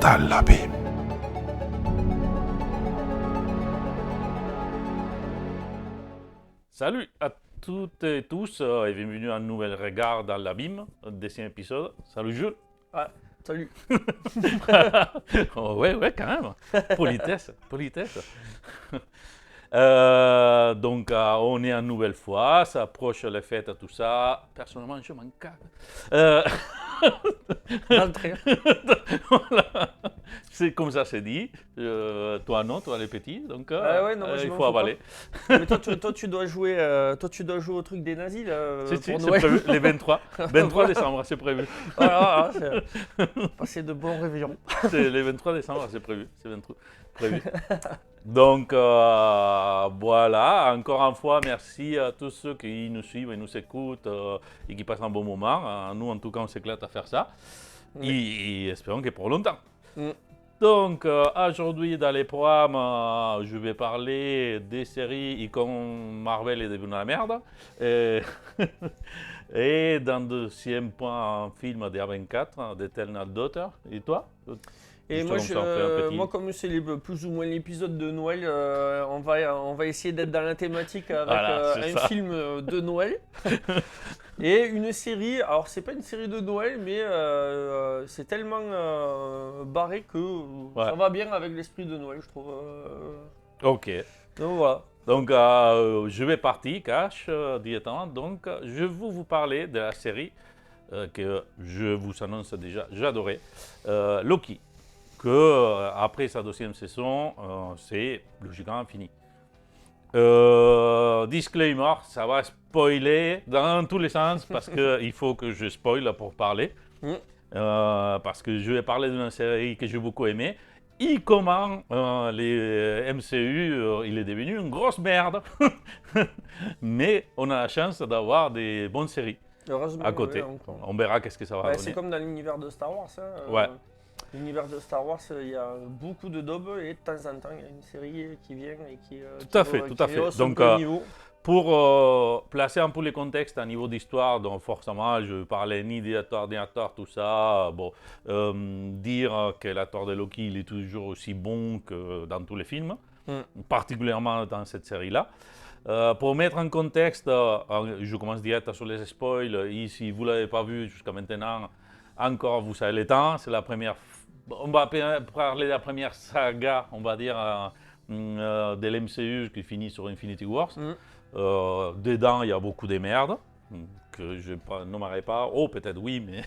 dans l'abîme. Salut à toutes et tous et bienvenue à un nouvel regard dans l'abîme, deuxième épisode. Salut Jules. Ah, salut. Oh, ouais, quand même. Politesse. On est une nouvelle fois, ça approche les fêtes, tout ça. Personnellement, je m'en cague. Dans le train. Voilà. C'est comme ça, c'est dit. Toi, non, toi, les petits. Donc, Ouais, non, moi, je il m'en faut fous avaler. Mais toi, tu dois jouer au truc des nazis là, Si, pour c'est Noël. prévu, les 23 décembre, c'est prévu. Voilà, passer de bons réveillons. C'est les 23 décembre, c'est prévu. C'est 23 prévu. Donc voilà, encore une fois, merci à tous ceux qui nous suivent et nous écoutent et qui passent un bon moment. Nous, en tout cas, on s'éclate à faire ça. Oui. Et espérons que pour longtemps. Mm. Donc aujourd'hui, dans les programmes, je vais parler des séries et comme Marvel est devenu la merde. Et, et dans le deuxième point, un film de A24, d'Eternal Daughter. Et toi? Et Juste moi, comme ça, on fait un petit- moi, comme c'est plus ou moins l'épisode de Noël, on va essayer d'être dans la thématique avec Voilà, c'est un ça. film de Noël et une série. Alors, c'est pas une série de Noël, mais c'est tellement barré que ça va bien avec l'esprit de Noël, je trouve. Ok. Donc voilà. Donc, je vais partir, cash, directement. Donc, je vais vous parler de la série que je vous annonce déjà, j'adorais, Loki, que après sa deuxième saison, c'est logiquement fini. Disclaimer, ça va spoiler dans tous les sens parce qu'il faut que je spoil pour parler. Mm. Parce que je vais parler d'une série que j'ai beaucoup aimée. Et comment les MCU, il est devenu une grosse merde. Mais on a la chance d'avoir des bonnes séries Heureusement. à côté. Ouais, On verra qu'est-ce que ça va Bah, donner. c'est comme dans l'univers de Star Wars. Hein, Ouais. L'univers de Star Wars, il y a beaucoup de daubes et de temps en temps, il y a une série qui vient et qui. Tout à fait. Hausse Donc, un peu le niveau. pour placer un peu les contextes à niveau d'histoire, donc forcément, je ne parlais ni d'ordinateur, tout ça. Bon, dire que l'acteur de Loki, il est toujours aussi bon que dans tous les films, particulièrement dans cette série-là. Pour mettre en contexte, je commence direct sur les spoils. Et si vous ne l'avez pas vu jusqu'à maintenant, encore vous savez le temps. C'est la première. On va parler de la première saga, on va dire, de l'MCU qui finit sur Infinity Wars. Dedans, il y a beaucoup de merde que je ne nommerai pas. Oh, peut-être oui, mais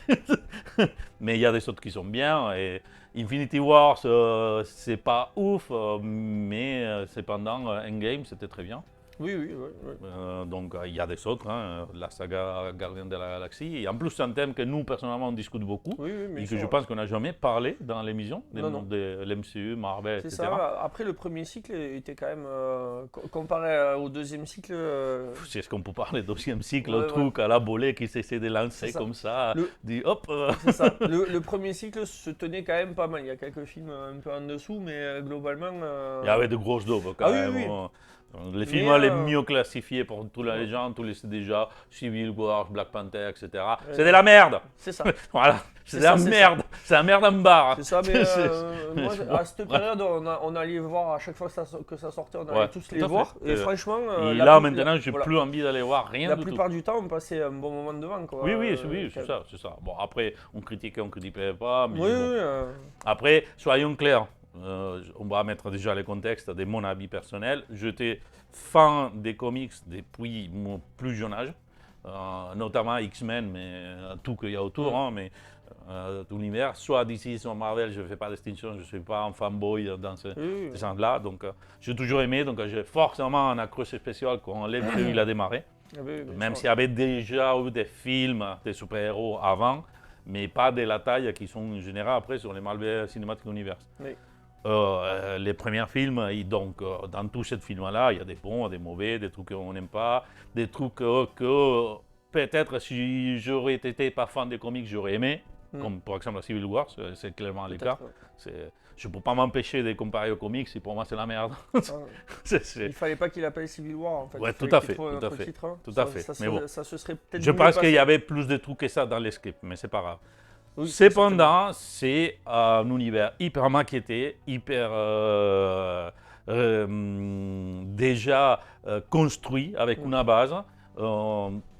mais il y a des autres qui sont bien. Et Infinity Wars, c'est pas ouf, mais cependant, Endgame, c'était très bien. Oui. Donc, il y a des autres, hein, la saga Gardien de la Galaxie. Et en plus, c'est un thème que nous, personnellement, on discute beaucoup. Oui, mais Et que je pense qu'on n'a jamais parlé dans l'émission Non. de l'MCU, Marvel, C'est etc. ça. Après, le premier cycle était quand même. Comparé au deuxième cycle. C'est ce qu'on peut parler, deuxième cycle, Ouais, le truc à la bolée qui s'essaie de lancer C'est ça. comme ça, Le- dit hop. C'est ça. Le premier cycle se tenait quand même pas mal. Il y a quelques films un peu en dessous, mais globalement. Il y avait de grosses daubes quand Ah oui, même. oui. Les films les mieux classifiés pour tous les gens, tous les déjà, Civil War, Black Panther, etc. C'est de la merde. C'est ça. Voilà, c'est de ça, la c'est merde. C'est la merde en barre. C'est ça, mais moi, c'est- à cette période, on allait voir à chaque fois que ça sortait, on allait Ouais, tous tout les à fait. voir. Et franchement, Et la là, plus- maintenant, j'ai voilà. plus envie d'aller voir rien La du tout. plupart du temps, on passait un bon moment devant. Quoi. Oui, quand- c'est ça. Bon, après, on critiquait pas, mais Oui, bon. Après, soyons clairs, on va mettre déjà les contextes de mon avis personnel. J'étais fan des comics depuis mon plus jeune âge, notamment X-Men, mais tout qu'il y a autour, mais tout l'univers. Soit DC, soit Marvel, je ne fais pas de distinction, je ne suis pas un fanboy dans ce sens-là. Donc, j'ai toujours aimé, donc j'ai forcément un accroche spécial quand l'MCU il a démarré. Même s'il y avait déjà eu des films de super-héros avant, mais pas de la taille qui sont en général après sur les Marvel Cinematic Universe. Oui. Les premiers films, et donc dans tous ces films-là, il y a des bons, des mauvais, des trucs qu'on n'aime pas, des trucs que peut-être si j'aurais été pas fan des comics, j'aurais aimé, comme par exemple la Civil War, c'est clairement le cas. Je ne peux pas m'empêcher de comparer aux comics, et pour moi c'est la merde. Il fallait pas qu'il appelle Civil War en fait. Ouais, Il fallait tout à qu'il fait, trouve un tout à autre fait, titre, hein. tout à fait. Ça Mais bon. se serait peut-être Je mieux pense qu'il y passé. avait plus de trucs que ça dans les scripts, mais c'est pas grave. Oui, Cependant, c'est un univers hyper maquetté, hyper déjà construit avec une base.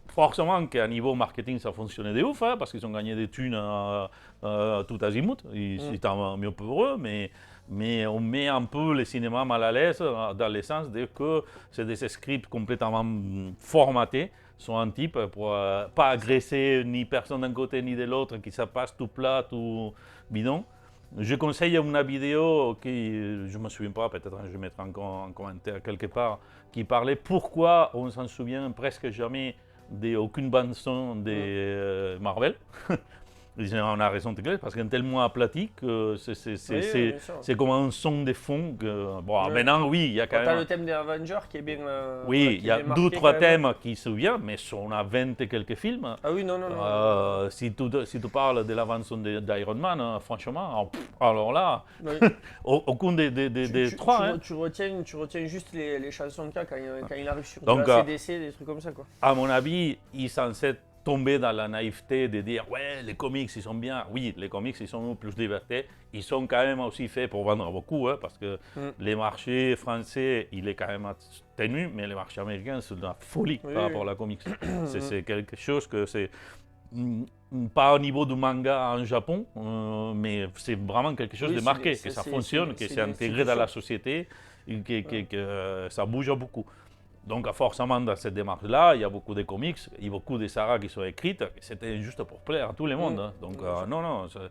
Forcément qu'à niveau marketing, ça fonctionnait de ouf, hein, parce qu'ils ont gagné des thunes tout azimut. C'est tant mieux pour eux, mais on met un peu le cinéma mal à l'aise dans le sens de que c'est des scripts complètement formatés. Sont un type pour pas agresser ni personne d'un côté ni de l'autre, qui ça passe tout plat, tout bidon. Je conseille une vidéo qui, je ne me souviens pas, peut-être je mettrai en commentaire quelque part, qui parlait pourquoi on s'en souvient presque jamais d'aucune bande son de Marvel. On a raison de parce qu'un tellement aplati que c'est comme un son de fond. Bon, maintenant, oui, il y a quand même. T'as le thème des Avengers qui est bien. Oui, il y a 2 ou 3 thèmes qui se souviennent, mais on a 20 et quelques films. Ah oui, non. Si tu parles de l'avance d'Iron Man, franchement, alors là, oui. Aucun des 3. Hein. Tu retiens juste les chansons de cas quand il arrive sur la CDC, des trucs comme ça, quoi. À mon avis, il est censé tomber dans la naïveté de dire ouais, les comics ils sont bien. Oui, les comics ils sont plus liberté. Ils sont quand même aussi faits pour vendre beaucoup, hein, parce que les marchés français, il est quand même tenu, mais les marchés américains, c'est de la folie par rapport à la comics. C'est quelque chose que c'est pas au niveau du manga en Japon, mais c'est vraiment quelque chose de marqué, que ça fonctionne, que c'est intégré dans la société, et que ça bouge beaucoup. Donc forcément dans cette démarche-là, il y a beaucoup de comics, il y a beaucoup de sagas qui sont écrites, c'était juste pour plaire à tout le monde. Hein. Donc non, il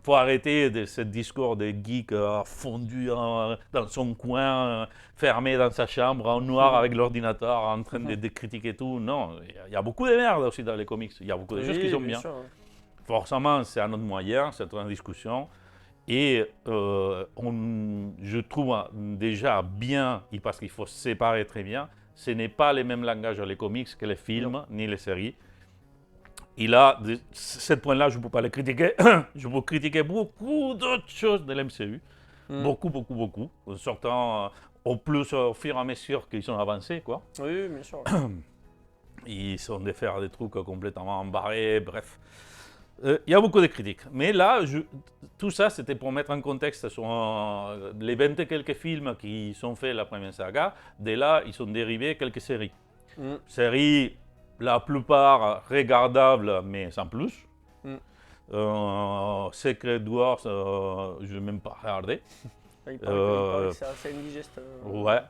faut arrêter de ce discours de geek fondu dans son coin, fermé dans sa chambre, en noir avec l'ordinateur, en train de critiquer tout. Non, il y a beaucoup de merde aussi dans les comics, il y a beaucoup de choses qui sont bien. Forcément, c'est un autre moyen, c'est une discussion. Et je trouve déjà bien, parce qu'il faut se séparer très bien, ce n'est pas les mêmes langages les comics que les films, ni les séries. Et là, de ce point-là, je ne peux pas les critiquer. Je peux critiquer beaucoup d'autres choses de l'MCU. Beaucoup. En sortant au fur et à mesure qu'ils sont avancés, quoi. Oui, bien sûr. Ils sont de faire des trucs complètement embarrés, bref. Il y a beaucoup de critiques. Mais là, tout ça, c'était pour mettre en contexte sur les 20 et quelques films qui sont faits la première saga. De là, ils sont dérivés quelques séries. Séries, la plupart regardables, mais sans plus. Secret Wars, je n'ai même pas regardé. Il paraît que c'est assez indigeste. Ouais.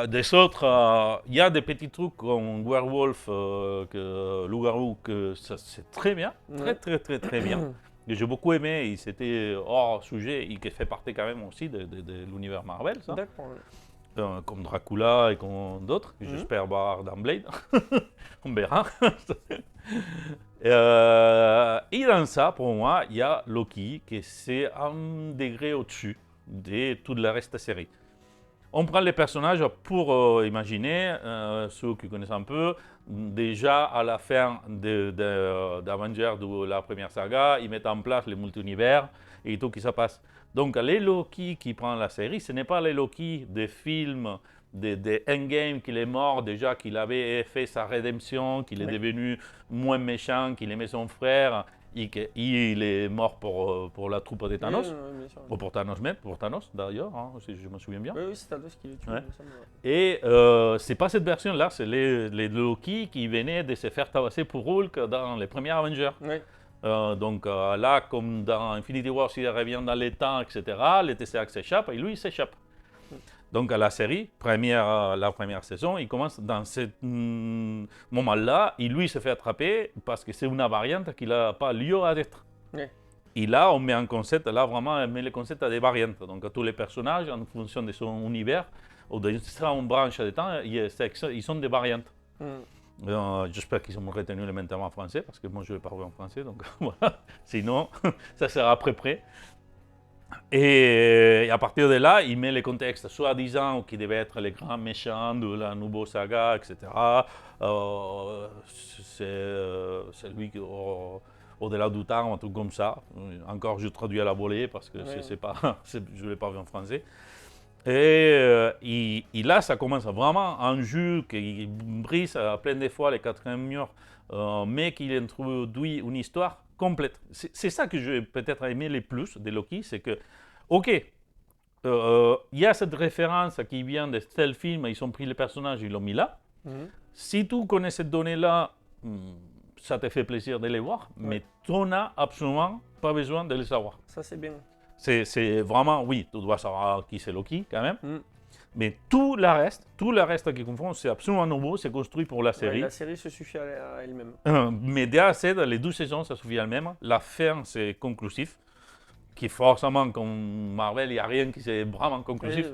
Des autres, il y a des petits trucs comme Werewolf, Loup-garou, que c'est très bien, très bien. Que j'ai beaucoup aimé, et c'était hors sujet, et qui fait partie quand même aussi de l'univers Marvel, ça. D'accord. Comme Dracula et comme d'autres, que j'espère voir dans Blade. On verra. Et dans ça, pour moi, il y a Loki, qui c'est un degré au-dessus de tout le reste de la série. On prend les personnages pour imaginer, ceux qui connaissent un peu, déjà à la fin d'Avengers de la première saga, ils mettent en place les multi-univers et tout qui se passe. Donc les Loki qui prend la série, ce n'est pas les Loki des films de Endgame, qu'il est mort déjà, qu'il avait fait sa rédemption, qu'il est devenu moins méchant, qu'il aimait son frère. Il est mort pour la troupe de Thanos, ou pour Thanos même, pour Thanos d'ailleurs, hein, si je me souviens bien. Oui, c'est Thanos qui est tué. Ouais. Et c'est pas cette version-là, c'est les Loki qui venaient de se faire tabasser pour Hulk dans les premiers Avengers. Oui. Donc là, comme dans Infinity War, s'il revient dans les temps, etc., les Tesseract s'échappent et lui, il s'échappe. Donc à la série, la première saison, il commence dans ce moment-là, et lui se fait attraper parce que c'est une variante qu'il n'a pas lieu à être. Oui. Et là, on met un concept, là vraiment, on met le concept à des variantes. Donc tous les personnages, en fonction de son univers, ou de une branche de temps, ils sont des variantes. J'espère qu'ils ont retenu le maintenant en français, parce que moi je vais parler en français, donc voilà. Sinon, ça sera après près. Et à partir de là, il met les contextes, soi-disant, qui devaient être les grands méchants de la nouvelle saga, etc. C'est lui qui, au-delà du temps, un truc comme ça. Encore, je traduis à la volée parce que c'est pas, je ne l'ai pas vu en français. Et là, ça commence vraiment un jeu qui brise plein de fois les quatrièmes murs, mais qui introduit une histoire complète. C'est ça que j'ai peut-être aimé le plus de Loki, c'est que, ok, il y a cette référence qui vient de tel film, ils ont pris les personnages, ils l'ont mis là. Si tu connais cette donnée-là, ça te fait plaisir de les voir, mais tu n'as absolument pas besoin de les savoir. Ça, c'est bien. C'est vraiment, oui, tu dois savoir qui c'est Loki quand même, mais tout le reste qui confond, c'est absolument nouveau, c'est construit pour la série. La série se suffit à elle-même. Mais déjà, les 12 saisons, ça suffit à elle-même. La fin, c'est conclusif. Qui forcément, comme Marvel, il n'y a rien qui c'est vraiment conclusif.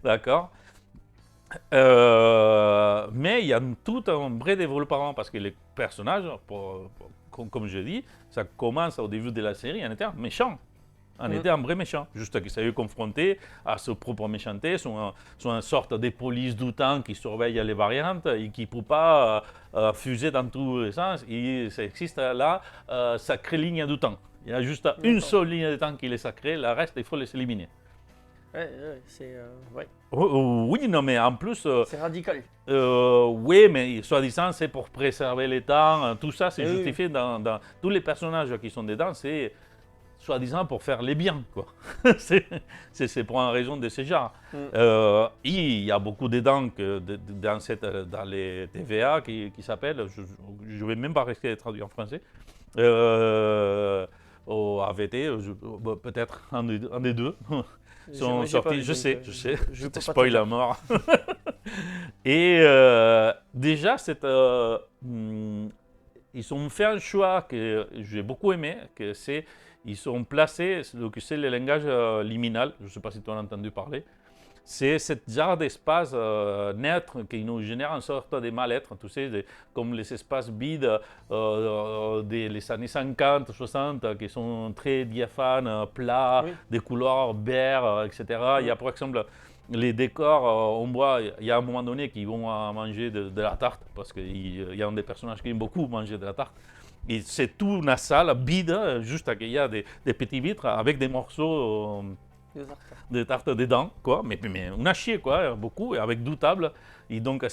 D'accord. Mais il y a tout un vrai développement parce que les personnages, comme je dis, ça commence au début de la série en étant méchant. En étant un vrai méchant. Juste qu'il s'est eu confronté à sa propre méchanceté, sur une sorte de police du temps qui surveille les variantes et qui ne peut pas fuser dans tous les sens. Ça existe là, sacrée ligne du temps. Il y a juste une seule ligne de temps qui est sacrée, le reste, il faut les éliminer. Oui, non, mais en plus... c'est radical. Oui, mais soi-disant, c'est pour préserver les temps. Tout ça, c'est justifié dans tous les personnages qui sont dedans. C'est soi-disant pour faire les biens, quoi. c'est pour une raison de ce genre. Il y a beaucoup de dents dans les TVA qui s'appellent, je ne vais même pas rester traduit en français, au AVT, peut-être un des deux. Sont sortis, je sais, je te spoil à mort. Et déjà, ils ont fait un choix que j'ai beaucoup aimé, que c'est ils ont placé ce que c'est le langage liminal, je ne sais pas si tu en as entendu parler. C'est ce genre d'espace neutre qui nous génère une sorte de mal-être, tu sais, comme les espaces vides des années 50, 60, qui sont très diaphanes, plats, des couleurs verts, etc. Il y a par exemple les décors, on voit, il y a un moment donné qu'ils vont manger de la tarte, parce qu'il y a un des personnages qui aime beaucoup manger de la tarte. Et c'est toute une salle vide, juste qu'il y a des petits vitres avec des morceaux de tarte dedans, quoi. Mais on a chié, quoi, beaucoup, avec 12 tables. Et donc,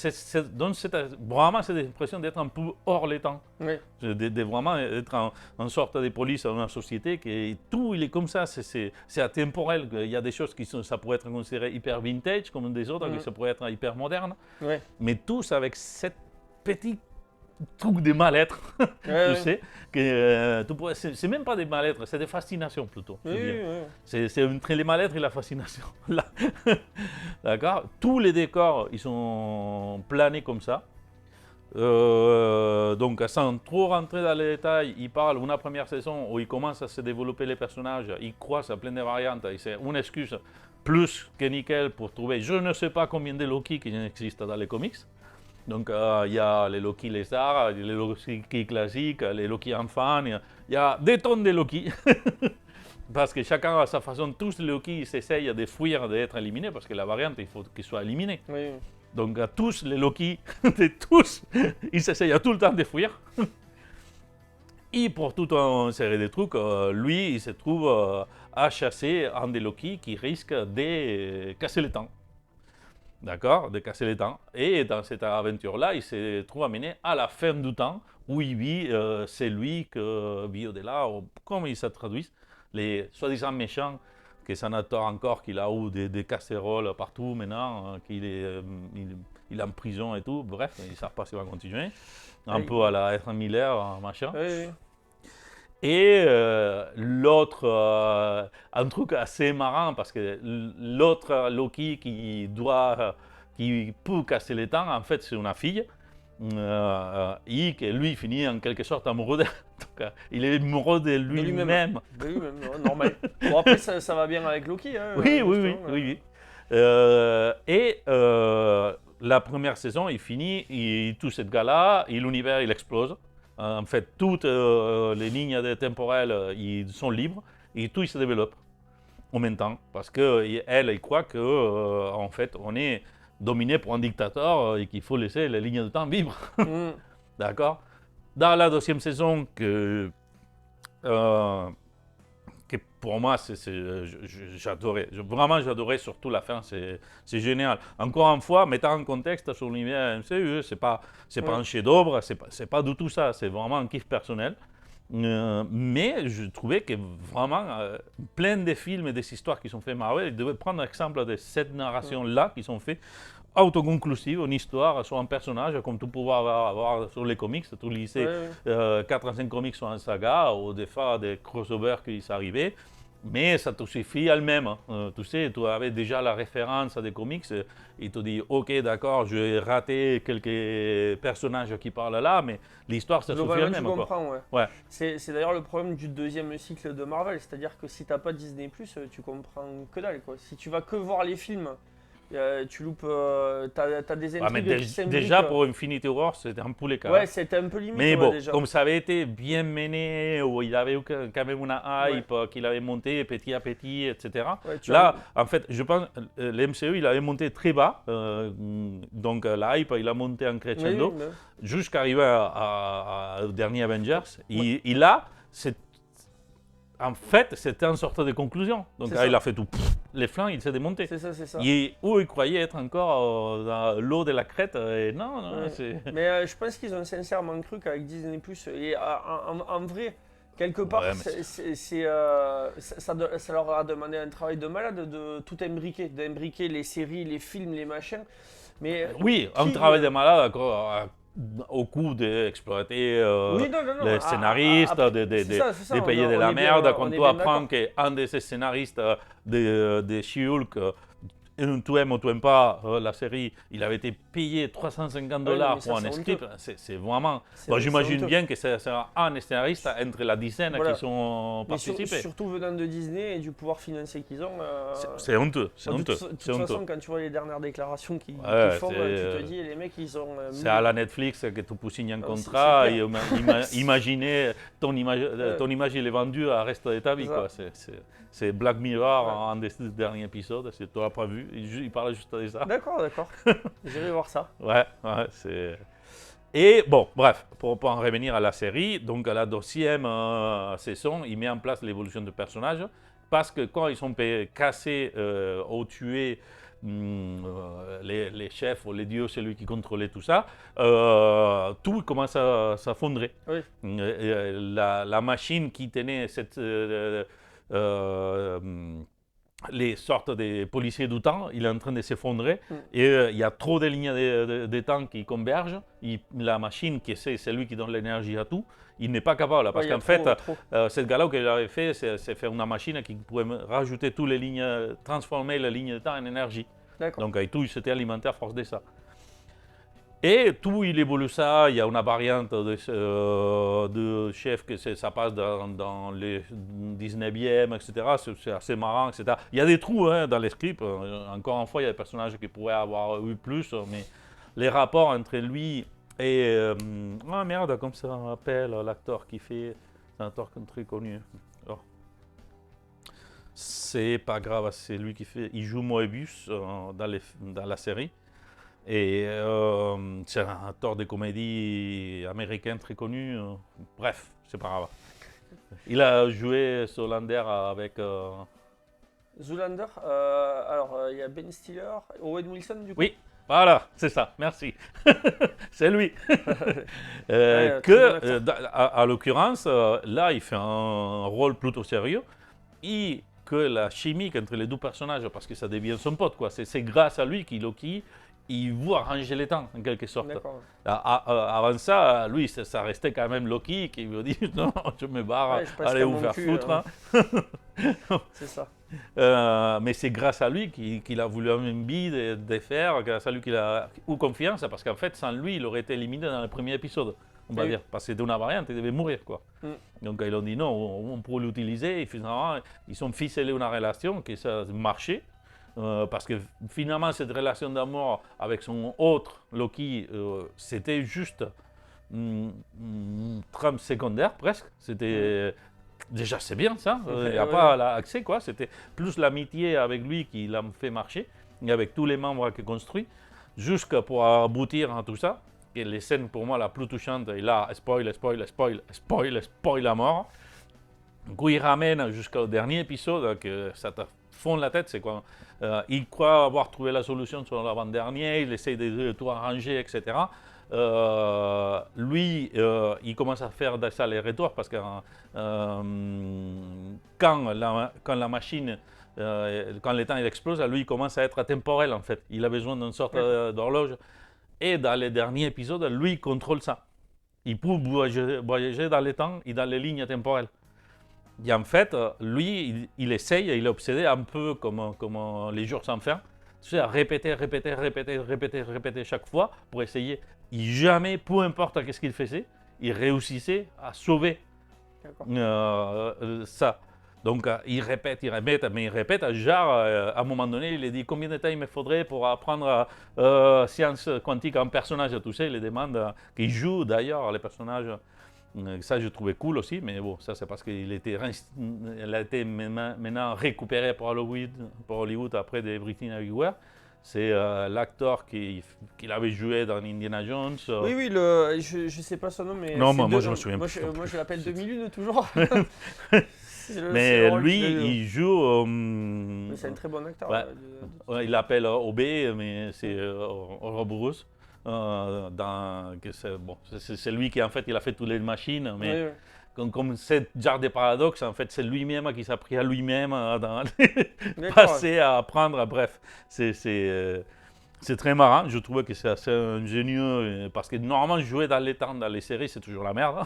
donne vraiment cette impression d'être un peu hors les temps. De vraiment être en sorte de police dans une société qui tout, il est comme ça, c'est atemporel. Il y a des choses qui ça pourrait être considéré hyper vintage, comme des autres, qui ça pourrait être hyper moderne. Mais tous avec cette petite truc de mal-être, tu sais, c'est même pas des mal-être, c'est des fascinations plutôt. C'est entre les mal-être et la fascination. D'accord. Tous les décors, ils sont planés comme ça. Donc, sans trop rentrer dans les détails, il parle une première saison où il commence à se développer les personnages, il croise à plein de variantes, et c'est une excuse plus que nickel pour trouver je ne sais pas combien de Loki qui existent dans les comics. Donc, il y a les Loki lézards, les Loki classiques, les Loki enfants, il y a des tonnes de Loki. Parce que chacun à sa façon, tous les Loki s'essayent de fuir, d'être éliminés, parce que la variante, il faut qu'ils soient éliminés. Donc, tous les Loki, ils s'essayent tout le temps de fuir. Et pour toute une série de trucs, lui, il se trouve à chasser un des Loki qui risque de casser le temps. D'accord, de casser les temps. Et dans cette aventure-là, il se trouve amené à la fin du temps, où il vit, c'est lui que vit au-delà, comment ils se traduisent, les soi-disant méchants, que ça n'attend encore qu'il a eu des casséroles partout maintenant, qu'il est il est en prison et tout. Bref, ils ne savent pas s'il va continuer. Un peu à la Ezra Miller, machin. Et l'autre, un truc assez marrant, parce que l'autre Loki qui peut casser les temps, en fait, c'est une fille. Et que lui finit en quelque sorte amoureux d'elle. Il est amoureux de lui-même. De lui-même, normal. Bon, après, ça va bien avec Loki. Hein, oui. Et la première saison, il finit, et tout ce gars-là, et l'univers, il explose. En fait, toutes les lignes temporelles ils sont libres et tout il se développe en même temps. Parce qu'elle croit qu'en fait, on est dominé par un dictateur et qu'il faut laisser les lignes de temps vivre. D'accord. Dans la deuxième saison, que pour moi, j'adorais. Vraiment, j'adorais surtout la fin. C'est génial. Encore une fois, mettant en contexte sur l'univers MCU, c'est pas un chef-d'œuvre, c'est pas du tout ça. C'est vraiment un kiff personnel. Mais je trouvais que vraiment, plein de films et des histoires qui sont faits Marvel, ils devaient prendre l'exemple de cette narration-là qui sont faits autoconclusive, une histoire sur un personnage, comme tu pouvais avoir sur les comics. Tu lisais 4 à 5 comics sur un saga, ou des fois des crossovers qui s'arrivaient. Mais ça te suffit elle-même. Tu sais, tu avais déjà la référence à des comics. Il te dit, ok, d'accord, j'ai raté quelques personnages qui parlent là, mais l'histoire, ça suffit elle-même. Tu comprends, ouais. C'est d'ailleurs le problème du deuxième cycle de Marvel. C'est-à-dire que si tu n'as pas Disney+, tu comprends que dalle, quoi. Si tu vas que voir les films, tu loupes, t'as des intrigues qui s'imbriquent. Déjà pour Infinity War, c'était un peu le cas. Ouais, c'était un peu limite. Mais bon, déjà. comme ça avait été bien mené, où il y avait eu quand même une hype qu'il avait monté petit à petit, etc. Là, en fait, je pense que l'MCU, il avait monté très bas. Donc la hype, il a monté en crescendo jusqu'à arriver au dernier Avengers. Et là, en fait, c'était une sorte de conclusion. Donc là, il a fait tout. Les flancs, il s'est démonté. C'est ça. Et où il croyait être encore dans l'eau de la crête, et non. Mais je pense qu'ils ont sincèrement cru qu'avec Disney+, et en vrai, quelque part, ça leur a demandé un travail de malade de tout imbriquer, d'imbriquer les séries, les films, les machins. Mais oui, un travail de malade au coup d'exploiter les scénaristes, de payer de la merde. Quand tu apprends qu'un de ces scénaristes de She-Hulk, tu aimes ou tu n'aimes pas la série, il avait été payé $350 pour un script, c'est vraiment... Bon, j'imagine bien que c'est un scénariste entre la dizaine qui sont participés. Surtout venant de Disney et du pouvoir financier qu'ils ont. C'est honteux, c'est honteux. De toute façon, quand tu vois les dernières déclarations qu'ils font, tu te dis, les mecs, ils ont... c'est à la Netflix que tu signes un contrat, et imaginez, ton image il est vendue à reste de ta vie. C'est Black Mirror, un des derniers épisodes, si tu n'as pas vu, il parle juste de ça. D'accord. J'irai voir ça. Ouais, c'est... Et bon, bref, pour en revenir à la série, donc à la deuxième saison, il met en place l'évolution de personnages, parce que quand ils sont cassés ou tués, les chefs ou les dieux, celui qui contrôlait tout ça, tout commence à s'effondrer. Oui. La machine qui tenait cette... les sortes de policiers du temps, il est en train de s'effondrer et il y a trop de lignes de temps qui convergent. La machine, c'est celui qui donne l'énergie à tout, il n'est pas capable. Parce qu'en fait, cette gars-là qu'il avait fait, c'est faire une machine qui pouvait rajouter toutes les lignes, transformer les lignes de temps en énergie. Donc tout, il s'était alimenté à force de ça. Et tout, il évolue ça. Il y a une variante de chef que ça passe dans le 19e, etc. C'est assez marrant, etc. Il y a des trous dans les scripts. Encore une fois, il y a des personnages qui pourraient avoir eu plus, mais les rapports entre lui et... ah merde, comme ça on appelle l'acteur qui fait... C'est un acteur très connu. Oh. C'est pas grave, c'est lui qui fait... Il joue Moebius dans la série. Et c'est un acteur de comédie américain très connu. Bref, c'est pas grave. Il a joué Zoolander avec... Zoolander, alors il y a Ben Stiller, Owen Wilson du coup. Oui, voilà, c'est ça, merci. C'est lui. À l'occurrence, là, il fait un rôle plutôt sérieux. Et que la chimie entre les deux personnages, parce que ça devient son pote, quoi. C'est grâce à lui Loki, il veut arranger les temps, en quelque sorte. Avant ça, lui, ça restait quand même Loki qui lui dit non, je me barre, allez vous faire foutre. C'est ça. Mais c'est grâce à lui qu'il a voulu envie de faire, grâce à lui qu'il a eu confiance, parce qu'en fait, sans lui, il aurait été éliminé dans le premier épisode, on va dire, parce que c'était une variante, il devait mourir, quoi. Donc ils ont dit non, on pourrait l'utiliser, et finalement, ils ont ficelé une relation qui ça marchait. Parce que finalement, cette relation d'amour avec son autre Loki, c'était juste trame secondaire presque. C'était déjà c'est bien ça. Il n'y a pas l'accès quoi. C'était plus l'amitié avec lui qui l'a fait marcher et avec tous les membres qu'il construit, jusqu'à pour aboutir à tout ça. Et les scènes pour moi la plus touchante, et là spoil à mort. Du coup, il ramène jusqu'au dernier épisode que ça te fond la tête, c'est quoi. Il croit avoir trouvé la solution sur l'avant-dernier, il essaie de tout arranger, etc. lui, il commence à faire des allers-retours parce que quand la machine, quand le temps il explose, lui, il commence à être atemporel en fait. Il a besoin d'une sorte d'horloge. Et dans les derniers épisodes, lui, il contrôle ça. Il peut voyager dans le temps et dans les lignes temporelles. Et en fait, lui, il essaye, il est obsédé un peu comme les jours sans fin. Tu sais, à répéter chaque fois pour essayer. Et jamais, peu importe ce qu'il faisait, il réussissait à sauver ça. Donc, il répète, mais il répète. Genre, à un moment donné, il a dit combien de temps il me faudrait pour apprendre science quantique en personnage. Tu sais, il les demande, qu'il joue d'ailleurs les personnages. Ça, je trouvais cool aussi, mais bon, ça, c'est parce qu'il a été maintenant récupéré pour Hollywood après des Britain Everywhere. C'est l'acteur qui avait joué dans Indiana Jones. Oui, je ne sais pas son nom, mais. Non, moi, je me souviens plus. Moi, je l'appelle 2001 toujours. Mais lui, il joue. C'est un très bon acteur. Ouais, il l'appelle OB, mais c'est Ouroboros. C'est lui qui en fait il a fait toutes les machines, mais comme c'est genre des paradoxes, en fait c'est lui-même qui s'est pris à lui-même passer à apprendre. Bref, c'est très marrant. Je trouvais que c'est assez ingénieux parce que normalement jouer dans les temps dans les séries c'est toujours la merde.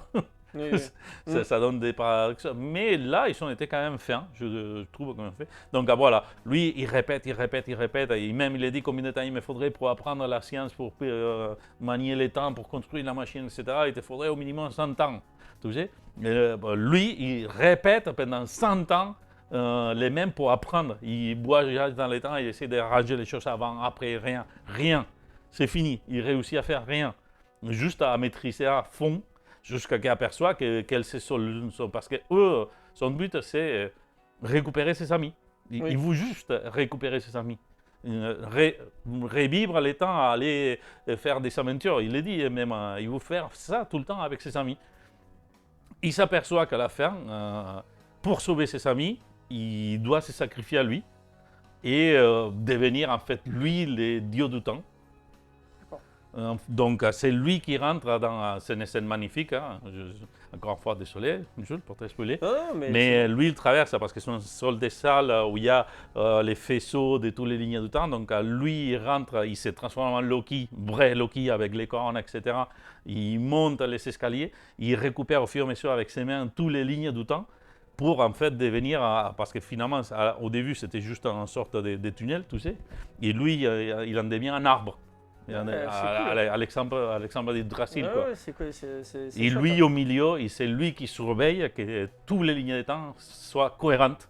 Ça donne des paradoxes. Mais là, ils ont été quand même fins, je trouve quand même fait. Donc voilà, lui, il répète. Et même, il a dit combien de temps il me faudrait pour apprendre la science, pour manier les temps, pour construire la machine, etc. Il te faudrait au minimum 100 ans. Tu sais, lui, il répète pendant 100 ans les mêmes pour apprendre. Il voyage dans les temps, il essaie de ranger les choses avant, après, rien. C'est fini. Il réussit à faire rien. Juste à maîtriser à fond. Jusqu'à qu'il aperçoit qu'elle se solution. Parce que eux, son but, c'est récupérer ses amis. Il veut juste récupérer ses amis. Revivre les temps à aller faire des aventures. Il le dit même, il veut faire ça tout le temps avec ses amis. Il s'aperçoit qu'à la fin, pour sauver ses amis, il doit se sacrifier à lui et devenir en fait lui le dieu du temps. Donc c'est lui qui rentre dans cette scène magnifique. Hein. Encore une fois, désolé, Jules, pour te spoiler. Mais lui, il traverse parce que c'est un sol des salles où il y a les faisceaux de toutes les lignes du temps. Donc lui, il rentre, il se transforme en Loki, vrai Loki avec les cornes, etc. Il monte les escaliers, il récupère au fur et à mesure avec ses mains toutes les lignes du temps pour en fait devenir, parce que finalement, au début, c'était juste une sorte de tunnel, tu sais. Et lui, il en devient un arbre. Alexandre d'Yggdrasil. Et lui au milieu, c'est lui qui surveille que toutes les lignes de temps soient cohérentes.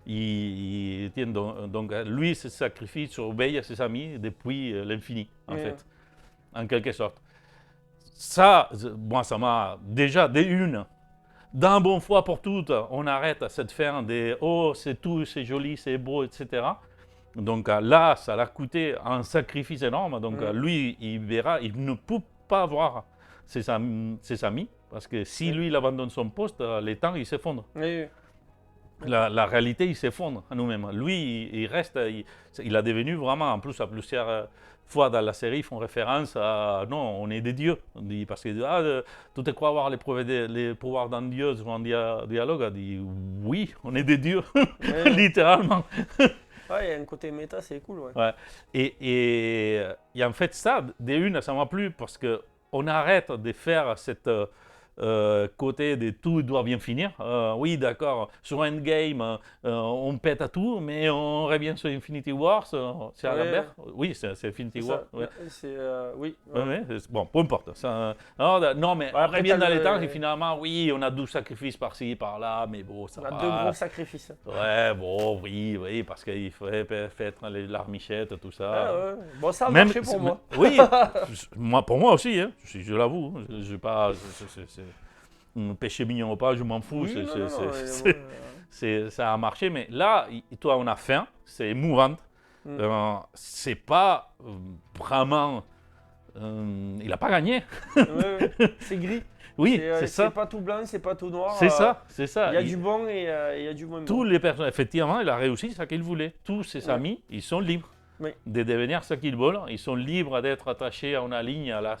Donc lui se sacrifie, surveille ses amis depuis l'infini, en fait, en quelque sorte. Ça, moi, ça m'a déjà d'un bon fois pour toutes, on arrête cette fin de « oh, c'est tout, c'est joli, c'est beau, etc. » Donc là, ça l'a coûté un sacrifice énorme. Donc lui, il verra, il ne peut pas voir ses amis parce que si lui, il abandonne son poste, les temps, il s'effondre. La réalité, il s'effondre à nous-mêmes. Lui, il reste, il a devenu vraiment, en plus, à plusieurs fois dans la série, ils font référence à non, on est des dieux. Parce que tu te crois avoir les pouvoirs d'un dieu sur un dialogue. Il dit oui, on est des dieux, littéralement. Ouais, il y a un côté méta, c'est cool. Et en fait, ça m'a plu parce qu'on arrête de faire cette côté de tout doit bien finir. Oui, d'accord, sur Endgame, on pète à tout, mais on revient sur Infinity War, c'est à Lambert. Oui, c'est Infinity War. Oui. Bon, peu importe. Non, mais on revient dans les temps et finalement, oui, on a 12 sacrifices par-ci, par-là, mais bon, ça va. On a 2 gros sacrifices. Ouais, bon, oui, parce qu'il fallait faire l'armichette, tout ça. Bon, ça a marché pour moi. Oui, pour moi aussi, hein, je l'avoue. Je vais pas. Péché mignon ou pas, je m'en fous. Ça a marché, mais là, toi, on a faim, c'est émouvant. C'est pas vraiment. Il n'a pas gagné. C'est gris. Oui, c'est ça. C'est pas tout blanc, c'est pas tout noir. C'est ça. Il y a du bon et il y a du moins bon. Tous les personnes, effectivement, il a réussi ce qu'il voulait. Tous ses amis, ils sont libres de devenir ce qu'ils veulent. Ils sont libres d'être attachés à une ligne, à la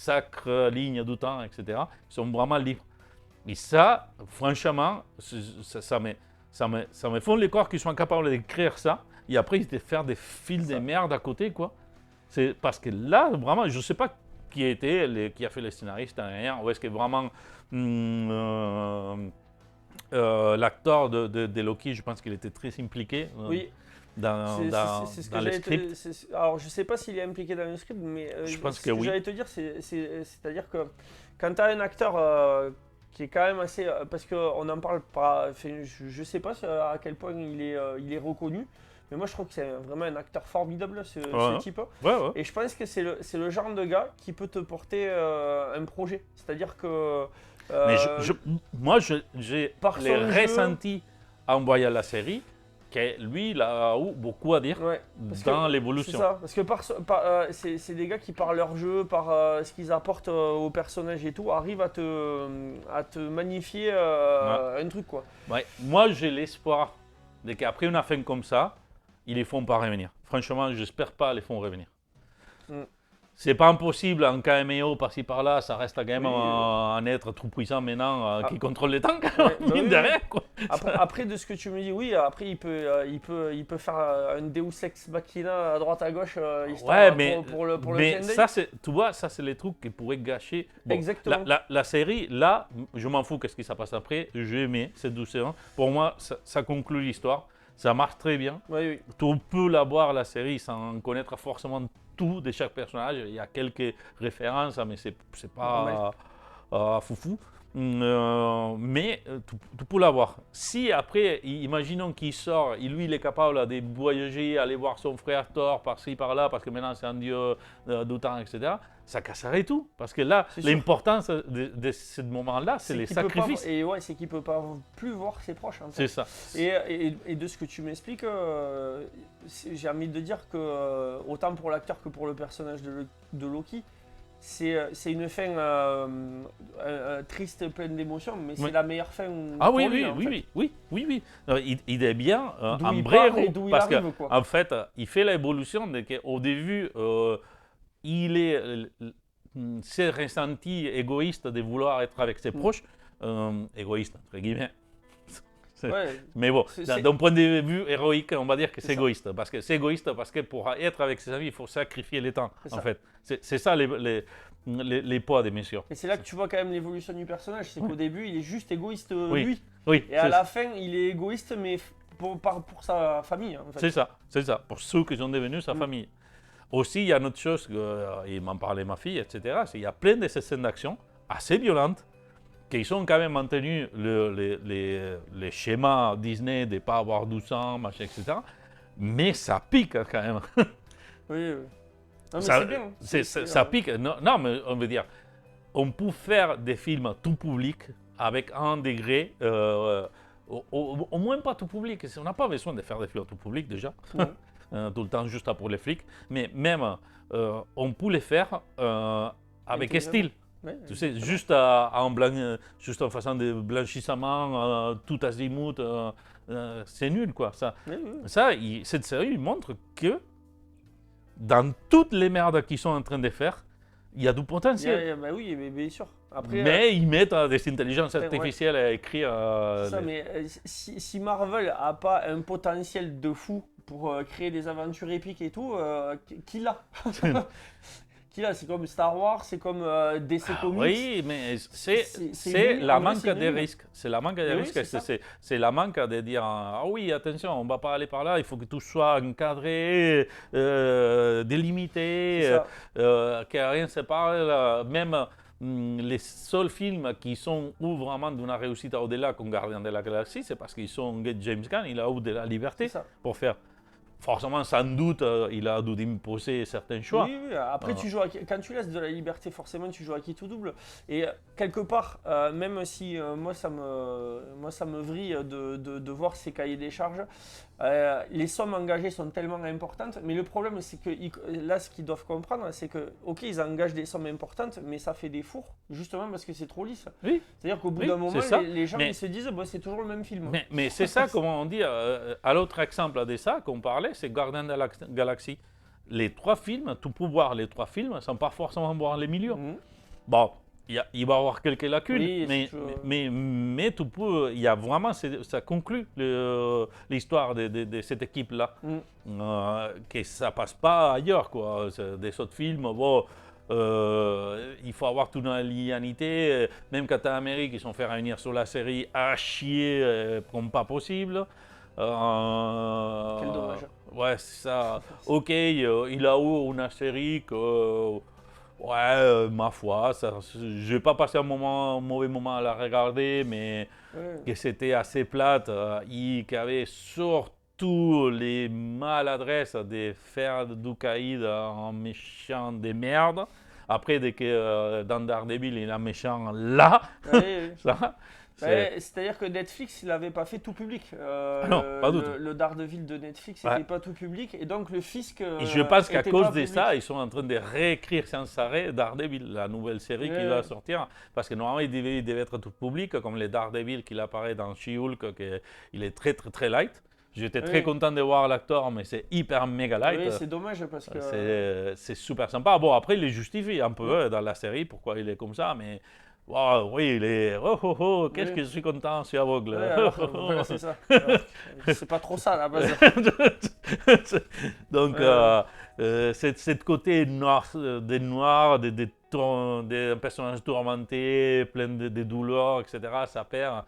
sacre ligne du temps, etc. Ils sont vraiment libres. Et ça, franchement, ça me fond le corps qu'ils soient capables d'écrire ça. Et après, ils faire des fils de merde à côté, quoi. C'est parce que là, vraiment, je ne sais pas qui a fait les scénaristes, rien. Ou est-ce que vraiment l'acteur de Loki, je pense qu'il était très impliqué oui. dans le script. Alors, je ne sais pas s'il est impliqué dans le script, mais je pense ce que oui. j'allais te dire, c'est-à-dire que quand tu as un acteur qui est quand même assez... parce qu'on en parle pas... Je ne sais pas à quel point il est reconnu, mais moi je trouve que c'est vraiment un acteur formidable, ce type. Ouais. Et je pense que c'est le genre de gars qui peut te porter un projet. C'est-à-dire que... mais moi, j'ai ressenti en voyant la série que lui, il a eu beaucoup à dire dans l'évolution. C'est ça, parce que c'est des gars qui, par leur jeu, par ce qu'ils apportent aux personnages et tout, arrivent à te magnifier un truc, quoi. Ouais. Moi, j'ai l'espoir qu'après une fin comme ça, ils les font pas revenir. Franchement, j'espère pas les font revenir. C'est pas impossible, en caméo par-ci par-là, ça reste quand même un être tout puissant maintenant qui contrôle les temps, mine de rien, quoi. Après, de ce que tu me dis, oui, après il peut faire un Deus Ex Machina à droite à gauche, histoire pour le mais ça, tu vois, ça c'est les trucs qui pourraient gâcher. Bon, exactement. La série, là, je m'en fous qu'est-ce qui se passe après, j'ai aimé, c'est douceur. Pour moi, ça conclut l'histoire. Ça marche très bien. Oui. Tu peux la voir, la série, sans connaître forcément tout de chaque personnage. Il y a quelques références, mais c'est pas foufou. Mais tu peux la voir. Si après, imaginons qu'il sort, lui il est capable de voyager, aller voir son frère Thor par-ci par-là, parce que maintenant c'est un dieu du temps, etc., ça casserait tout. Parce que là, l'importance de ce moment-là, c'est les sacrifices. Et ouais, c'est qu'il ne peut pas plus voir ses proches. En fait. C'est ça. Et de ce que tu m'expliques, j'ai envie de dire que autant pour l'acteur que pour le personnage de Loki, c'est une fin triste, pleine d'émotions, mais c'est la meilleure fin. Ah oui. Il est bien un vrai héros. Parce qu'en fait, il fait l'évolution au début, c'est ressenti égoïste de vouloir être avec ses proches, égoïste entre guillemets. Mais bon, d'un point de vue héroïque, on va dire que c'est égoïste. Parce que c'est égoïste parce que pour être avec ses amis, il faut sacrifier les temps, en fait. C'est ça les poids des messieurs. Et c'est là que tu vois quand même l'évolution du personnage. C'est qu'au début, il est juste égoïste, lui. Oui, et à la fin, il est égoïste, mais pour sa famille. En fait. C'est ça. Pour ceux qui sont devenus sa famille. Aussi, il y a une autre chose, il m'en parlait ma fille, etc. Il y a plein de ces scènes d'action assez violentes qui ont quand même maintenu les schémas Disney de ne pas avoir 12 ans, machin, etc. Mais ça pique quand même. Oui. Non, mais c'est bien. Ça pique. Non, mais on veut dire, on peut faire des films tout public avec un degré, au moins pas tout public. On n'a pas besoin de faire des films tout public déjà. Tout le temps juste pour les flics, mais même on peut les faire avec style. Tu sais, juste juste en faisant des blanchissements, tout azimut, c'est nul quoi. Cette série montre que dans toutes les merdes qu'ils sont en train de faire, il y a du potentiel. Oui, mais bien sûr. Après, mais ils mettent des intelligences artificielles à écrire. Mais si Marvel n'a pas un potentiel de fou pour créer des aventures épiques et tout, qui l'a c'est comme Star Wars, c'est comme DC Comics. Oui, mais c'est la manque des risques. C'est la manque des risques. C'est la manque de dire ah oui, attention, on ne va pas aller par là, il faut que tout soit encadré, délimité, que rien ne se parle. Même les seuls films qui sont vraiment d'une réussite au-delà comme Gardien de la Galaxie, c'est parce qu'ils sont James Gunn, il a eu de la liberté pour faire. Forcément, sans doute, il a dû imposer certains choix. Oui. Après, quand tu laisses de la liberté, forcément, tu joues à qui tout double. Et quelque part, même si moi, ça me vrille de voir ces cahiers des charges, les sommes engagées sont tellement importantes. Mais le problème, c'est que là, ce qu'ils doivent comprendre, c'est que, ok, ils engagent des sommes importantes, mais ça fait des fours, justement parce que c'est trop lisse. Oui. C'est-à-dire qu'au bout d'un moment, les gens ils se disent, c'est toujours le même film. Mais c'est ça, comment on dit, à l'autre exemple de ça qu'on parlait, c'est Gardien de la Galaxie. les 3 films, tu peux voir les 3 films sans pas forcément voir les milieux. Mhm. Bon, il va y avoir quelques lacunes, Oui, mais tu peux, il y a vraiment, ça conclut l'histoire de cette équipe-là. Que ça passe pas ailleurs, quoi. Des autres films, bon, il faut avoir toute une linéarité. Même Captain America, ils sont fait réunir sur la série à chier comme pas possible. Quel dommage. Ouais, c'est ça. Ok, il a eu une série que, ouais, ma foi, je n'ai pas passé un mauvais moment à la regarder, mais Ouais. que c'était assez plate. Qu'il avait surtout les maladresses de faire du Caïd un méchant de merde. Après, dès que dans Daredevil, il est un méchant là, Oui, oui. ça, C'est-à-dire que Netflix, il n'avait pas fait tout public. Ah non, pas du tout. Le Daredevil de Netflix Ouais. n'était pas tout public, et donc le fisc. Et je pense qu'à était cause pas de public. ça, ils sont en train de réécrire sans arrêt Daredevil, la nouvelle série qui va sortir. Parce que normalement, il devait être tout public, comme les Daredevil qu'il apparaît dans She-Hulk, il est très très très light. J'étais très content de voir l'acteur, mais c'est hyper méga light. Oui, c'est dommage parce que. C'est super sympa. Bon, après, il est justifié un peu dans la série, pourquoi il est comme ça, mais. Wow, oui, il est. Oh, oh, oh, qu'est-ce que je suis content, je suis aveugle. Ouais, alors, voilà, c'est ça. Alors, c'est pas trop ça à la base. Donc, cette côté noir, des personnages tourmentés, plein de douleurs, etc., ça perd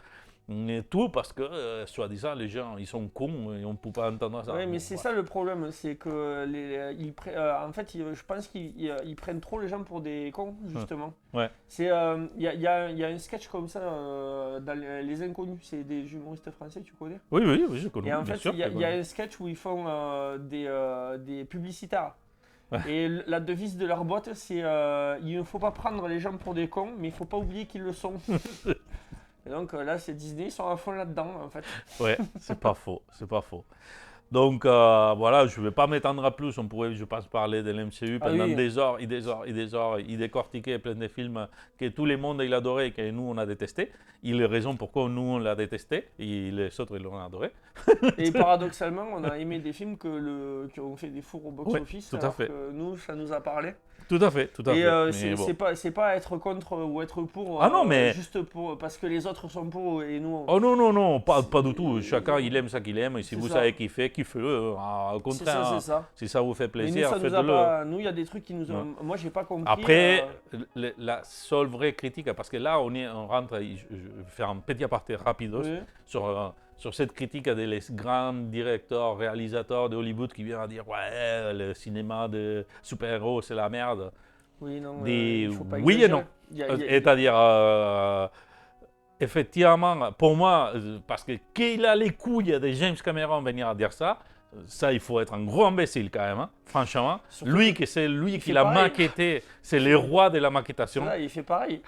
tout parce que, soi-disant, les gens, ils sont cons et on ne peut pas entendre ça. Oui, mais c'est ça le problème, c'est que en fait, je pense qu'ils prennent trop les gens pour des cons, justement. Ouais. Il y a un sketch comme ça dans Les Inconnus, c'est des humoristes français, tu connais? Oui, oui, oui, je connais. Et en bien fait, sûr, il y a un sketch où ils font des publicitaires. Ouais. Et la devise de leur boîte, c'est il ne faut pas prendre les gens pour des cons, mais il ne faut pas oublier qu'ils le sont. Et donc là, c'est Disney, ils sont à fond là-dedans, en fait. Ouais, c'est pas faux, c'est pas faux. Donc voilà, je ne vais pas m'étendre à plus. On pourrait, je pense, parler de l'MCU pendant des heures et des heures et des heures. Il décortiquait plein de films que tout le monde il adorait et que nous on a détesté. Il a raison pourquoi nous on l'a détesté et les autres ils l'ont adoré. Et paradoxalement, on a aimé des films qui ont fait des fours au box-office, tout à alors fait. que nous, ça nous a parlé. Tout à fait, tout à fait. Et Mais c'est pas être contre ou être pour, Ah non, mais- juste pour, parce que les autres sont pour et nous. Oh non, non, non, pas du tout. Chacun il aime ça qu'il aime. Et si C'est vous ça. savez kiffer, kiffez-le. Au C'est contraire, ça, c'est ça. si ça vous fait Mais nous, plaisir, ça nous a faites-le. pas. Nous, il y a des trucs qui nous ont. Moi, j'ai pas compris. Après, la seule vraie critique, parce que là, on rentre, je vais faire un petit aparté rapide oui. sur cette critique des grands directeurs, réalisateurs de Hollywood qui viennent à dire ouais, le cinéma de super-héros, c'est la merde. Oui, non, Des il faut pas oui et exagérer. non. Il y a- C'est-à-dire, effectivement, pour moi, parce que qu'il a les couilles de James Cameron venir dire ça, il faut être un gros imbécile quand même, hein, franchement. Surtout Lui, que c'est lui il qui fait l'a pareil. maquetté, c'est le roi de la maquettation. Là, il fait pareil.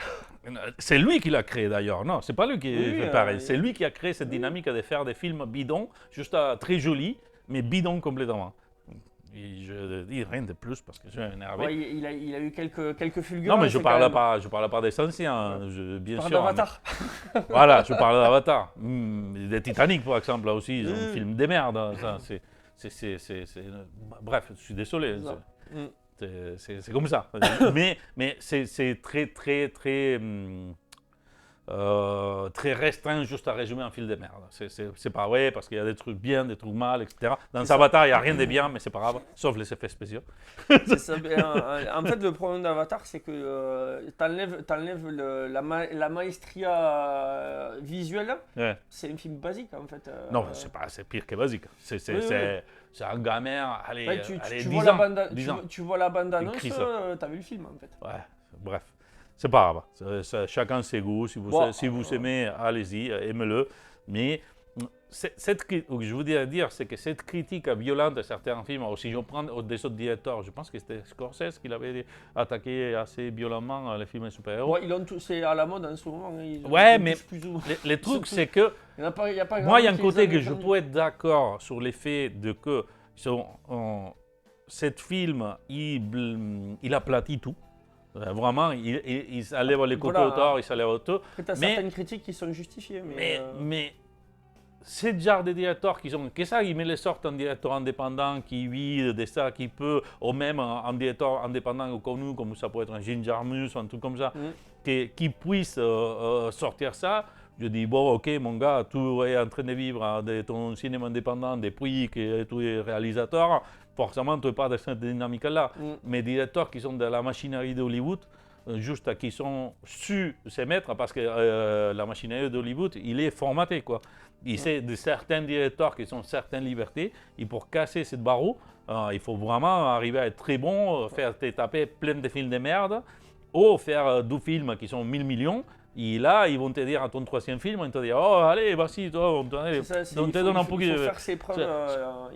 C'est lui qui l'a créé d'ailleurs, non, c'est pas lui qui Oui, fait pareil. C'est lui qui a créé cette dynamique de faire des films bidons, juste très jolis, mais bidons complètement. Et je dis rien de plus parce que je suis énervé. Ouais, il a eu quelques fulgurances. Non, mais je quand parle même. pas des anciens, bien Par sûr. d'Avatar. Voilà, je parle d'Avatar. Des Titanic, par exemple, là aussi, ils ont un Oui. film de merde. hein, ça, Bref, je suis désolé. Ça. C'est comme ça. mais c'est très, très, très, très restreint juste à résumer un film de merde. C'est pas vrai, parce qu'il y a des trucs bien, des trucs mal, etc. Dans Avatar, il n'y a rien de bien, mais c'est pas grave, sauf les effets spéciaux. C'est ça. En fait, le problème d'Avatar, c'est que t'enlèves la maestria visuelle. Ouais. C'est un film basique, en fait. Non, c'est pire que basique. C'est un gamin, allez, Ouais, allez tu 10 vois ans. la bande, 10 ans. tu vois la bande-annonce, Écrit ça. t'as vu le film, en fait. Ouais, bref, c'est pas grave. Chacun ses goûts. Si vous, Bon, si vous aimez, allez-y, aimez-le. Mais je voudrais dire, c'est que cette critique violente de certains films, aussi je prends des autres directeurs, je pense que c'était Scorsese qui l'avait attaqué assez violemment les films de super-héros. Ouais, c'est à la mode en ce moment. Ouais, mais plus ou moins. le truc, c'est que Il y a pas moi, il y a un grand côté qui que les je aime. peux être d'accord sur le fait de que cet film, il aplatit tout. Vraiment, il s'enlève les côtés Voilà. auteurs, il s'enlève autour. Après, t'as mais- certaines critiques qui sont justifiées. Mais, Mais ce genre de directeurs qui sont, que ça, ils me les sortent en directeur indépendant qui vit de ça, qui peut, ou même en directeur indépendant connu, comme ça peut être un Jim Jarmusch, un truc comme ça, qui puisse sortir ça. Je dis, bon, ok, mon gars, tu es en train de vivre de ton cinéma indépendant depuis que tu es réalisateur, forcément, tu n'es pas dans cette dynamique-là. Mais des directeurs qui sont de la machinerie d'Hollywood, juste qui sont su se mettre, parce que la machinerie d'Hollywood, il est formaté, quoi. Il sait de certains directeurs qui ont certaines libertés, et pour casser cette barreau, il faut vraiment arriver à être très bon, faire te taper plein de films de merde, ou faire 2 films qui sont 1000 millions, et là, ils vont te dire à ton 3e film, ils vont te dire, oh, allez, vas-y, toi, on te donne un peu il faut faire ses preuves,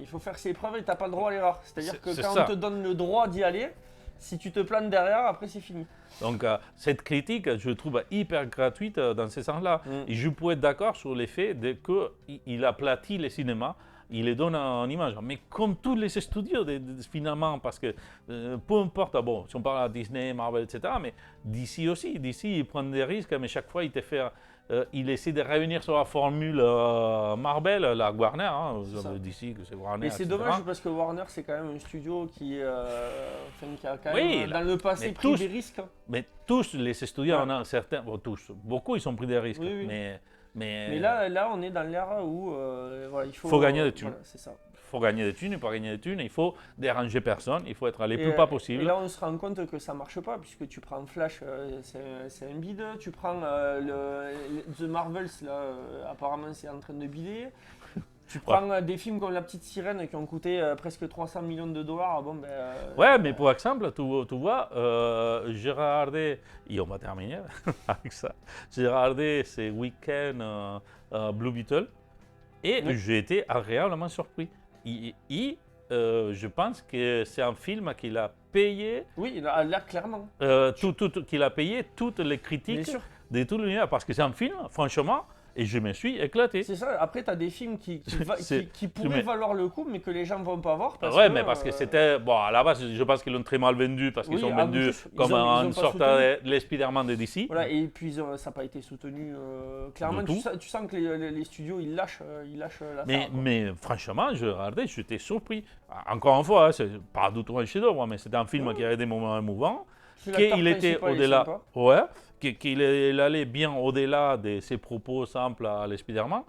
il faut faire ses preuves et tu n'as pas le droit à l'erreur. C'est-à-dire que quand on te donne le droit d'y aller, si tu te plantes derrière, après c'est fini. Donc cette critique, je trouve hyper gratuite dans ce sens-là. Et je peux être d'accord sur le fait qu'il aplatit le cinéma, il les donne en image. Mais comme tous les studios, finalement, parce que peu importe, bon, si on parle à Disney, Marvel, etc., mais DC aussi, DC, il prend des risques, mais chaque fois, il essaie de revenir sur la formule Marvel, la Warner, hein, DC, que c'est Warner. Et c'est dommage parce que Warner, c'est quand même un studio qui a quand même dans le passé pris des risques. Mais tous les studios, on a certains, bon, beaucoup, ils ont pris des risques. Oui. Mais là, on est dans l'ère où il faut gagner des thunes. Voilà, c'est ça. Il faut gagner des thunes, il faut gagner des thunes, il faut déranger personne, il faut être le plus pas possible. Et là, on se rend compte que ça ne marche pas, puisque tu prends Flash, c'est un bide, tu prends The Marvels, là, apparemment c'est en train de bider. Tu prends des films comme La Petite Sirène qui ont coûté presque 300 millions de dollars. Bon, ouais, mais pour exemple, tu vois, j'ai regardé, et on va terminer avec ça, j'ai regardé ces week-ends Blue Beetle et j'ai été agréablement surpris. Je pense que c'est un film qu'il a payé. Oui, là clairement. Qu'il a payé toutes les critiques de tout l'univers, parce que c'est un film, franchement. Et je me suis éclaté. C'est ça. Après, tu as des films qui pourraient valoir le coup, mais que les gens ne vont pas voir. Mais parce que c'était. Bon, à la base, je pense qu'ils l'ont très mal vendu, parce qu'ils sont vendus comme une sorte de Spider-Man de DC. Voilà, et puis ça n'a pas été soutenu. Clairement, tu sens que les studios, ils lâchent l'affaire. Mais franchement, je regardais, j'étais surpris. Encore une fois, c'est pas du tout un chef-d'œuvre, mais c'était un film qui avait des moments émouvants. Qu'il était au-delà. Ouais. Qu'il allait bien au-delà de ses propos simples à les Spider-Man.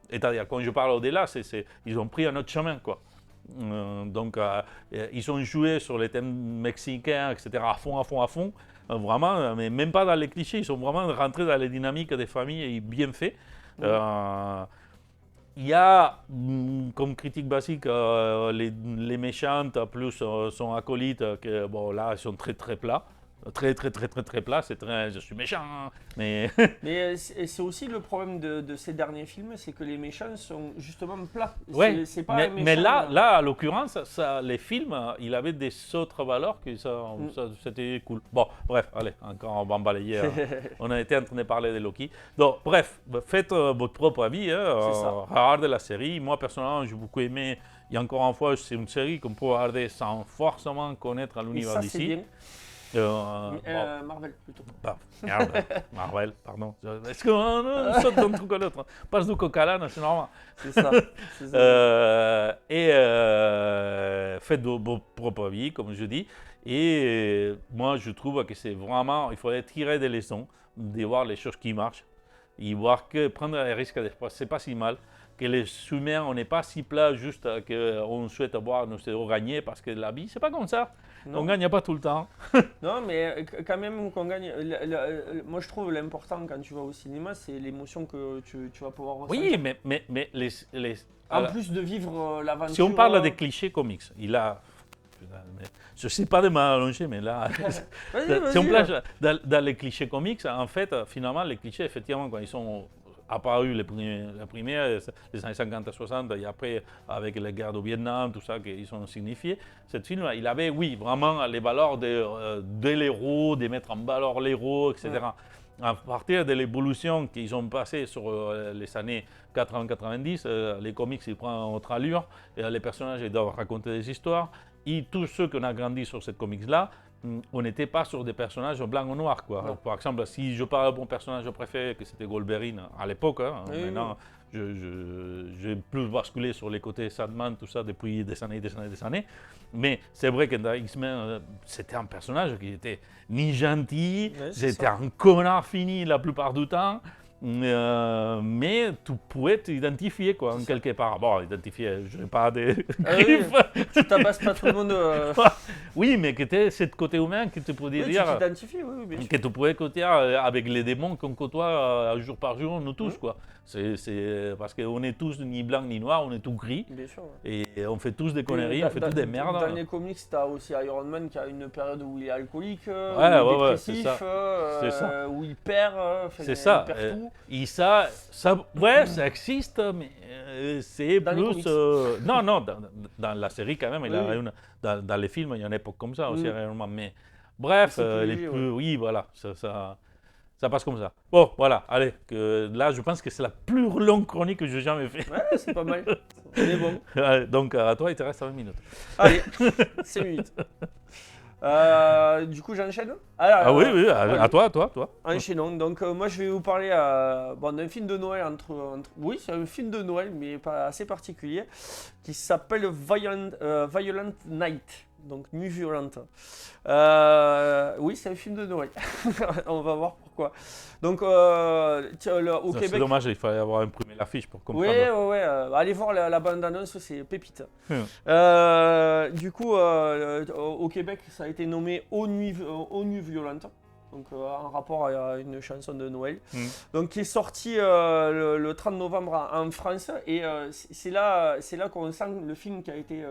C'est-à-dire, quand je parle au-delà, ils ont pris un autre chemin, quoi. Donc, ils ont joué sur les thèmes mexicains, etc., à fond. Vraiment, mais même pas dans les clichés, ils sont vraiment rentrés dans les dynamiques des familles et bien fait. Il y a, comme critique basique, les méchantes plus son acolyte, que bon, là, ils sont très très plats. Très plat, je suis méchant, mais c'est aussi le problème de ces derniers films, c'est que les méchants sont justement plats. Ouais, c'est pas mais là, à l'occurrence, les films, il avait des autres valeurs que ça c'était cool. Bon, bref, allez, encore on va en balayer. On a été en train de parler de Loki. Donc, bref, faites votre propre avis, regardez la série. Moi, personnellement, j'ai beaucoup aimé. Et encore une fois, c'est une série qu'on peut regarder sans forcément connaître l'univers d'ici. Marvel plutôt. Marvel, pardon. Est-ce qu'on saute d'un truc à l'autre? Passe du coq à l'âne, c'est normal. C'est ça. Faites vos propres avis, comme je dis. Et moi, je trouve que c'est vraiment, il faudrait tirer des leçons, de voir les choses qui marchent, et voir que prendre les risques, c'est pas si mal. Que les humains, on n'est pas si plat juste qu'on souhaite voir nos héros gagner, parce que la vie, c'est pas comme ça. Non. On ne gagne pas tout le temps. Non, mais quand même qu'on gagne. Moi, je trouve l'important quand tu vas au cinéma, c'est l'émotion que tu vas pouvoir ressentir. Oui, mais en plus de vivre l'aventure. Si on parle des clichés comics, je ne sais pas de m'allonger, mais là, si on plonge dans les clichés comics, en fait, finalement, les clichés, effectivement, quand ils sont apparus les premiers, les années 50-60, et après, avec les guerres du Vietnam, tout ça, qu'ils ont signifié, ce film, il avait, oui, vraiment les valeurs de l'héros, de mettre en valeur l'héros, etc. À partir de l'évolution qu'ils ont passée sur les années 80-90, les comics, ils prennent autre allure, et les personnages, ils doivent raconter des histoires, et tous ceux qui ont grandi sur cette comics-là, on n'était pas sur des personnages blancs ou noirs, quoi. Par exemple, si je parle de mon personnage préféré, que c'était Wolverine à l'époque, maintenant j'ai plus basculé sur les côtés Sandman, tout ça, depuis des années. Mais c'est vrai que dans X-Men, c'était un personnage qui était ni gentil, Ouais, c'est c'était ça. un connard fini la plupart du temps. Mais tu pouvais t'identifier, quoi, en C'est ça. quelque part. Bon, identifier, je n'ai pas de Ah oui, griffes. tu tabasses pas tout le monde. Oui, mais que tu ce côté humain que tu pouvais Oui, tu dire. t'identifies, oui, bien sûr. Que tu pouvais côtoyer avec les démons qu'on côtoie jour par jour, nous tous, quoi. Parce qu'on est tous ni blanc ni noir, on est tous gris. Bien sûr. Ouais. Et on fait tous des Et conneries, on fait tous des merdes. Dans les comics, tu as aussi Iron Man qui a une période où il est alcoolique, où Ouais, il est ouais, c'est dépressif, ça. C'est ça. où il perd, C'est il ça. perd tout. Et ouais, ça existe, mais c'est Dans les plus. comics. Non, non, dans la série quand même, il y a Oui. dans les films, il y a une époque comme ça aussi, Mm. réellement. Mais bref, C'est plus les léger, plus, oui, voilà, ça passe comme ça. Bon, voilà, allez, là, je pense que c'est la plus longue chronique que j'ai jamais fait. Ouais, c'est pas mal. Mais bon. Allez, donc, à toi, il te reste 20 minutes. Allez, 5 minutes. Du coup, j'enchaîne. Ah oui, oui, allez. à toi. Enchaînons. Donc, moi, je vais vous parler d'un film de Noël. Oui, c'est un film de Noël, mais pas assez particulier, qui s'appelle Violent Night. Donc, Nuit violente. Oui, c'est un film de Noël. On va voir pourquoi. Donc, au C'est Québec. dommage, il fallait avoir imprimé l'affiche pour comprendre. Ouais. Allez voir la bande-annonce, c'est pépite. Du coup, au Québec, ça a été nommé Aux Nuits Violentes. Donc, en rapport à une chanson de Noël. Donc, qui est sorti le 30 novembre en France. Et c'est là qu'on sent le film qui a été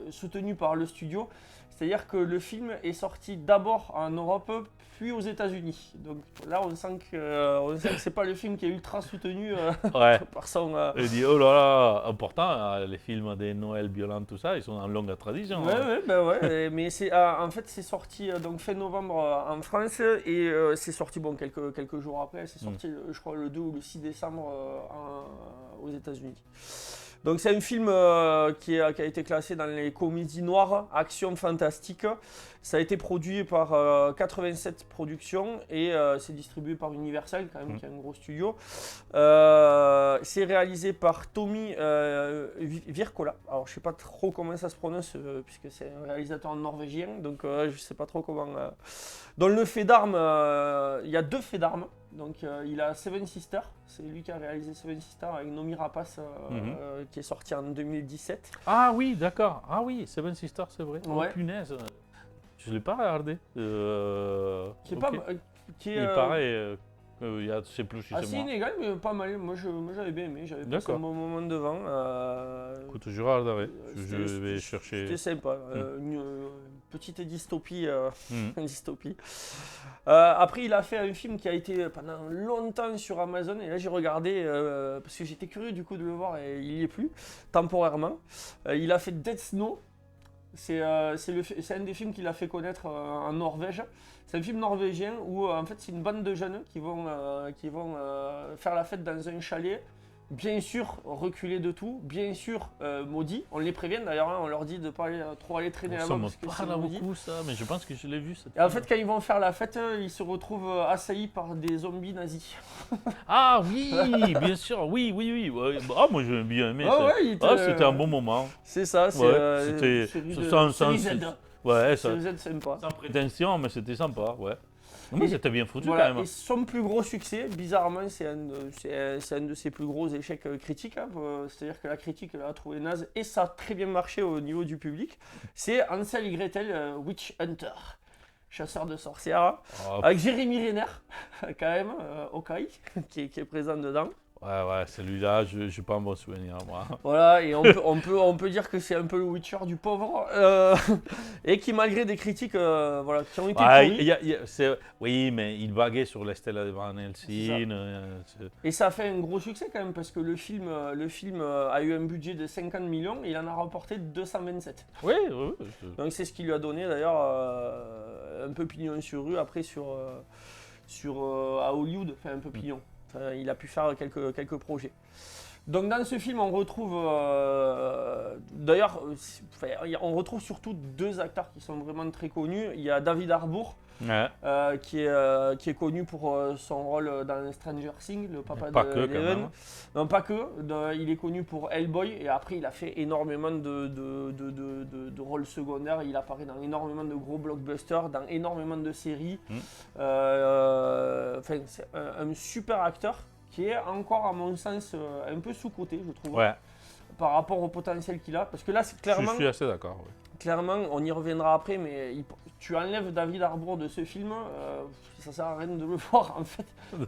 soutenu par le studio. C'est-à-dire que le film est sorti d'abord en Europe, puis aux États-Unis. Donc là, on sent que c'est pas le film qui est ultra soutenu Ouais. par son. Il dit, oh là là, important, les films de Noël violents, tout ça, ils sont en longue tradition. Ouais. Mais en fait, c'est sorti donc fin novembre en France et c'est sorti quelques jours après. C'est sorti, je crois, le 2 ou le 6 décembre aux États-Unis. Donc c'est un film qui a été classé dans les comédies noires, action fantastique. Ça a été produit par 87 Productions et c'est distribué par Universal, quand même, qui est un gros studio. C'est réalisé par Tommy Wirkola. Alors je ne sais pas trop comment ça se prononce puisque c'est un réalisateur norvégien, donc je ne sais pas trop comment. Dans le fait d'armes, il y a 2 faits d'armes. Donc il a Seven Sisters, c'est lui qui a réalisé Seven Sisters avec Noomi Rapace qui est sorti en 2017. Ah oui, d'accord. Ah oui, Seven Sisters, c'est vrai. Ouais. Oh punaise. Je ne l'ai pas regardé. Qui est ok. pas Il paraît, c'est plus si c'est assez moi. inégal mais pas mal. Moi j'avais bien aimé, j'avais passé un bon moment devant. Écoute, je regarderai. Je vais C'était chercher. sympa, une petite dystopie. Une dystopie. Après, il a fait un film qui a été pendant longtemps sur Amazon. Et là, j'ai regardé parce que j'étais curieux du coup de le voir et il n'y est plus, temporairement. Il a fait Dead Snow. C'est un des films qu'il a fait connaître en Norvège. C'est un film norvégien où en fait c'est une bande de jeunes qui vont faire la fête dans un chalet. Bien sûr, reculer de tout, bien sûr, maudit. On les prévient d'ailleurs, hein, on leur dit de ne pas trop aller traîner Ça là-bas me parce que c'est parle maudit. beaucoup ça, mais je pense que je l'ai vu. Et en fait, quand ils vont faire la fête, ils se retrouvent assaillis par des zombies nazis. Ah oui, bien sûr, oui. Ouais. Ah, moi j'ai bien aimé. Ah ouais, C'était un bon moment. C'est ça, c'est Ouais, série c'était Z. Ouais, Série Z sympa. sans prétention, mais c'était sympa, ouais. Mais c'était bien foutu Voilà, quand même. et son plus gros succès, bizarrement, c'est un de ses plus gros échecs critiques. Hein, c'est-à-dire que la critique l'a trouvé naze et ça a très bien marché au niveau du public. C'est Hansel et Gretel Witch Hunter, chasseur de sorcières, Oh, avec Jérémy Renner, quand même, Hawkeye, qui est présent dedans. ouais, celui-là, je n'ai pas un bon souvenir, moi. Voilà, et on peut dire que c'est un peu le Witcher du pauvre, et qui malgré des critiques voilà, qui ont été pourries, oui, mais il vaguait sur les Stella de Van Helsing. et ça a fait un gros succès quand même, parce que le film a eu un budget de 50 millions et il en a rapporté 227. Oui. Donc c'est ce qui lui a donné d'ailleurs un peu pignon sur rue après à Hollywood, enfin un peu pignon. Enfin, il a pu faire quelques projets. Donc dans ce film, on retrouve d'ailleurs, on retrouve surtout deux acteurs qui sont vraiment très connus. Il y a David Harbour, Ouais. qui est connu pour son rôle dans Stranger Things, le papa Pas de que, quand Eleven. même. Non, pas que. Il est connu pour Hellboy et après il a fait énormément de rôles secondaires. Il apparaît dans énormément de gros blockbusters, dans énormément de séries. C'est un super acteur qui est encore, à mon sens, un peu sous-coté, je trouve, Ouais, par rapport au potentiel qu'il a. Parce que là, c'est je clairement, suis assez d'accord. Ouais. clairement, on y reviendra après, mais tu enlèves David Harbour de ce film, ça sert à rien de le voir en fait.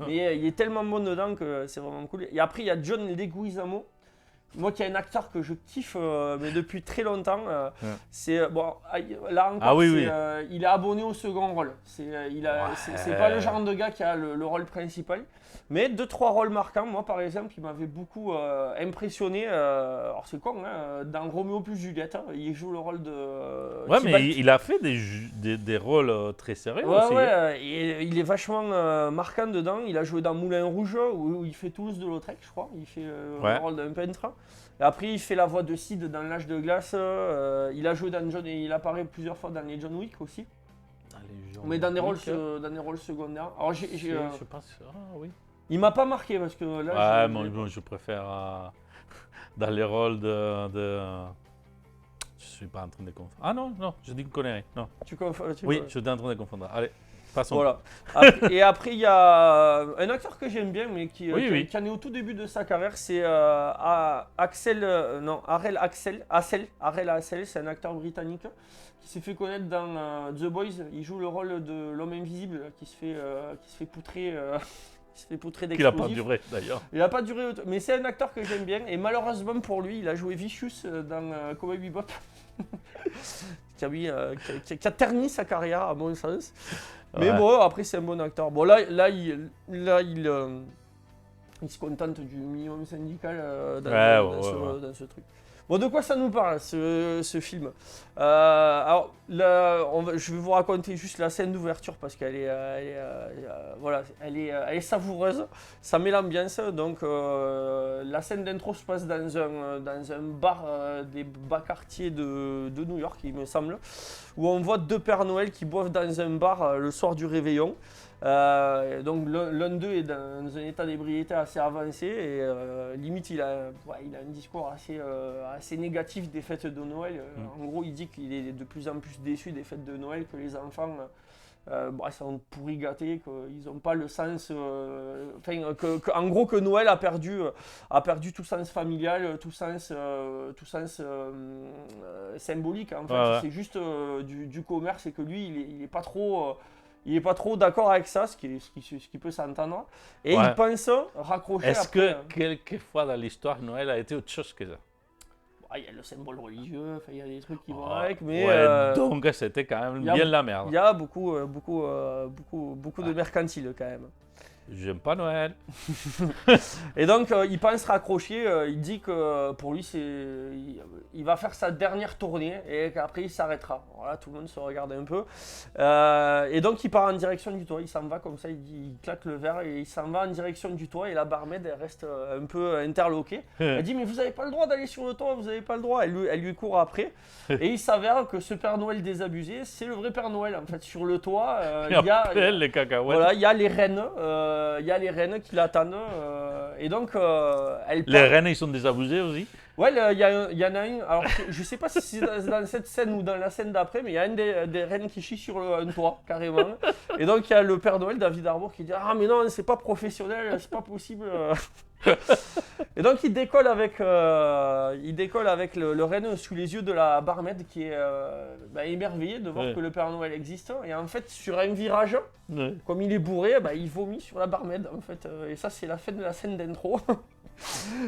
Mais il est tellement bon dedans que c'est vraiment cool. Et après, il y a John Leguizamo. Moi qui est un acteur que je kiffe mais depuis très longtemps, c'est bon là encore Ah oui. il est abonné au second rôle. C'est pas le genre de gars qui a le rôle principal, mais 2-3 rôles marquants. Moi par exemple, il m'avait beaucoup impressionné. Alors c'est con, hein, dans Roméo plus Juliette, hein, il joue le rôle de Ouais, Tybalt. mais il a fait des rôles très sérieux Ouais, aussi. ouais, Hein. et il est vachement marquant dedans. Il a joué dans Moulin Rouge où il fait Toulouse de Lautrec, je crois. Il fait le rôle d'un peintre. Et après, il fait la voix de Sid dans L'Âge de glace. Il a joué dans il apparaît plusieurs fois dans les John Wick aussi. Mais dans des rôles secondaires. Alors, Je pense. Ah oui. il m'a pas marqué parce que là. Ouais, moi, je préfère dans les rôles de. Je suis pas en train de confondre. Ah non, je dis une connerie. Non. Oui, je suis en train de confondre. Allez, passons. Voilà. Et après, il y a un acteur que j'aime bien, mais qui en est au tout début de sa carrière, c'est Arel Hassel, c'est un acteur britannique qui s'est fait connaître dans The Boys. Il joue le rôle de l'homme invisible qui se fait poutrer. Qui se fait poutrer Qu'il n'a d'explosifs. pas duré d'ailleurs. Il n'a pas duré, mais c'est un acteur que j'aime bien. Et malheureusement pour lui, il a joué Vicious dans Cowboy Bebop. qui a terni sa carrière à mon sens. Mais bon, après c'est un bon acteur. Bon là il se contente du minimum syndical dans ce truc. Bon, de quoi ça nous parle ce film? Alors là, je vais vous raconter juste la scène d'ouverture parce qu'elle est savoureuse. Ça met l'ambiance. Donc la scène d'intro se passe dans un bar des bas quartiers de New York, il me semble, où on voit deux Pères Noël qui boivent dans un bar le soir du réveillon. Donc l'un d'eux est dans un état d'ébriété assez avancé et limite il a un discours assez négatif des fêtes de Noël. En gros, il dit qu'il est de plus en plus déçu des fêtes de Noël, que les enfants sont pourri gâtés, qu'ils n'ont pas le sens, en gros que Noël a perdu tout sens familial, tout sens symbolique. En fait, c'est juste du commerce et que lui il est pas trop. Il n'est pas trop d'accord avec ça, ce qui peut s'entendre. Et il pense raccrocher Est-ce après. que quelquefois dans l'histoire, Noël a été autre chose que ça? Il y a le symbole religieux, il y a des trucs qui vont avec, mais... donc c'était quand même bien la merde. Il y a beaucoup de mercantile quand même. J'aime pas Noël. Et donc il pense raccrocher, il dit que pour lui il va faire sa dernière tournée et qu'après il s'arrêtera. Voilà, tout le monde se regarde un peu. Et donc il part en direction du toit, il s'en va comme ça, il claque le verre et il s'en va en direction du toit et la barmaid elle reste un peu interloquée. Elle dit mais vous n'avez pas le droit d'aller sur le toit, vous n'avez pas le droit. Elle lui court après et il s'avère que ce Père Noël désabusé, c'est le vrai Père Noël en fait. Sur le toit, il y a les cacahuètes. voilà, il y a les rennes. Il y a les rennes qui l'attendent et donc elle part. Les rennes ils sont désabusés aussi. Ouais, il y en a un, alors je sais pas si c'est dans cette scène ou dans la scène d'après, mais il y a un des rennes qui chie sur un toit, carrément. Et donc il y a le Père Noël, David Harbour, qui dit « Ah mais non, c'est pas professionnel, c'est pas possible !» Et donc il décolle avec le renne sous les yeux de la barmaid qui est émerveillée de voir que le Père Noël existe. Et en fait, sur un virage, comme il est bourré, il vomit sur la barmaid en fait. Et ça, c'est la fin de la scène d'intro.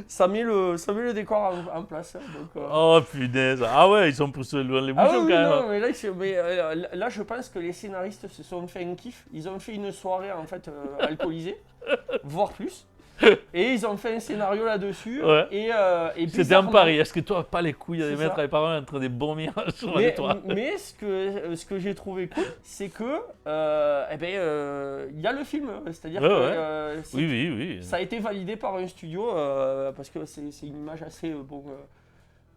Ça met le décor en place. Donc, Oh punaise, ah ouais, ils sont poussés loin les bouchons oui, quand même. Non, mais là, je pense que les scénaristes se sont fait un kiff. Ils ont fait une soirée en fait alcoolisée, voire plus. Et ils ont fait un scénario là-dessus. Ouais. Et C'était un bizarrement- pari. Est-ce que toi, pas les couilles à les C'est mettre ça. les parents en train de vomir sur les toits? Mais ce que j'ai trouvé cool, c'est que il y a le film. C'est-à-dire Ouais, que ouais. c'est- Oui, oui, oui. ça a été validé par un studio parce que c'est une image assez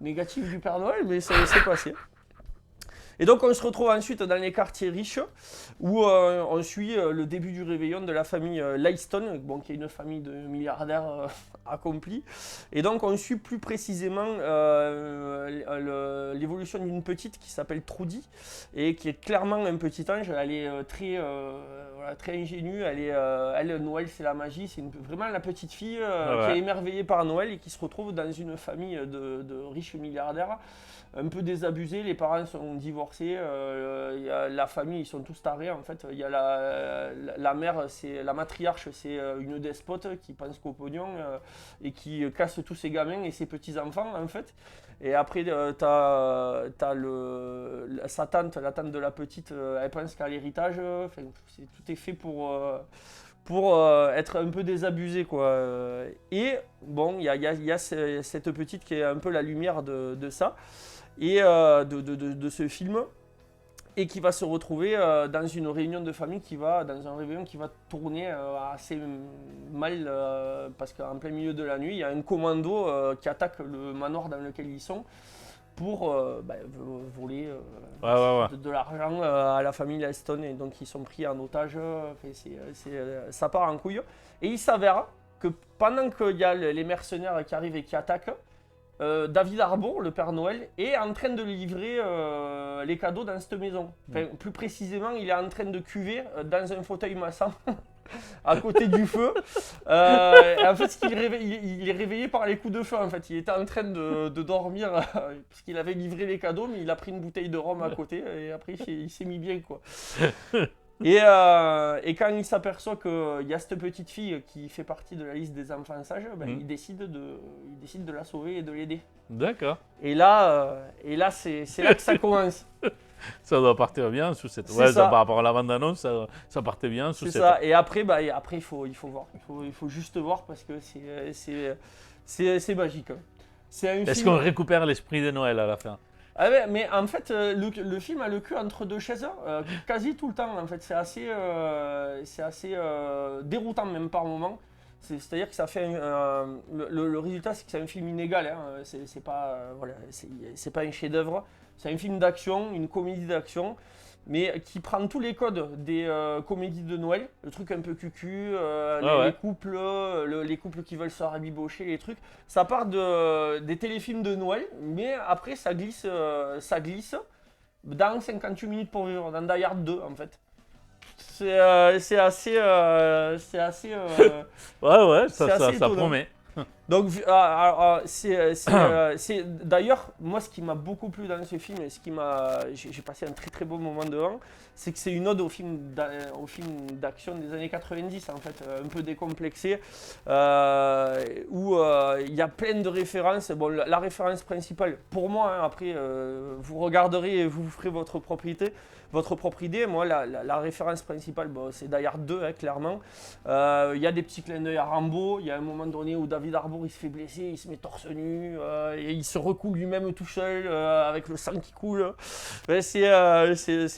négative du Père Noël, mais c'est passé. Et donc on se retrouve ensuite dans les quartiers riches où on suit le début du réveillon de la famille Leyston, bon, qui est une famille de milliardaires accomplis. Et donc on suit plus précisément l'évolution d'une petite qui s'appelle Trudy et qui est clairement un petit ange. Elle est très ingénue, elle, Noël c'est la magie, c'est vraiment la petite fille Ouais. qui est émerveillée par Noël et qui se retrouve dans une famille de riches milliardaires. Un peu désabusés, les parents sont divorcés, y a la famille, ils sont tous tarés en fait. Il y a la mère, c'est la matriarche, c'est une despote qui pense qu'au pognon et qui casse tous ses gamins et ses petits-enfants en fait. Et après, t'as sa tante, la tante de la petite, elle pense qu'à l'héritage, tout est fait pour être un peu désabusé quoi. Et bon, il y a cette petite qui est un peu la lumière de ça et de ce film et qui va se retrouver dans une réunion de famille dans un réveillon qui va tourner assez mal parce qu'en plein milieu de la nuit, il y a un commando qui attaque le manoir dans lequel ils sont pour voler de l'argent à la famille Leston et donc ils sont pris en otage. Ça part en couille. Et il s'avère que pendant qu'il y a les mercenaires qui arrivent et qui attaquent, David Harbour, le Père Noël, est en train de livrer les cadeaux dans cette maison. Enfin, plus précisément, il est en train de cuver dans un fauteuil massant à côté du feu. En fait, il est réveillé par les coups de feu. En fait, il était en train de dormir parce qu'il avait livré les cadeaux, mais il a pris une bouteille de rhum à côté et après il s'est mis bien quoi. Et quand il s'aperçoit qu'il y a cette petite fille qui fait partie de la liste des enfants sages, il décide de la sauver et de l'aider. D'accord. Et là c'est là que ça commence. Ça doit partir bien sous cette. C'est Ouais, ça. par rapport à la bande-annonce, ça partait bien sous C'est cette. ça. Et après, il faut voir. Il faut juste voir parce que c'est magique. C'est un Est-ce film. qu'on récupère l'esprit de Noël à la fin? Ah ouais, mais en fait, le film a le cul entre deux chaises, quasi tout le temps. En fait, c'est assez déroutant même par moment. C'est-à-dire que ça fait le résultat, c'est que c'est un film inégal. Hein. C'est pas c'est pas un chef-d'œuvre. C'est un film d'action, une comédie d'action, mais qui prend tous les codes des comédies de Noël, le truc un peu cucu, les couples, les couples qui veulent se rabibocher, les trucs. Ça part des téléfilms de Noël, mais après ça glisse dans 58 minutes pour vivre, dans Die Hard 2 en fait. C'est assez Ouais, c'est ça assez étonnant. promet. Donc, d'ailleurs, moi, ce qui m'a beaucoup plu dans ce film et j'ai passé un très très beau moment devant, c'est que c'est une ode au film d'action des années 90, en fait, un peu décomplexé, où il y a plein de références. Bon, la référence principale, pour moi, hein, après, vous regarderez et vous ferez votre propre idée. Moi, la référence principale, bon, c'est Die Hard 2, hein, clairement. Il y a des petits clins d'œil à Rambo. Il y a un moment donné où David Harbour il se fait blesser, il se met torse nu, et il se recoule lui-même tout seul avec le sang qui coule. Ouais, c'est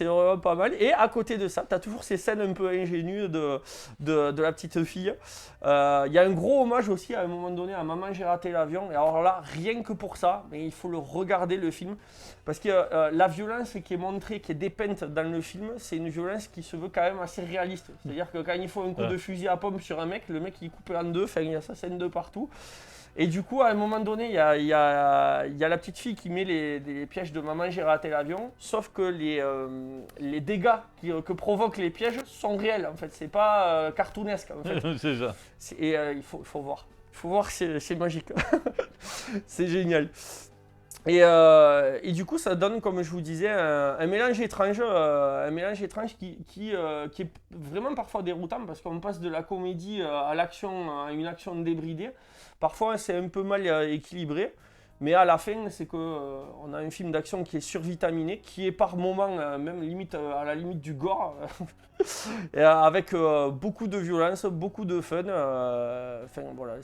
vraiment pas mal. Et à côté de ça, tu as toujours ces scènes un peu ingénues de la petite fille. Il y a un gros hommage aussi à un moment donné à Maman, j'ai raté l'avion. Et alors là, rien que pour ça, mais il faut le regarder le film. Parce que la violence qui est montrée, qui est dépeinte dans le film, c'est une violence qui se veut quand même assez réaliste. C'est-à-dire que quand il faut un coup de fusil à pompe sur un mec, le mec il est coupé en deux, il y a sa scène de partout. Et du coup, à un moment donné, il y a la petite fille qui met les pièges de Maman, j'ai raté l'avion, sauf que les dégâts que provoquent les pièges sont réels en fait, c'est pas cartoonesque en fait. C'est ça. Et il faut voir. Il faut voir, c'est magique. C'est génial. Et du coup, ça donne, comme je vous disais, un mélange étrange qui est vraiment parfois déroutant parce qu'on passe de la comédie à l'action, à une action débridée. Parfois, c'est un peu mal équilibré, Mais à la fin, c'est que on a un film d'action qui est survitaminé, qui est par moments même limite à la limite du gore, et, avec beaucoup de violence, beaucoup de fun. Enfin voilà,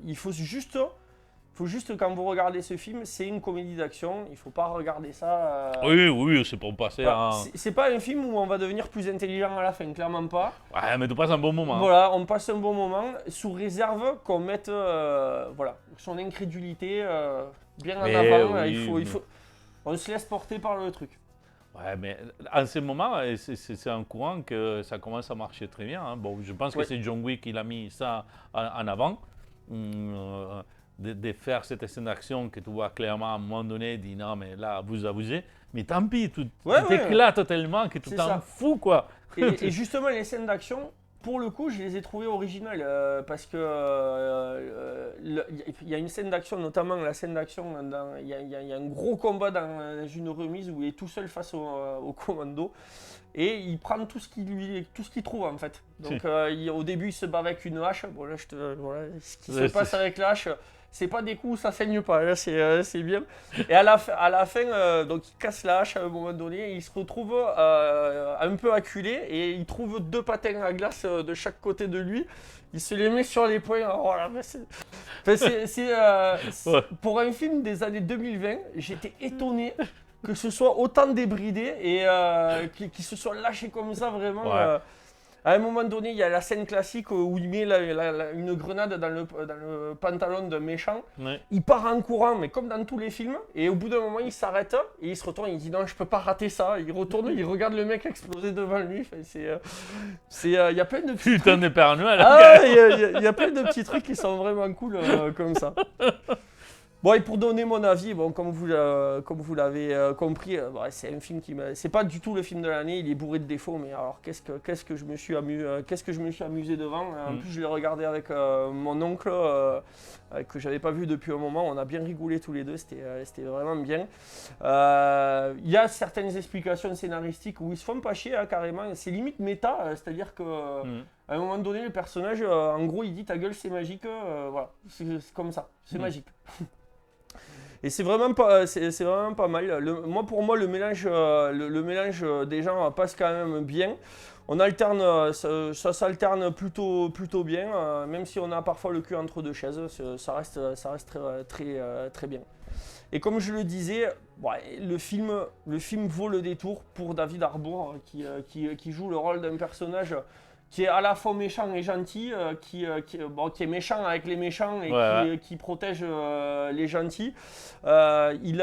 il faut juste quand vous regardez ce film, c'est une comédie d'action. Il faut pas regarder ça. Oui, oui, c'est pour passer Voilà. un... C'est pas un film où on va devenir plus intelligent à la fin, clairement pas. Ouais, mais tu passes un bon moment. Voilà, on passe un bon moment, sous réserve qu'on mette voilà, son incrédulité bien en Mais avant. oui, On se laisse porter par le truc. Ouais, mais en ce moment, c'est un courant que ça commence à marcher très bien. Hein. Bon, je pense que c'est John Wick qui a mis ça en avant. De faire cette scène d'action que tu vois clairement à un moment donné, dit non, mais là, vous abusez. Mais tant pis, tu t'éclates tellement que tu t'en fous, quoi. Et justement, les scènes d'action, pour le coup, je les ai trouvées originales parce que il y a une scène d'action, notamment la scène d'action, il y a un gros combat dans une remise où il est tout seul face au commando et il prend tout ce qu'il trouve en fait. Donc au début, il se bat avec une hache. Bon là, voilà, ce qui se passe avec la hache. C'est pas des coups, ça saigne pas, là, c'est bien. Et à la fin donc il casse la hache à un moment donné, et il se retrouve un peu acculé et il trouve 2 patins à glace de chaque côté de lui. Il se les met sur les poings. Oh là, pour un film des années 2020, j'étais étonné que ce soit autant débridé et qu'il se soit lâché comme ça vraiment. Ouais. À un moment donné, il y a la scène classique où il met une grenade dans le pantalon d'un méchant. Ouais. Il part en courant, mais comme dans tous les films. Et au bout d'un moment, il s'arrête et il se retourne. Il dit non, je peux pas rater ça. Il retourne, il regarde le mec exploser devant lui. Enfin, il y a plein de petits Putain de Père Noël. il y a plein de petits trucs qui sont vraiment cool comme ça. Bon, et pour donner mon avis, bon, comme vous l'avez compris, c'est un film c'est pas du tout le film de l'année, il est bourré de défauts, mais alors qu'est-ce que je me suis amusé devant. En plus, je l'ai regardé avec mon oncle, que j'avais pas vu depuis un moment. On a bien rigolé tous les deux, c'était vraiment bien. Il y a certaines explications scénaristiques où ils se font pas chier, carrément. C'est limite méta, c'est-à-dire que à un moment donné, le personnage, en gros, il dit ta gueule, c'est magique. Voilà, c'est comme ça, c'est magique. Et c'est vraiment pas mal. Pour moi, le mélange des gens passe quand même bien. On alterne, ça s'alterne plutôt bien, même si on a parfois le cul entre deux chaises, ça reste très bien. Et comme je le disais, le film vaut le détour pour David Harbour, qui joue le rôle d'un personnage qui est à la fois méchant et gentil, qui est méchant avec les méchants et qui protège les gentils. Il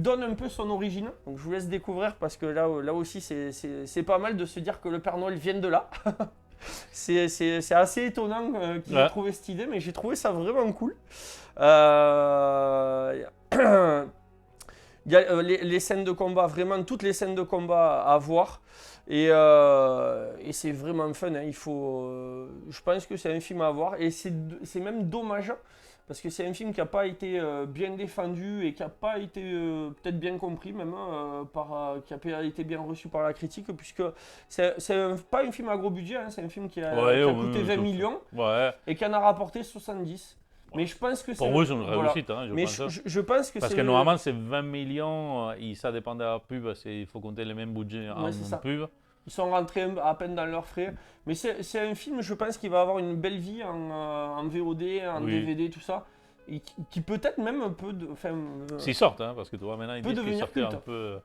donne un peu son origine, donc je vous laisse découvrir parce que là aussi c'est pas mal de se dire que le Père Noël vient de là. C'est assez étonnant qu'il ait trouvé cette idée, mais j'ai trouvé ça vraiment cool. Il y a les scènes de combat, vraiment toutes les scènes de combat à voir. Et c'est vraiment fun, hein. Je pense que c'est un film à voir et c'est même dommage parce que c'est un film qui n'a pas été bien défendu et qui n'a pas été peut-être bien compris même, qui n'a pas été bien reçu par la critique, puisque c'est pas un film à gros budget, hein, c'est un film qui a coûté 20 millions et qui en a rapporté 70. Mais je pense que pour vous, c'est une réussite, voilà. je pense que parce que normalement, c'est 20 millions, et ça dépend de la pub, il faut compter les mêmes budgets en pub. Ils sont rentrés à peine dans leurs frais. Mais c'est un film, je pense, qui va avoir une belle vie en VOD, en DVD, tout ça. Et qui peut-être même un peu de... S'ils sortent, hein, parce que tu vois, maintenant, ils disent qu'ils sortaient un peu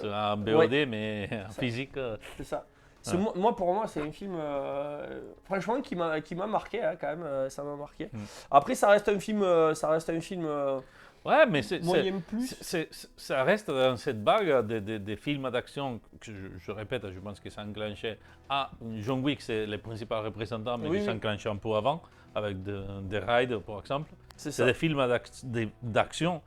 en VOD, mais en physique... C'est ça. Moi, pour moi, c'est un film, franchement, qui m'a marqué, hein, quand même, ça m'a marqué. Après, ça reste un film... Ouais, mais ça reste dans cette bague des films d'action que je répète, je pense que ça enclenchait. John Wick, c'est le principal représentant, mais ça enclenchait un peu avant, avec des raids, par exemple. C'est des films d'action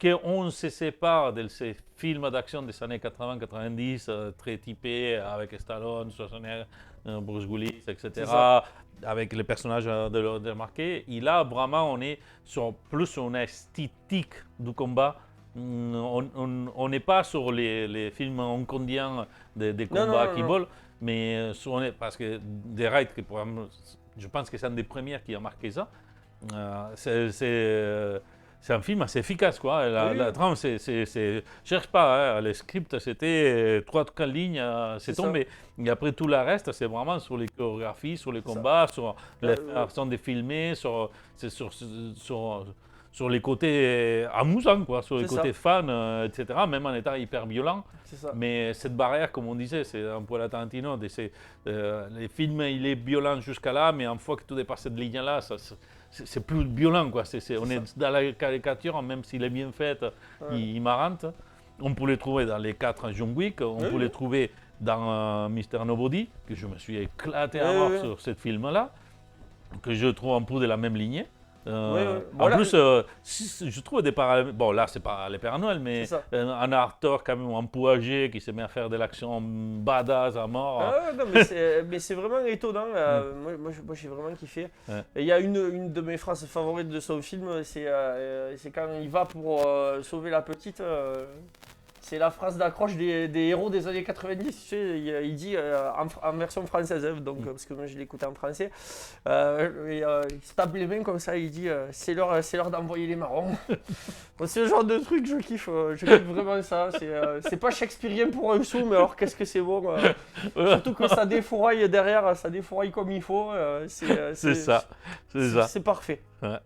qu'on se sépare de ces films d'action des années 80-90, très typés, avec Stallone, Schwarzenegger, Bruce Willis, etc., avec les personnages de marqués. Et là, vraiment, on est plus sur une esthétique du combat. On n'est pas sur les films hongkongiens des combats qui volent, mais parce que des raids, je pense que c'est un des premiers qui a marqué ça. C'est un film assez efficace, quoi. La trame, cherche pas, hein. Le script, c'était 3 lignes, c'est tombé. Et après, tout le reste, c'est vraiment sur les chorégraphies, sur les combats, sur la façon de filmer, sur les côtés amusants, quoi, sur les côtés fun, etc., même en étant hyper violent. Mais cette barrière, comme on disait, c'est un peu la Tarantino. Les films, il est violent jusqu'à là, mais une fois que tu dépasses cette ligne-là, c'est plus violent, quoi. On est dans la caricature, même s'il est bien fait, il marrante. On peut les trouver dans les 4 John Wick, on peut les trouver dans Mr. Nobody, que je me suis éclaté à mort sur ce film-là, que je trouve un peu de la même lignée. En plus, je trouve des parallèles. Bon, là, c'est pas les Pères Noël, mais un acteur quand même un peu âgé qui se met à faire de l'action badass à mort. Non, mais c'est vraiment étonnant. Moi, j'ai vraiment kiffé. Et il y a une de mes phrases favorites de son film, c'est quand il va pour sauver la petite. C'est la phrase d'accroche des héros des années 90, tu sais, il dit en version française, donc, parce que moi je l'écoutais en français, il se tape les mains comme ça, il dit c'est l'heure d'envoyer les marrons. Bon, c'est le genre de truc, je kiffe vraiment ça, c'est pas shakespearien pour un sou, mais alors qu'est-ce que c'est bon, surtout que ça défouraille derrière, ça défouraille comme il faut, c'est parfait. Ouais.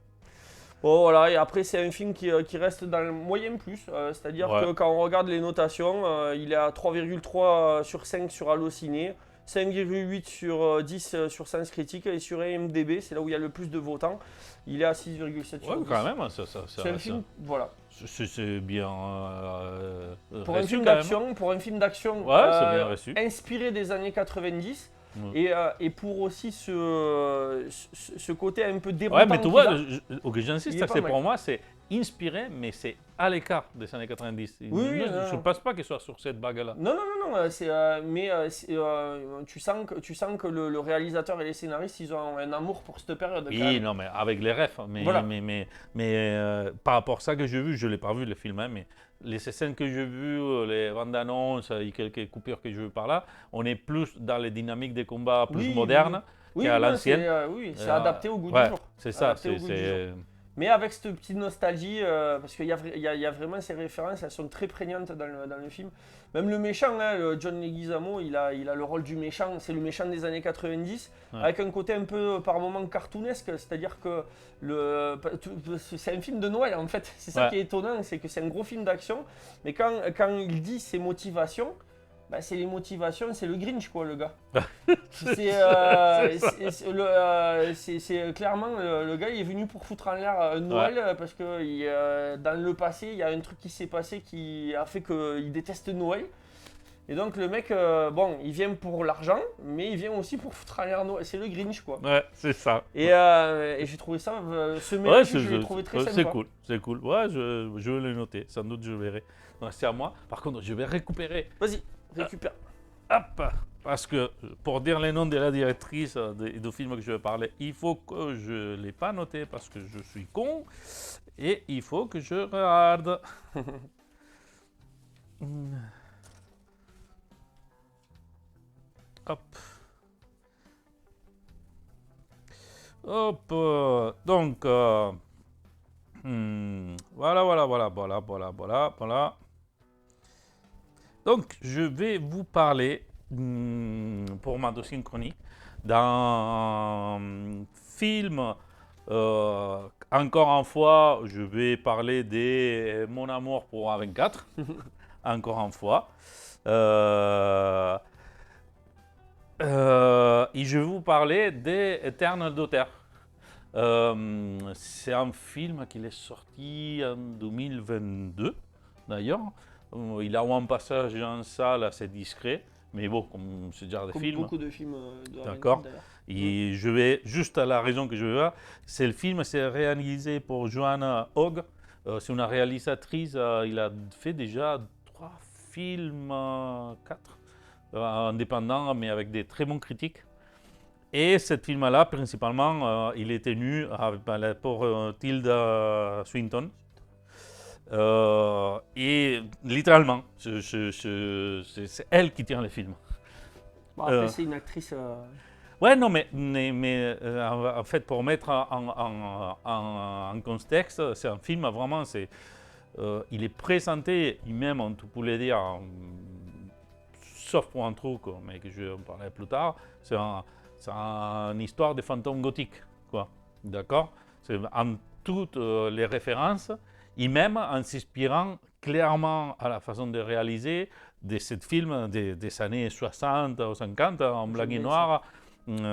Bon, voilà, et après c'est un film qui reste dans le moyen plus, c'est-à-dire que quand on regarde les notations, il est à 3,3 sur 5 sur Allociné, 5,8 sur 10 sur Sens Critique et sur IMDb, c'est là où il y a le plus de votants, il est à 6,7 sur 10. Quand même, c'est un film, voilà. C'est bien pour reçu, un film d'action, c'est bien reçu. Inspiré des années 90. Et pour aussi ce côté un peu déroutant. Ouais, mais tu vois, j'insiste, c'est pour moi, c'est inspiré, mais c'est à l'écart des années 90. Je ne pense pas qu'il soit sur cette bague-là. Non, tu sens que le réalisateur et les scénaristes, ils ont un amour pour cette période. Oui, non, mais avec les refs. Mais par rapport à ça que j'ai vu, je ne l'ai pas vu le film, hein, mais les scènes que j'ai vues, les bandes annonces et quelques coupures que j'ai vues par là, on est plus dans les dynamiques des combats plus modernes qu'à l'ancienne. C'est adapté au goût du jour. C'est ça. Mais avec cette petite nostalgie, parce qu'il y a vraiment ces références, elles sont très prégnantes dans le film. Même le méchant, hein, John Leguizamo, il a le rôle du méchant, c'est le méchant des années 90, avec un côté un peu par moments cartoonesque, c'est-à-dire que c'est un film de Noël en fait. C'est ça qui est étonnant, c'est que c'est un gros film d'action, mais quand il dit ses motivations, c'est les motivations, c'est le Grinch quoi le gars. C'est clairement le gars il est venu pour foutre en l'air Noël parce que dans le passé il y a un truc qui s'est passé qui a fait qu'il déteste Noël. Et donc le mec, il vient pour l'argent, mais il vient aussi pour foutre en l'air Noël. C'est le Grinch quoi. Ouais, c'est ça. Et j'ai trouvé ça, ce mélange, je l'ai trouvé très sympa. C'est cool. Ouais, je vais le noter. Sans doute je verrai. C'est à moi. Par contre, je vais récupérer. Vas-y. Récupère. Hop. Parce que pour dire les noms de la directrice du film que je vais parler, il faut que je ne l'ai pas noté parce que je suis con. Et il faut que je regarde. Hop. Hop. Donc, voilà. Donc, je vais vous parler, pour ma deuxième chronique, d'un film. Encore une fois, je vais parler de Mon amour pour A24. Encore une fois. Et je vais vous parler d'Eternal Daughter. C'est un film qui est sorti en 2022, d'ailleurs. Il a un passage en salle assez discret, mais bon, comme ce genre de film. Beaucoup de films d'accord. Et je vais, juste à la raison que je veux voir, c'est le film, c'est réalisé pour Joanna Hogg. C'est une réalisatrice, il a fait déjà 3 films, 4, indépendants, mais avec des très bons critiques. Et ce film-là, principalement, il est tenu pour Tilda Swinton. Et littéralement, c'est elle qui tient le film. Bon, après, c'est une actrice. Ouais, non, en fait, pour mettre en contexte, c'est un film vraiment, il est présenté, même, on pourrait dire, sauf pour un truc, mais que je vais en parler plus tard, c'est une histoire de fantôme gothique, quoi. D'accord? C'est en toutes les références, et même en s'inspirant clairement à la façon de réaliser de ce film des années 60 ou 50 en blanc et noir. Tu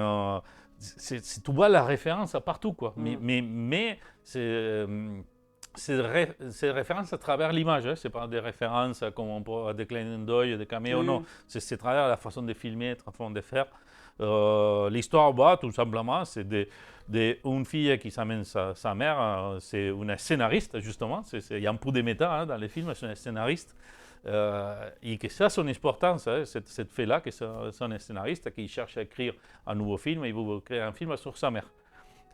vois la référence partout, quoi. Mais c'est référence à travers l'image, hein. C'est pas des références comme on peut des clins d'œil, des caméos, non. C'est à travers la façon de filmer, la façon de faire. L'histoire, tout simplement, c'est une fille qui s'amène sa mère, c'est une scénariste, justement. Il y a un peu de méta, hein, dans les films, c'est une scénariste. Et que ça a son importance, hein, cette fille-là, que c'est un scénariste qui cherche à écrire un nouveau film, il veut créer un film sur sa mère.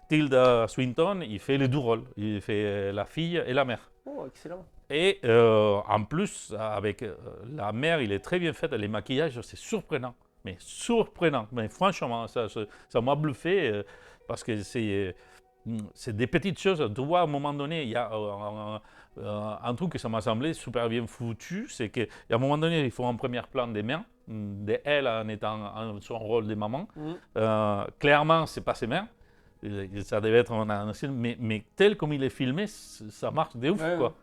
Tilda Swinton, il fait les deux rôles, il fait la fille et la mère. Oh, excellent. Et en plus, avec la mère, il est très bien fait, les maquillages, c'est surprenant. Mais surprenant, mais franchement, ça m'a bluffé parce que c'est des petites choses. Tu vois, à un moment donné, il y a un truc que ça m'a semblé super bien foutu, c'est qu'à un moment donné, il faut un premier plan des mains, elle en étant en son rôle de maman. Clairement, c'est pas ses mains. Ça devait être un mais tel comme il est filmé, ça marche de ouf, quoi.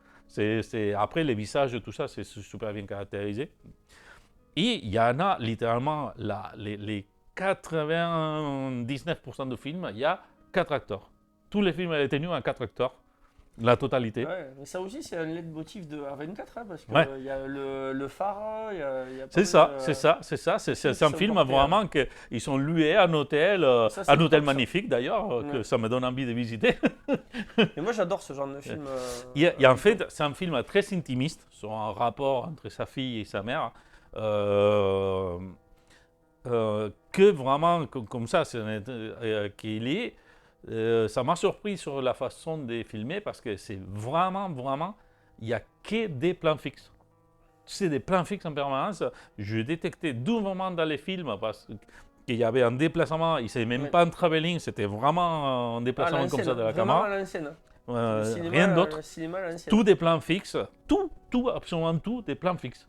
Après, les visages, tout ça, c'est super bien caractérisé. Et il y en a littéralement, les 99% de films, il y a 4 acteurs. Tous les films étaient tenus en 4 acteurs, la totalité. Ouais, mais ça aussi, c'est un leitmotiv de A24, hein, parce qu'il Ouais. y a le phare, il y a C'est ça. C'est un film vraiment qu'ils sont loués à un hôtel, Ça, un hôtel top, magnifique d'ailleurs, que ça me donne envie de visiter. Et moi, j'adore ce genre de film. En fait, c'est un film très intimiste sur un rapport entre sa fille et sa mère. Que vraiment, comme ça, qu'il est. Ça m'a surpris sur la façon de filmer parce que c'est vraiment, il n'y a que des plans fixes. C'est des plans fixes en permanence. Je détectais deux moments dans les films parce qu'il y avait un déplacement, il ne s'est même pas un travelling, c'était vraiment un déplacement comme ça de la caméra. À l'ancienne. Rien d'autre. Tout des plans fixes, absolument tout des plans fixes.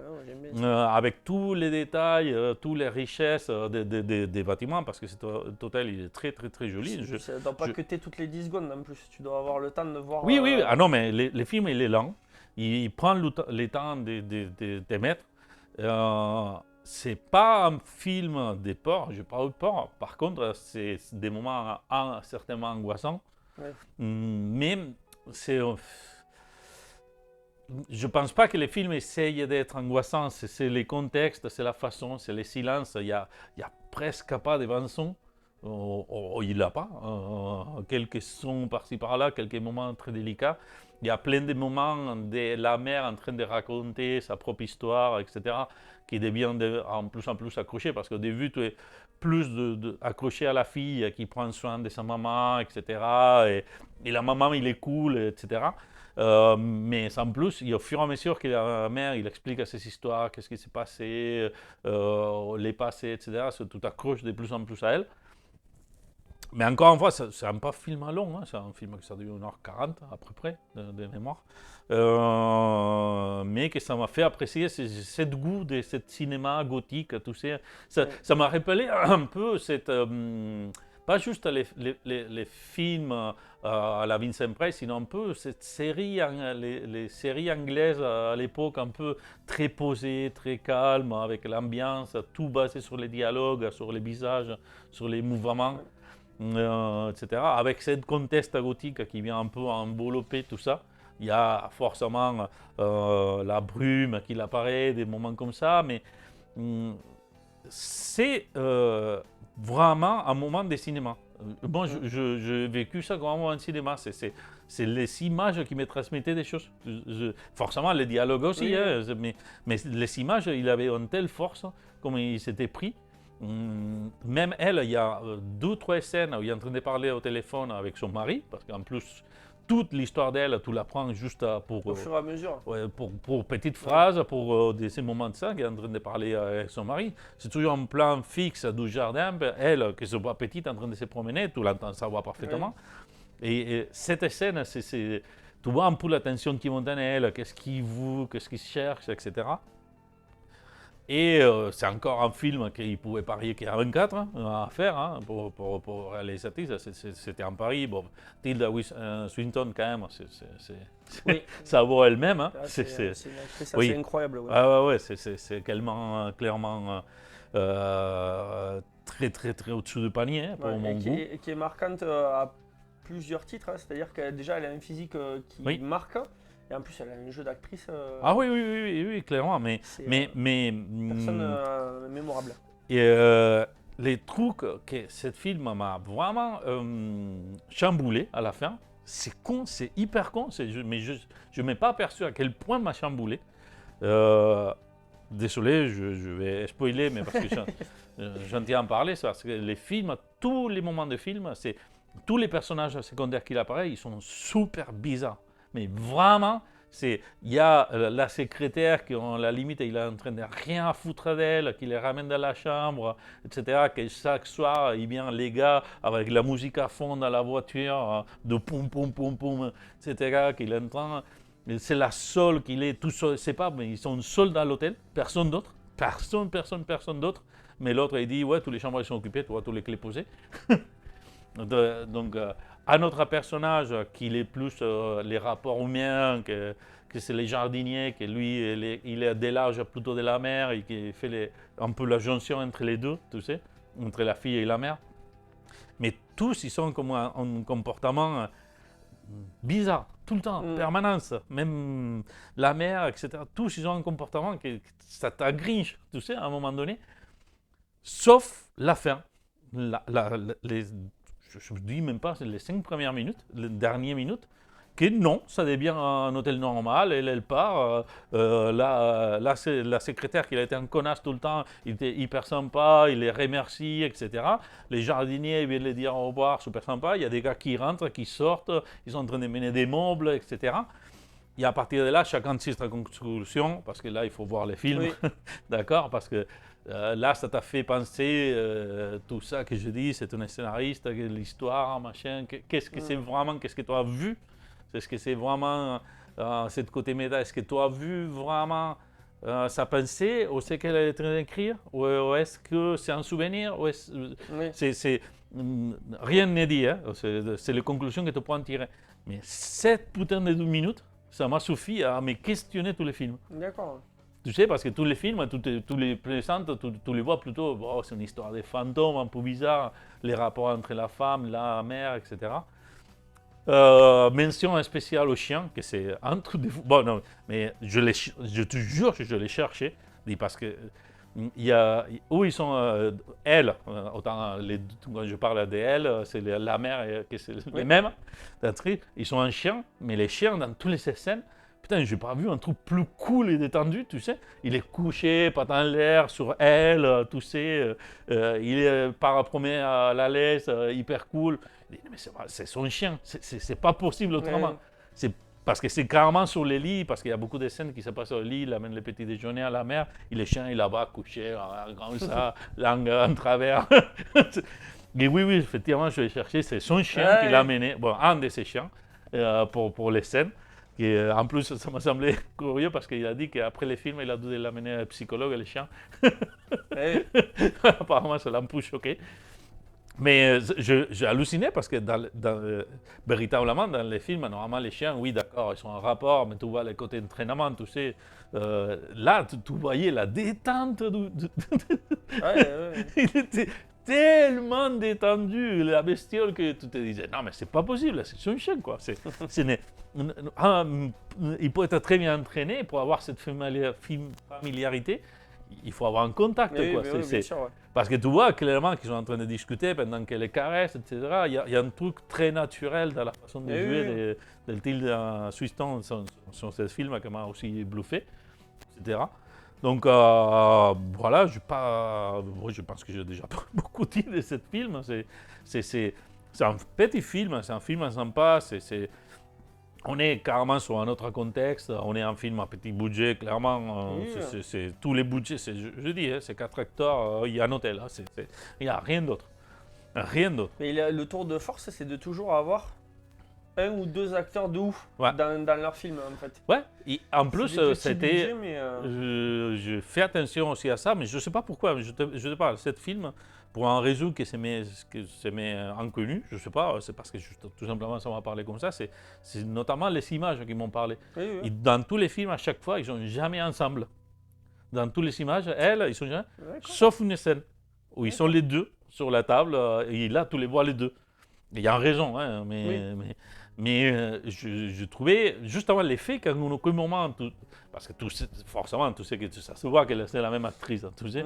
Avec tous les détails, toutes les richesses des bâtiments, parce que cet hôtel il est très très très joli. Ça ne doit pas cutter toutes les 10 secondes en plus, tu dois avoir le temps de voir. Oui, ah non, mais le film il est lent, il prend le temps de mettre. C'est pas un film de peur, je parle de peur, par contre c'est des moments certainement angoissants. Mais je pense pas que les films essayent d'être angoissants, c'est les contextes, c'est la façon, c'est les silences, il y a presque pas de bande-son, il n'y a pas, quelques sons par-ci par-là, quelques moments très délicats, il y a plein de moments de la mère en train de raconter sa propre histoire, etc., qui devient en plus accroché, parce qu'au début tu es plus accroché à la fille qui prend soin de sa maman, etc., et la maman il est cool, etc., mais en plus, au fur et à mesure que la mère il explique ses histoires, qu'est-ce qui s'est passé, les passés, etc., tout accroche de plus en plus à elle. Mais encore une fois, c'est un pas film long, hein, c'est un film qui ça dure 1h40 à peu près de mémoire. Mais que ça m'a fait apprécier ce goût de ce cinéma gothique, tout ça. Ça m'a rappelé un peu pas juste les films à la Vincent Price, sinon un peu cette série, les séries anglaises à l'époque, un peu très posées, très calmes, avec l'ambiance, tout basé sur les dialogues, sur les visages, sur les mouvements. Etc. Avec ce contexte gothique qui vient un peu envelopper tout ça, il y a forcément la brume qui apparaît, des moments comme ça, mais c'est vraiment un moment de cinéma. Bon, j'ai vécu ça comme un moment de cinéma. C'est les images qui me transmettaient des choses. Forcément, les dialogues aussi, hein, mais les images, il avait une telle force, comme il s'était pris. Même elle, il y a 2 ou 3 scènes où il est en train de parler au téléphone avec son mari, parce qu'en plus, toute l'histoire d'elle, tu la prends juste pour, Au fur et à mesure. ouais, pour petites phrases, pour ces moments de ça, qui est en train de parler avec son mari. C'est toujours un plan fixe du jardin, ben, elle, qui se voit petite, en train de se promener, tu l'entends ça voit parfaitement. Et cette scène, tu vois un peu l'attention qu'ils vont donner à elle, qu'est-ce qu'ils voient, qu'est-ce qu'ils cherchent, etc. Et c'est encore un film qu'il pouvait parier qu'il y a 24 à faire hein, pour réaliser ça. C'était un pari. Bon, Tilda Swinton, quand même, Oui. ça vaut elle-même. Hein. Ah, c'est une actrice oui. assez incroyable. Ouais. Ah ouais, c'est clairement très, très, très au-dessus du panier hein, pour Ouais, mon goût. qui est marquante à plusieurs titres, hein. C'est-à-dire que déjà elle a un physique qui Oui. marque, et en plus elle a un jeu d'actrice. Ah oui, oui, oui, oui, oui, clairement. Mais personne mémorable. Et les trucs que ce film m'a vraiment chamboulé à la fin, c'est con, c'est hyper con, mais je ne m'ai pas aperçu à quel point m'a chamboulé. Désolé, je vais spoiler, mais parce que j'en tiens à en parler, c'est parce que les films, tous les moments de film, tous les personnages secondaires qui apparaissent, ils sont super bizarres. Mais vraiment, il y a la secrétaire qui, à la limite, il est en train de rien à foutre d'elle, qui les ramène dans la chambre, etc. Que chaque soir, il vient les gars avec la musique à fond dans la voiture, de poum poum poum poum, etc. Qu'il entend. C'est la seule qu'il est tout seul, c'est pas, mais ils sont seuls dans l'hôtel, personne d'autre, personne d'autre. Mais l'autre, il dit, ouais, tous les chambres ils sont occupées, tu vois, tous les clés posées. Donc, un autre personnage qui est plus les rapports humains, que c'est les jardiniers, que lui, il est de l'âge plutôt de la mère et qui fait un peu la jonction entre les deux, tu sais, entre la fille et la mère. Mais tous, ils sont comme un comportement bizarre, tout le temps, permanence. Même la mère, etc. Tous, ils ont un comportement que ça t'agringe, tu sais, à un moment donné. Sauf la fin. Je ne dis même pas les 5 premières minutes, les dernières minutes, que non, ça devient un hôtel normal, elle part. Là, c'est la secrétaire qui a été un connasse tout le temps, il était hyper sympa, il les remercie, etc. Les jardiniers viennent les dire au revoir, super sympa. Il y a des gars qui rentrent, qui sortent, ils sont en train de mener des meubles, etc. Et à partir de là, chacun tire sa conclusion, parce que là, il faut voir les films, oui. D'accord, parce que là, ça t'a fait penser, tout ça que je dis, c'est un scénariste, l'histoire, machin, qu'est-ce que c'est vraiment, qu'est-ce que tu as vu? Est-ce que c'est vraiment cette côté méta? Est-ce que tu as vu vraiment sa pensée, ou ce qu'elle est en train d'écrire? Ou est-ce que c'est un souvenir? Ou rien n'est dit, hein? C'est les conclusions que tu peux en tirer. Mais cette putain de 12 minutes, ça m'a suffi à me questionner tous les films. D'accord. Tu sais, parce que tous les films, tous les présents, tu les vois plutôt, oh, c'est une histoire de fantômes un peu bizarre, les rapports entre la femme, la mère, etc. Mention spéciale au chien, que c'est un truc de fou. Bon, non, mais je te jure que je l'ai cherché, parce que il y a, où ils sont, elles, autant quand je parle d'elles, c'est la mère, que c'est les mêmes, ils sont un chien, mais les chiens, dans toutes les scènes, putain, j'ai pas vu un truc plus cool et détendu, tu sais. Il est couché, pattes en l'air, sur elle, tu sais. Il est promener à la laisse, hyper cool. Mais c'est son chien, c'est pas possible autrement. Ouais. C'est parce que c'est carrément sur les lits, parce qu'il y a beaucoup de scènes qui se passent sur le lit, il amène le petit déjeuner à la mère, et le chien est là-bas, couché, comme ça, langue en travers. Et oui, effectivement, je l'ai cherché, c'est son chien qui l'a amené, bon, un de ses chiens, pour les scènes. Et en plus, ça m'a semblé curieux parce qu'il a dit qu'après les films, il a dû l'amener à un psychologue, le chien. Apparemment, ça l'a un peu choqué. Mais j'ai halluciné parce que véritablement, dans les films, normalement, les chiens, oui, d'accord, ils sont en rapport, mais tu vois les côtés d'entraînement, tu sais. Là, tu voyais la détente. Il était tellement détendu, la bestiole, que tu te disais, non, mais c'est pas possible, c'est un chien, quoi. Il peut être très bien entraîné pour avoir cette familiarité. Il faut avoir un contact, quoi. Bien sûr, ouais. Parce que tu vois clairement qu'ils sont en train de discuter pendant qu'elle les caresse, etc. Il y a un truc très naturel dans la façon de jouer de Tilda Swinton sur ce film qui m'a aussi bluffé, etc. Donc voilà, je pense que j'ai déjà beaucoup dit de ce film. C'est un petit film, c'est un film sympa, on est carrément sur un autre contexte. On est un film à petit budget, clairement. Oui, Tous les budgets, je dis, hein, c'est 4 acteurs, il y a un hôtel. Hein, il n'y a rien d'autre. Rien d'autre. Mais le tour de force, c'est de toujours avoir un ou deux acteurs de ouf Ouais. dans leur film, en fait. Ouais, et en plus, C'est des petits c'était. budgets, mais, Je fais attention aussi à ça, mais je ne sais pas pourquoi. Je te parle, cette film, pour un réseau que c'est inconnu, je ne sais pas, c'est parce que tout simplement ça m'a parlé comme ça, c'est notamment les images qui m'ont parlé. oui, Et oui. dans tous les films, à chaque fois, ils sont jamais ensemble. Dans toutes les images, ils sont jamais, D'accord. sauf une scène où ils sont D'accord. les deux sur la table, et là, tu les vois les deux. Il y a une raison, hein, je trouvais justement l'effet qu'à un moment, parce que forcément, tu sais que ça se voit que c'est la même actrice, hein, tu sais,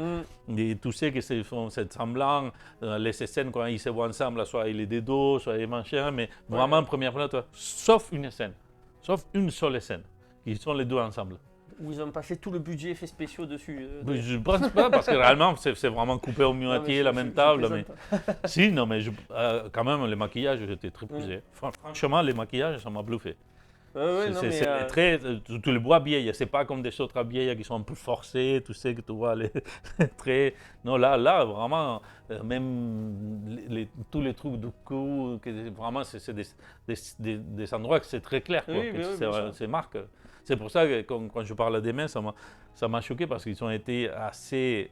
et tu sais que c'est font cette semblant, les scènes quand ils se voient ensemble, soit il est des dos, soit il est machin, mais vraiment, première fois, sauf une scène, sauf une seule scène, ils sont les deux ensemble. Où ils ont passé tout le budget effets spéciaux dessus. Mais je ne pense pas, parce que réellement, c'est vraiment coupé au moitié, la même table. Mais... Si, non, mais quand même, les maquillages étaient très poussés. Franchement, les maquillages, ça m'a bluffé. C'est très, tu le vois bien, c'est pas comme des autres habillés qui sont un peu forcés, tu sais que tu vois les très... Non, là vraiment, même tous les trucs du cou, vraiment, c'est des endroits que c'est très clair, quoi, Oui, c'est marque. C'est pour ça que quand je parle des mains, ça m'a choqué parce qu'ils ont été assez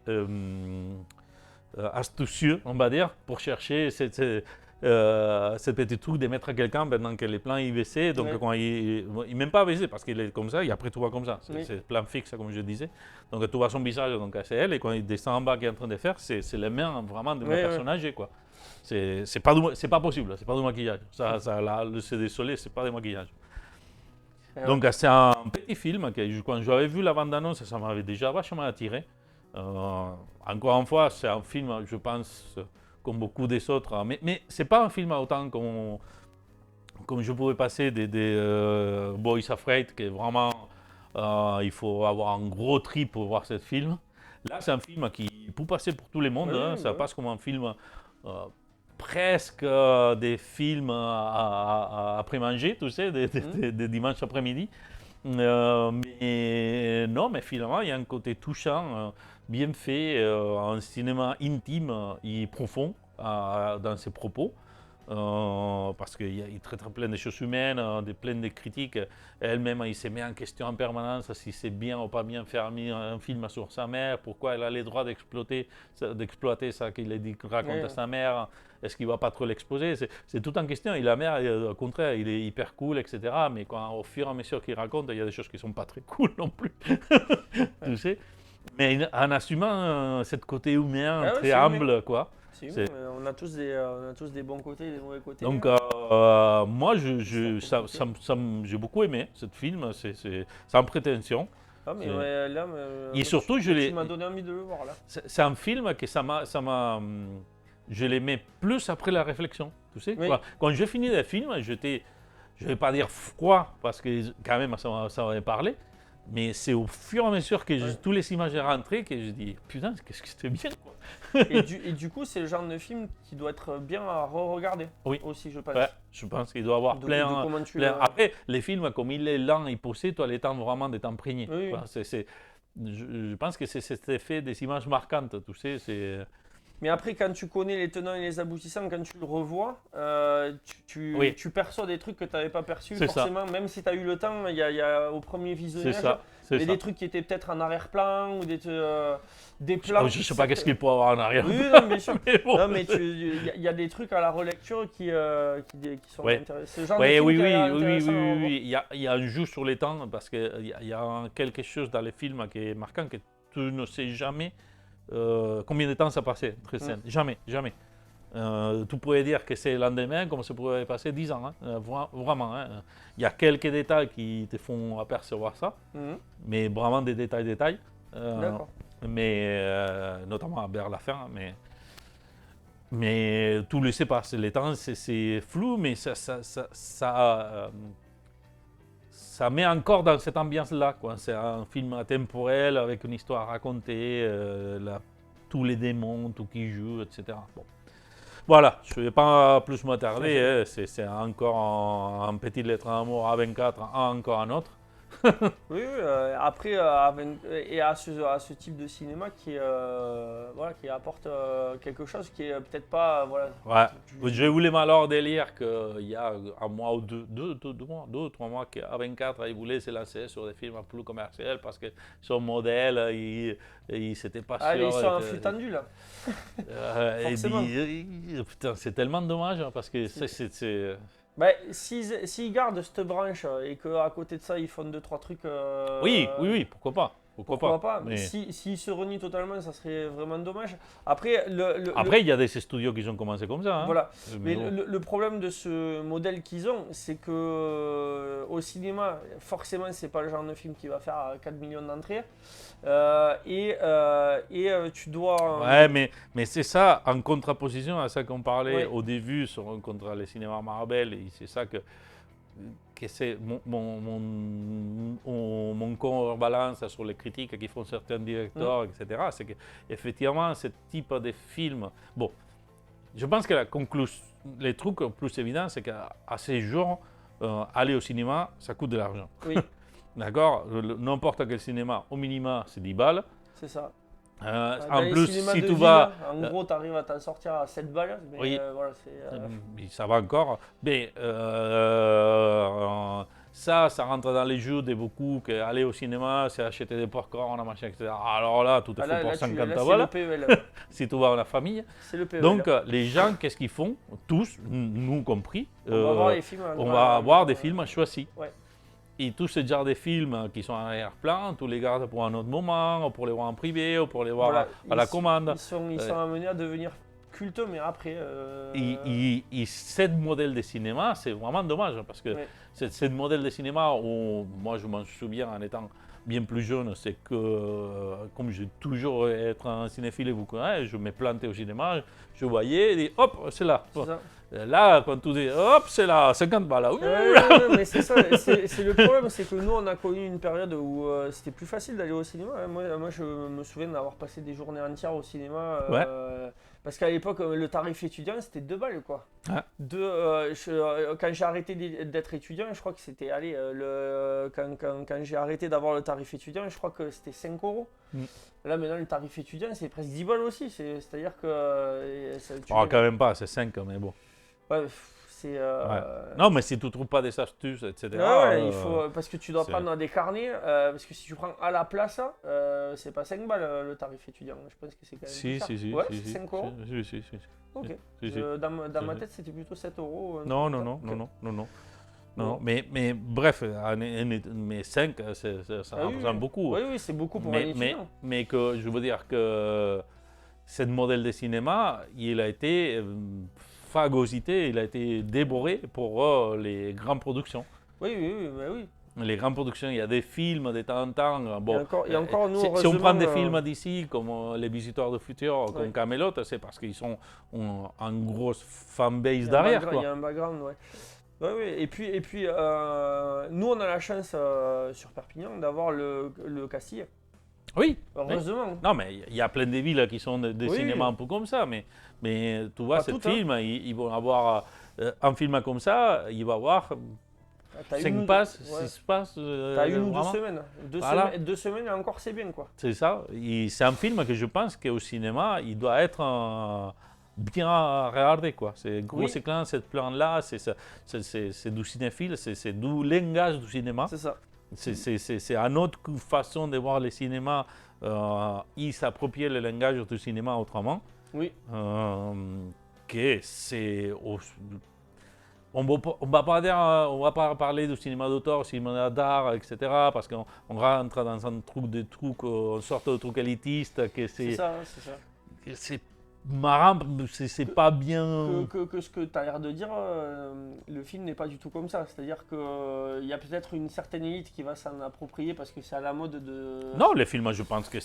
astucieux, on va dire, pour chercher ce petit truc de mettre à quelqu'un pendant que les plans ils baissaient. Donc, quand il même pas baissé parce qu'il est comme ça, et après tout va comme ça. C'est plan fixe, comme je disais. Donc, tu vois son visage, donc c'est elle, et quand il descend en bas, qu'il est en train de faire, c'est les mains vraiment de mes personnages, quoi. C'est pas possible, c'est pas du maquillage. C'est désolé, c'est pas du maquillage. Donc c'est un petit film que quand j'avais vu la bande-annonce, ça m'avait déjà vachement attiré. Encore une fois, c'est un film, je pense, comme beaucoup des autres, mais c'est pas un film autant comme je pouvais passer des Boys Afraid, qui est vraiment, il faut avoir un gros trip pour voir ce film. Là, c'est un film qui peut passer pour tout le monde, ça passe comme un film presque des films après manger, tu sais, des dimanches après-midi. Mais finalement, il y a un côté touchant, bien fait, un cinéma intime et profond dans ses propos. Parce qu'il est très, très plein de choses humaines, plein de critiques. Elle-même, il se met en question en permanence si c'est bien ou pas bien faire un film sur sa mère, pourquoi elle a le droit d'exploiter ça qu'il raconte à sa mère, est-ce qu'il ne va pas trop l'exposer, c'est tout en question. Et la mère, au contraire, il est hyper cool, etc. Mais au fur et à mesure qu'il raconte, il y a des choses qui ne sont pas très cool non plus. Tu sais. Mais en assumant ce côté humain, très humble, quoi. On a tous des bons côtés et des mauvais côtés. Donc, moi, j'ai beaucoup aimé ce film, c'est sans prétention. Ah, mais là, et surtout, tu m'as donné envie de le voir, là. C'est un film que je l'aimais plus après la réflexion. Tu sais, quand j'ai fini le film, je ne vais pas dire froid, parce que quand même, ça m'avait parlé. Mais c'est au fur et à mesure que tous les images sont rentrées que je dis putain, qu'est-ce que c'était bien, quoi. et du coup, c'est le genre de film qui doit être bien à re-regarder. Oui. Aussi, je pense. Ouais, je pense qu'il doit avoir plein. Après, les films, comme il est lent et poussé, tu as le temps vraiment de t'imprégner. Oui. Je pense que c'est cet effet des images marquantes, tu sais. Mais après, quand tu connais les tenants et les aboutissants, quand tu le revois, tu perçois des trucs que tu n'avais pas perçus forcément, même si tu as eu le temps, il y a au premier visionnage, il y a des trucs qui étaient peut-être en arrière-plan ou des plans. Je ne sais pas qu'est-ce qu'il peut avoir en arrière-plan. Oui, non, bien sûr. Mais il y a des trucs à la relecture qui sont intéressants. Oui. Il y a un jeu sur les temps parce qu'il y a quelque chose dans les films qui est marquant que tu ne sais jamais. Combien de temps ça passait entre scènes? Jamais. Tu pourrais dire que c'est le lendemain, comme ça pourrait passer 10 ans. Vraiment. Il y a quelques détails qui te font apercevoir ça, mais vraiment des détails. D'accord. Mais notamment vers la fin. Mais tu ne le sais pas. Les temps, c'est flou, mais ça met encore dans cette ambiance-là, quoi. C'est un film intemporel avec une histoire à raconter, tous les démons, tout qui joue, etc. Bon. Voilà, je ne vais pas plus m'attarder, hein, c'est encore un petit lettre d'amour A24, encore un autre. Oui, après, et à ce type de cinéma voilà, qui apporte quelque chose qui est peut-être pas. Voilà, Ouais, tu- j'ai eu le malheur de lire qu'il y a un mois ou deux ou trois mois qu'A24 il voulait se lancer sur des films plus commerciaux parce que son modèle, il s'était pas Ah, ils sûr. sont en flux tendu là, Et forcément. putain, c'est tellement dommage hein, parce que Ben, s'ils gardent cette branche et qu'à côté de ça, ils font deux, trois trucs. oui, pourquoi pas, pourquoi Pourquoi pas. pas? Mais S'ils se renient totalement, ça serait vraiment dommage. Après, après, il y a des studios qui ont commencé comme ça. Hein. voilà. Mais Mais bon. le problème de ce modèle qu'ils ont, c'est que au cinéma, forcément, c'est pas le genre de film qui va faire 4 millions d'entrées. Tu dois. Ouais, mais c'est ça, en contraposition à ça qu'on parlait Ouais. au début contre les cinémas Marvel, et c'est ça que c'est mon contrebalance sur les critiques qui font certains directeurs, etc. C'est qu'effectivement, ce type de film. Bon, je pense que la conclusion, les trucs plus évidents, c'est qu'à ces jours, aller au cinéma, ça coûte de l'argent. Oui, D'accord? N'importe quel cinéma, au minimum, c'est 10 balles. c'est ça. Dans En les plus, cinémas si de tu ville, vas. en gros, tu arrives à t'en sortir à 7 balles. Mais Oui. voilà, c'est. Ça va encore. Mais ça rentre dans les jeux de beaucoup qu'aller au cinéma, c'est acheter des popcorn, machin, etc. Alors là, tout te Ah, faut pour là, 50 c'est le balles PEL. si tu vas en la famille. C'est le PEL. Donc, les gens, qu'est-ce qu'ils font? Tous, nous compris, On va voir les films. on va avoir des films choisis. Ouais. Et tous ces genres de films qui sont en arrière-plan, tu les gardes pour un autre moment, ou pour les voir en privé, ou pour les voir Voilà, à la commande. Ils sont amenés à devenir cultes, mais après. Et ce modèle de cinéma, c'est vraiment dommage parce que Ouais. ce modèle de cinéma où moi je m'en souviens en étant bien plus jeune, c'est que comme j'ai toujours été un cinéphile et vous connaissez, je me plantais au cinéma, je voyais et hop, c'est là. C'est ça. Là, quand tu dis hop, c'est là, 50 balles. Mais c'est ça, c'est le problème, c'est que nous on a connu une période où c'était plus facile d'aller au cinéma. Hein. Moi je me souviens d'avoir passé des journées entières au cinéma. Parce qu'à l'époque, le tarif étudiant c'était 2 balles quoi. Ouais. Quand j'ai arrêté d'être étudiant, je crois que c'était, quand j'ai arrêté d'avoir le tarif étudiant, je crois que c'était 5 euros. Là maintenant le tarif étudiant c'est presque 10 balles aussi. C'est-à-dire que. Quand même pas, c'est 5, mais bon. Ouais, c'est. Ouais. Non, mais si tu ne trouves pas des astuces, etc. Il faut, parce que tu dois prendre des carnets, parce que si tu prends à la place, c'est pas 5 balles le tarif étudiant. Je pense que c'est quand même. Si, plus cher. si. Ouais, Si, c'est 5 euros. Si. Ok. Si. Dans ma tête, c'était plutôt 7 euros. Non. Bon. Mais bref, mais 5, ça représente beaucoup. Oui, c'est beaucoup pour un étudiant. Mais que je veux dire que ce modèle de cinéma, il a été phagocyté, il a été dévoré pour les grandes productions. Oui. Les grandes productions, il y a des films de temps en temps. Bon, et encore nous, si on prend des heureusement, films d'ici, comme Les Visiteurs du Futur, comme Camelot, c'est parce qu'ils sont en grosse fanbase derrière. Il y a un background, ouais. Oui. Et puis nous, on a la chance sur Perpignan d'avoir le Castille. Oui. Heureusement. Non, mais il y a plein de villes qui sont des cinémas un peu comme ça. Mais tu vois, ce film, ils vont avoir un film comme ça, il va avoir 5 passes, 6 passes. T'as une ou 2 semaines. Voilà. 2 semaines et encore, c'est bien, quoi. C'est ça. C'est un film que je pense qu'au cinéma, il doit être bien regardé, quoi. C'est gros écran, cette plan-là, c'est du cinéphile, c'est du langage du cinéma. C'est ça. C'est une autre façon de voir le cinéma. Il s'approprie le langage du cinéma autrement. Oui. Que c'est. On va pas parler du cinéma d'auteur, cinéma d'art, etc. Parce qu'on rentre dans un truc une sorte de truc élitiste que C'est ça. c'est marrant, c'est pas bien. Que ce que tu as l'air de dire, le film n'est pas du tout comme ça. C'est-à-dire qu'il y a peut-être une certaine élite qui va s'en approprier parce que c'est à la mode de. Non, les films, je pense que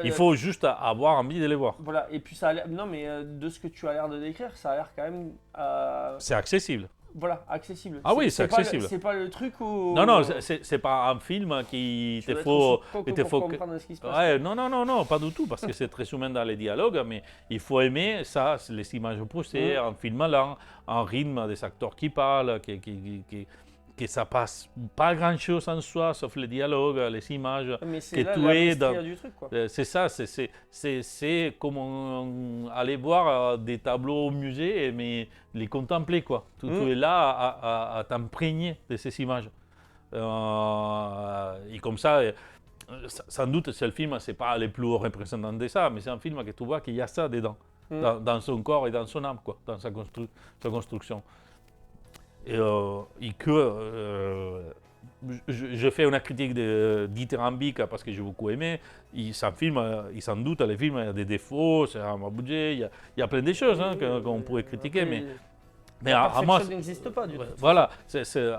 il faut juste avoir envie de les voir. Voilà, et puis ça a l'air. Non, mais de ce que tu as l'air de décrire, ça a l'air quand même. C'est accessible. voilà, accessible. Ah oui, c'est accessible. C'est pas le truc où. Non, c'est pas un film qui te faut. Pour comprendre ce qui se passe. Ouais, non, pas du tout, parce que c'est très humain dans les dialogues, mais il faut aimer ça, c'est les images poussées, un film lent, un rythme des acteurs qui parlent, que ça passe pas grand-chose en soi, sauf les dialogues, les images. Mais c'est là tu es du truc, quoi. C'est ça, c'est comme aller voir des tableaux au musée, mais les contempler, quoi. Tu es là à t'imprégner de ces images. Et comme ça, sans doute, c'est le film, c'est pas le plus représentant de ça, mais c'est un film que tu vois qu'il y a ça dedans, dans son corps et dans son âme, quoi, dans sa construction. Et que je fais une critique de Dithyrambique parce que j'ai beaucoup aimé. C'est un film, sans doute, le film a des défauts, c'est un bas budget, il y a plein de choses qu'on pourrait critiquer, mais la perfection n'existe pas du tout. Voilà,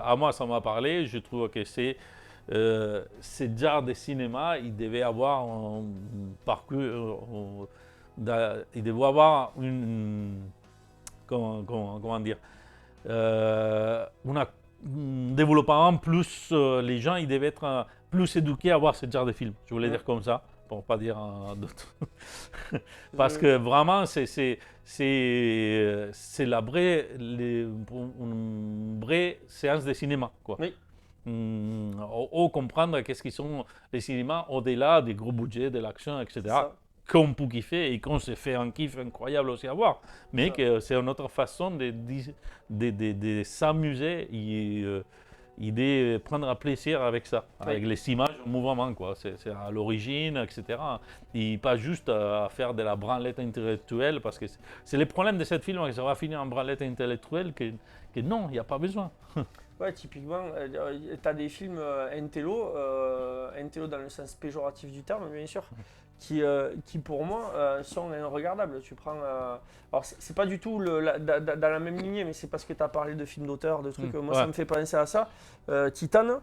à moi ça m'a parlé, je trouve que ce genre de cinéma, il devait avoir un parcours, il devait avoir comment dire, un développement plus, les gens ils devaient être plus éduqués à voir ce genre de film. Je voulais dire comme ça, pour ne pas dire d'autres. Parce que vraiment, c'est une vraie séance de cinéma, quoi. Oui. Comprendre qu'est-ce qu'ils sont les cinémas au-delà des gros budgets, de l'action, etc. Qu'on peut kiffer et qu'on se fait un kiff incroyable aussi à voir, mais que c'est une autre façon de s'amuser et de prendre plaisir avec ça, avec les images en mouvement, quoi. C'est à l'origine, etc. Et pas juste à faire de la branlette intellectuelle, parce que c'est le problème de ce film, que ça va finir en branlette intellectuelle, que non, il n'y a pas besoin. Ouais, typiquement, tu as des films intello dans le sens péjoratif du terme, bien sûr, qui pour moi sont regardables. Tu prends. Alors, c'est pas du tout dans la même lignée, mais c'est parce que tu as parlé de films d'auteur, de trucs. Moi, ça me fait penser à ça. Titan.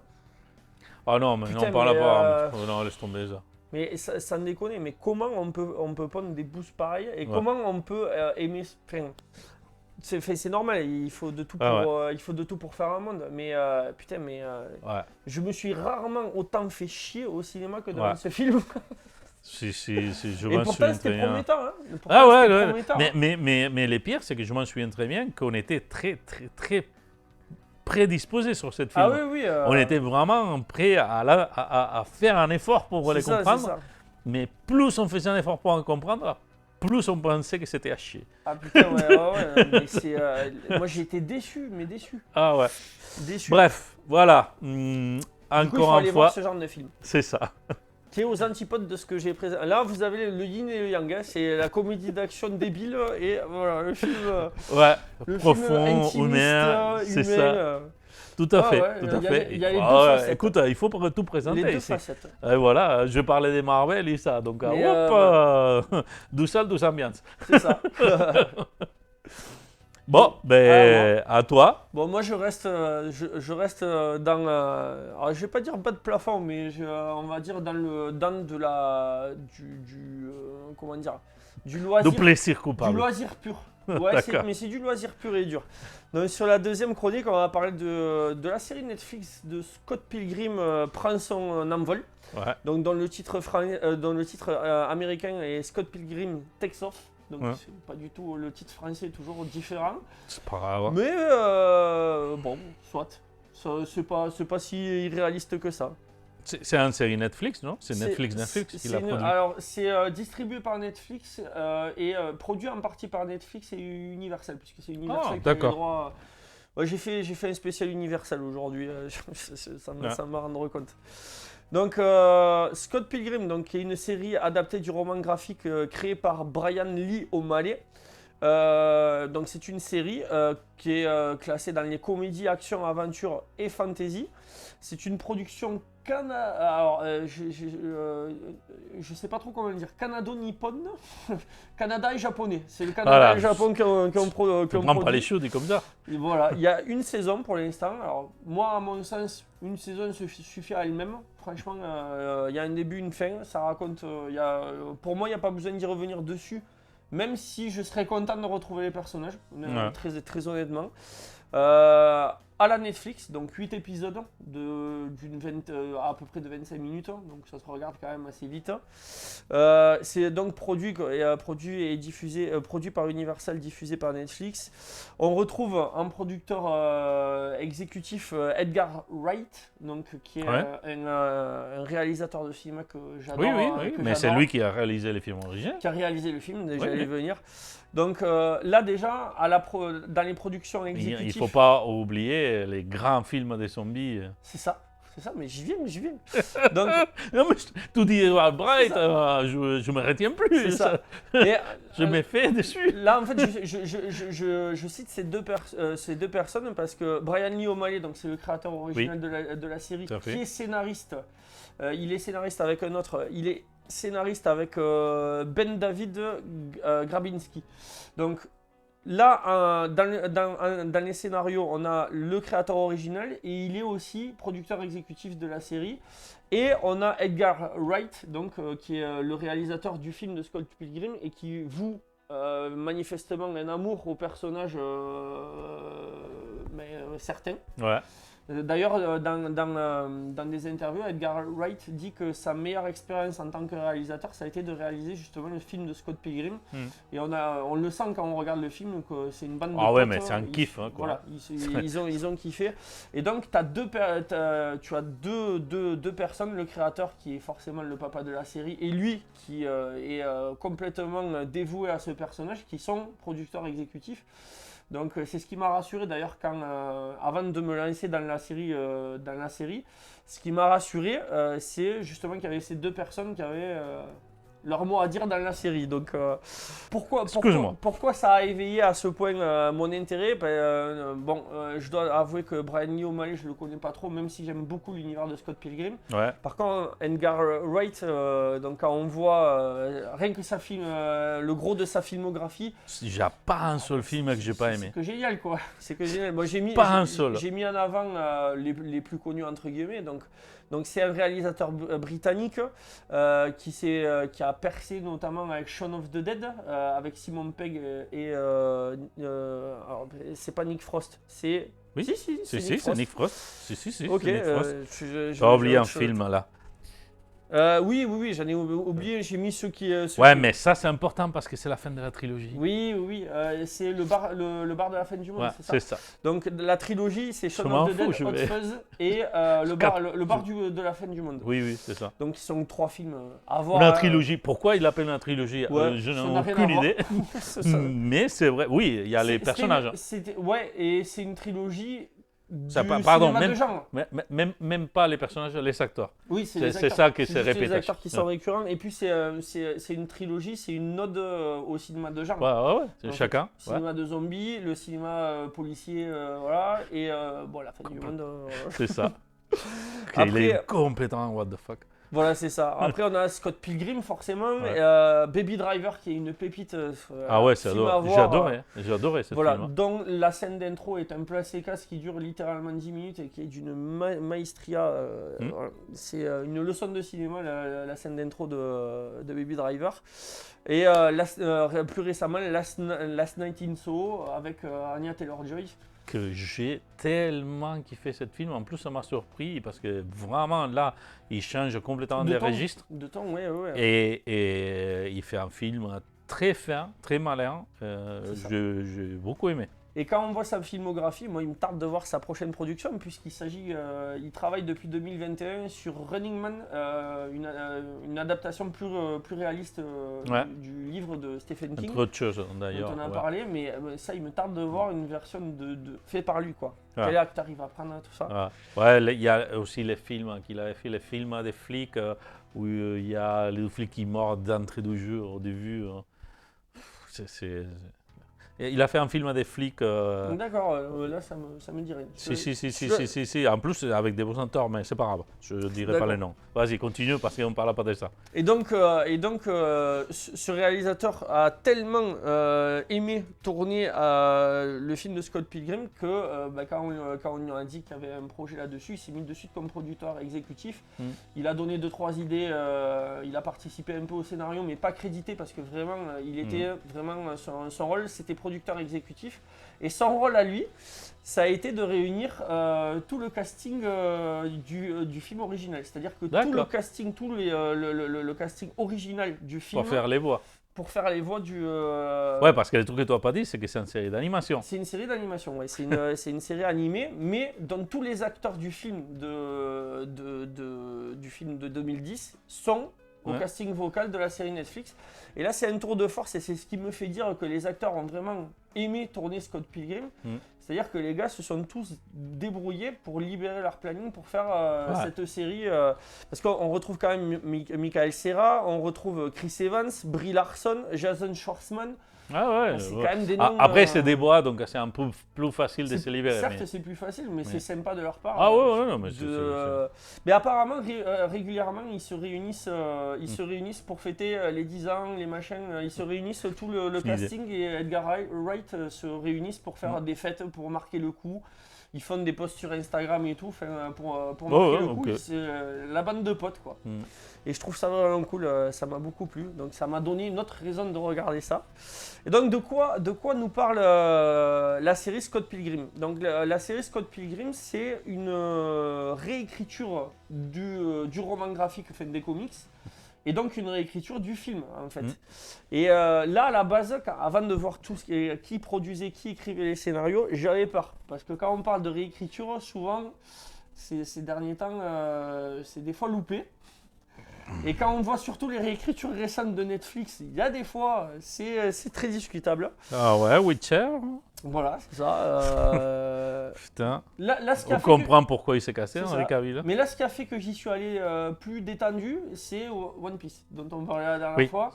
Ah non, mais on parle pas. Non, laisse tomber ça. Mais sans déconner, mais comment on peut prendre des boosts pareils et comment on peut aimer. C'est normal, il faut de tout pour faire un monde. Mais je me suis rarement autant fait chier au cinéma que dans ce film. Je et pourtant c'était prometteur. Mais le pire, c'est que je m'en souviens très bien qu'on était très, très, très prédisposés sur cette film. Ah oui, On était vraiment prêts à faire un effort pour les comprendre. Mais plus on faisait un effort pour en comprendre, plus on pensait que c'était à chier. Ah putain, ouais. Mais moi j'ai été déçu. Ah ouais. Déçu. Bref, voilà. Encore il faut aller voir ce genre de film. C'est ça. Qui est aux antipodes de ce que j'ai présenté. Là, vous avez le yin et le yang. C'est la comédie d'action débile et voilà, le film. Profond, humain, c'est ça. Tout à fait. Il y a les deux facettes. Écoute, il faut tout présenter. Les deux facettes. Et voilà, je parlais des Marvel et ça. Donc, du sale, du ambiance. C'est ça. Bon, à toi. Bon, moi je reste dans. Alors, je vais pas dire bas de plafond, mais on va dire dans comment dire, du loisir. Du plaisir coupable. Du loisir pur. Ouais, mais c'est du loisir pur et dur. Donc, sur la deuxième chronique, on va parler de la série Netflix de Scott Pilgrim prend son envol. Ouais. Donc dans le titre américain est Scott Pilgrim Takes Off. Donc c'est pas du tout le titre français, est toujours différent. C'est pas grave. Mais bon, soit. C'est pas si irréaliste que ça. C'est une série Netflix, non? C'est Netflix qui l'a produit. Alors c'est distribué par Netflix et produit en partie par Netflix et Universal, puisque c'est Universal qui a les droits. Ouais, j'ai fait un spécial Universal aujourd'hui, ça m'a rendre compte. Donc Scott Pilgrim, qui est une série adaptée du roman graphique créé par Brian Lee O'Malley. Donc c'est une série qui est classée dans les comédies, action, aventure et fantasy. C'est une production alors je sais pas trop comment le dire, canado-nippon, Canada et japonais. C'est le Canada et le Japon qui ont produit. Pas les choses comme ça. Et voilà, il y a une saison pour l'instant. Alors moi, à mon sens, une saison suffit à elle-même. Franchement, il y a un début, une fin. Ça raconte. Pour moi, il n'y a pas besoin d'y revenir dessus. Même si je serais content de retrouver les personnages, très, très honnêtement. À la Netflix, donc 8 épisodes à peu près de 25 minutes, donc ça se regarde quand même assez vite. C'est donc produit et diffusé, produit par Universal, diffusé par Netflix. On retrouve un producteur exécutif, Edgar Wright, donc, qui est Ouais. un réalisateur de cinéma que j'adore. Oui, mais c'est lui qui a réalisé les films originaux. Qui a réalisé le film, déjà Oui, j'allais oui. venir. Donc là déjà, dans les productions exécutives... Il ne faut pas oublier les grands films des zombies. C'est ça, mais j'y viens. Donc, Non, mais tout dit Edward Bright, je me retiens plus. c'est ça. Et, Je me fais dessus. là, en fait, je cite ces deux personnes parce que Brian Lee O'Malley, donc c'est le créateur original de la série, Tout à fait. qui est scénariste. Il est scénariste avec un autre. Il est scénariste avec Ben David Grabinski. Donc là, dans les scénarios, on a le créateur original et il est aussi producteur exécutif de la série. Et on a Edgar Wright, donc, qui est le réalisateur du film de Scott Pilgrim et qui voue manifestement un amour au personnage certain. Ouais. D'ailleurs, dans des interviews, Edgar Wright dit que sa meilleure expérience en tant que réalisateur, ça a été de réaliser justement le film de Scott Pilgrim. Et on le sent quand on regarde le film, que c'est une bande de Ah ouais, potes, mais c'est un kiff. Quoi. Voilà, ils ont kiffé. Et donc, tu as deux personnes, le créateur qui est forcément le papa de la série, et lui qui est complètement dévoué à ce personnage, qui sont producteurs exécutifs. Donc c'est ce qui m'a rassuré d'ailleurs avant de me lancer dans la série, ce qui m'a rassuré, c'est justement qu'il y avait ces deux personnes qui avaient leur mot à dire dans la série. Donc pourquoi ça a éveillé à ce point mon intérêt? Je dois avouer que Brian Lee O'Malley, je le connais pas trop, même si j'aime beaucoup l'univers de Scott Pilgrim. Ouais. Par contre, Edgar Wright, donc quand on voit rien que le gros de sa filmographie, Il n'y a pas un seul film que j'ai pas aimé. c'est que génial quoi. C'est que génial. Moi, j'ai mis en avant les plus connus entre guillemets. Donc c'est un réalisateur britannique qui a percé notamment avec Shaun of the Dead, avec Simon Pegg alors, c'est pas Nick Frost, c'est... Oui, c'est Nick Frost. Si, Ok, c'est Nick Frost. j'ai oublié un film là. Oui, j'en ai oublié, j'ai mis ceux qui... mais ça c'est important parce que c'est la fin de la trilogie. Oui, c'est le bar de la fin du monde, c'est ça. Donc la trilogie, c'est Shaun of the Dead, Hot Fuzz et le bar de la fin du monde. Oui, c'est ça. Donc ils sont 3 films à voir. La trilogie, pourquoi il l'appelle la trilogie? Je n'ai aucune idée. Mais c'est vrai, oui, il y a les personnages. Et c'est une trilogie... Pardon, de genre. Même pas les personnages, les acteurs. Oui, c'est ça qui s'est répété. C'est les acteurs qui sont récurrents. Et puis, c'est une trilogie, c'est une ode au cinéma de genre. Ouais, c'est chacun. Le cinéma de zombies, le cinéma policier, voilà. Et la fin du monde. C'est ça. Après, il est complètement what the fuck. Voilà, c'est ça. Après, on a Scott Pilgrim, forcément. Baby Driver, qui est une pépite. J'ai adoré cette film. Dont la scène d'intro est un plat séquence qui dure littéralement 10 minutes et qui est d'une maestria. C'est une leçon de cinéma, la scène d'intro de Baby Driver. Et plus récemment, Last Night in Soho avec Anya Taylor-Joy. Que j'ai tellement kiffé cette film. En plus, ça m'a surpris parce que vraiment là, il change complètement des registres. De temps, ouais. Et il fait un film très fin, très malin. J'ai beaucoup aimé. Et quand on voit sa filmographie, moi, il me tarde de voir sa prochaine production, il travaille depuis 2021 sur Running Man, une adaptation plus réaliste du livre de Stephen King. Autre chose d'ailleurs. Dont on a parlé, mais ça, il me tarde de voir une version fait par lui, quoi. Quel acteur il va prendre, tout ça. Il y a aussi les films qu'il avait fait, les films des flics, où il y a les flics qui meurent d'entrée de jeu au début. Il a fait un film des flics. D'accord, là ça me dirait. Si. En plus, avec des beaux acteurs, mais c'est pas grave. Je ne dirai pas les noms. Vas-y, continue parce qu'on ne parle pas de ça. Et donc, ce réalisateur a tellement aimé tourner le film de Scott Pilgrim que quand on lui a dit qu'il y avait un projet là-dessus, il s'est mis dessus comme producteur exécutif. Il a donné 2-3 idées. Il a participé un peu au scénario, mais pas crédité parce que vraiment, il était vraiment son rôle, c'était producteur producteur exécutif. Et son rôle à lui, ça a été de réunir tout le casting du film original. C'est-à-dire que tout le casting, le casting original du film. Pour faire les voix. Pour faire les voix du... Ouais, parce que le truc que tu n'as pas dit, c'est que c'est une série d'animation. C'est une série d'animation, ouais. C'est une série animée, mais dont tous les acteurs du film du film de 2010 sont au casting vocal de la série Netflix. Et là, c'est un tour de force et c'est ce qui me fait dire que les acteurs ont vraiment aimé tourner Scott Pilgrim. C'est-à-dire que les gars se sont tous débrouillés pour libérer leur planning pour faire cette série. Parce qu'on retrouve quand même Michael Cera, on retrouve Chris Evans, Brie Larson, Jason Schwartzman. Ah ouais. C'est quand même des noms, après, c'est des bois, donc c'est un peu plus facile de se libérer. Certes, c'est plus facile, mais c'est sympa de leur part. Ah ouais, non, mais mais apparemment, régulièrement, ils se réunissent pour fêter les 10 ans, les machins. Ils se réunissent, tout le casting et Edgar Wright se réunissent pour faire des fêtes, pour marquer le coup. Ils font des posts sur Instagram et tout pour marquer le coup. C'est la bande de potes, quoi. Et je trouve ça vraiment cool, ça m'a beaucoup plu. Donc ça m'a donné une autre raison de regarder ça. Et donc de quoi nous parle la série Scott Pilgrim. Donc la série Scott Pilgrim, c'est une réécriture du roman graphique des comics. Et donc une réécriture du film en fait. Et là à la base, avant de voir tout qui produisait, qui écrivait les scénarios, j'avais peur. Parce que quand on parle de réécriture, souvent, ces derniers temps, c'est des fois loupé. Et quand on voit surtout les réécritures récentes de Netflix, il y a des fois, c'est très discutable. Ah ouais, Witcher. Voilà, c'est ça. Putain. Là, on comprend pourquoi il s'est cassé, Henry Cavill. Mais là, ce qui a fait que j'y suis allé plus détendu, c'est One Piece, dont on parlait la dernière fois.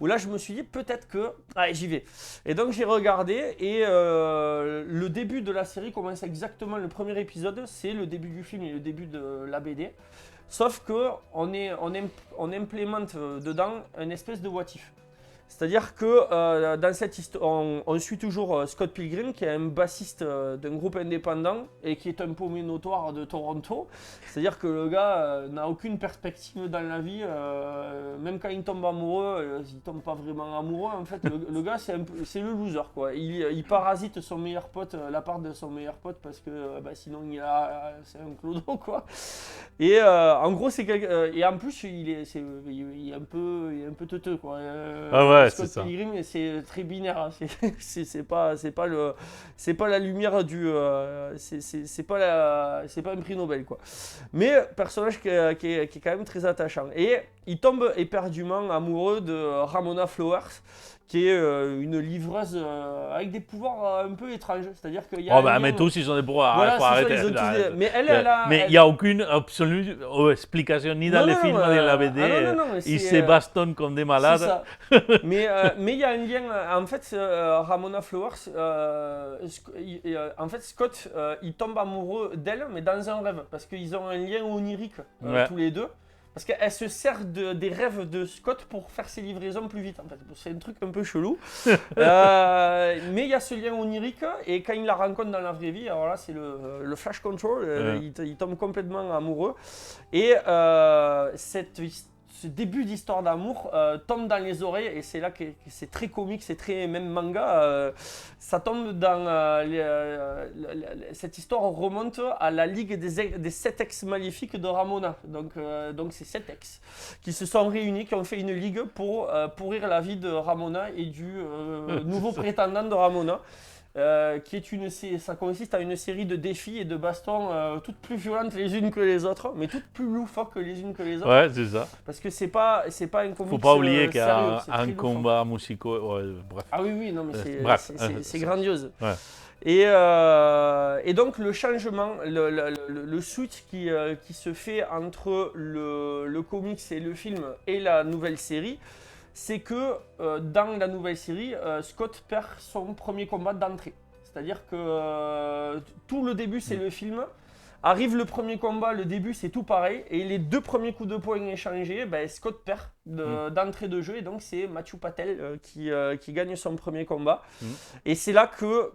Où là, je me suis dit, peut-être que... Allez, j'y vais. Et donc, j'ai regardé, et le début de la série commence exactement, le premier épisode, c'est le début du film et le début de la BD. Sauf qu'on implémente dedans une espèce de what if. C'est-à-dire que dans cette histoire, on suit toujours Scott Pilgrim, qui est un bassiste d'un groupe indépendant et qui est un paumé notoire de Toronto. C'est-à-dire que le gars n'a aucune perspective dans la vie. Même quand il tombe amoureux, il tombe pas vraiment amoureux. En fait, le gars, c'est le loser, quoi. Il parasite son meilleur pote, la part de son meilleur pote, parce que sinon, c'est un clodo, quoi. Et en gros, c'est et en plus, il est un peu teuteux, quoi. Scott Pilgrim, c'est très binaire. Hein. C'est pas la lumière du. C'est pas un prix Nobel, quoi. Mais personnage qui est quand même très attachant. Et il tombe éperdument amoureux de Ramona Flowers, qui est une livreuse avec des pouvoirs un peu étranges. C'est-à-dire qu'il y a. Mais tous, ils ont des pouvoirs. Voilà, arrêter. Mais mais il n'y a aucune absolue explication ni dans les films ni dans la BD. Ils se bastonnent comme des malades. C'est ça. mais il y a un lien. En fait, Ramona Flowers, en fait, Scott, il tombe amoureux d'elle, mais dans un rêve. Parce qu'ils ont un lien onirique, tous les deux. Parce qu'elle se sert des rêves de Scott pour faire ses livraisons plus vite. En fait, c'est un truc un peu chelou. Mais il y a ce lien onirique, et quand il la rencontre dans la vraie vie, alors là, c'est le flash control. Il tombe complètement amoureux. Et ce début d'histoire d'amour tombe dans les oreilles, et c'est là que c'est très comique, c'est très même manga. Ça tombe dans cette histoire remonte à la ligue des 7 ex maléfiques de Ramona. Donc c'est 7 ex qui se sont réunis, qui ont fait une ligue pour pourrir la vie de Ramona et du nouveau prétendant de Ramona. Ça consiste à une série de défis et de bastons toutes plus violentes les unes que les autres, mais toutes plus loufoques que les unes que les autres. Ouais, c'est ça. Parce que c'est pas un comics. Faut pas oublier qu'il y a un combat musical. Bref. Ah oui, non, mais c'est grandiose. Ouais. Et donc le changement, le switch qui se fait entre le comics et le film et la nouvelle série, c'est que dans la nouvelle série, Scott perd son premier combat d'entrée. C'est-à-dire que tout le début, c'est le film. Arrive le premier combat, le début, c'est tout pareil. Et les 2 premiers coups de poing échangés, Scott perd d'entrée de jeu. Et donc, c'est Matthew Patel qui gagne son premier combat. Et c'est là que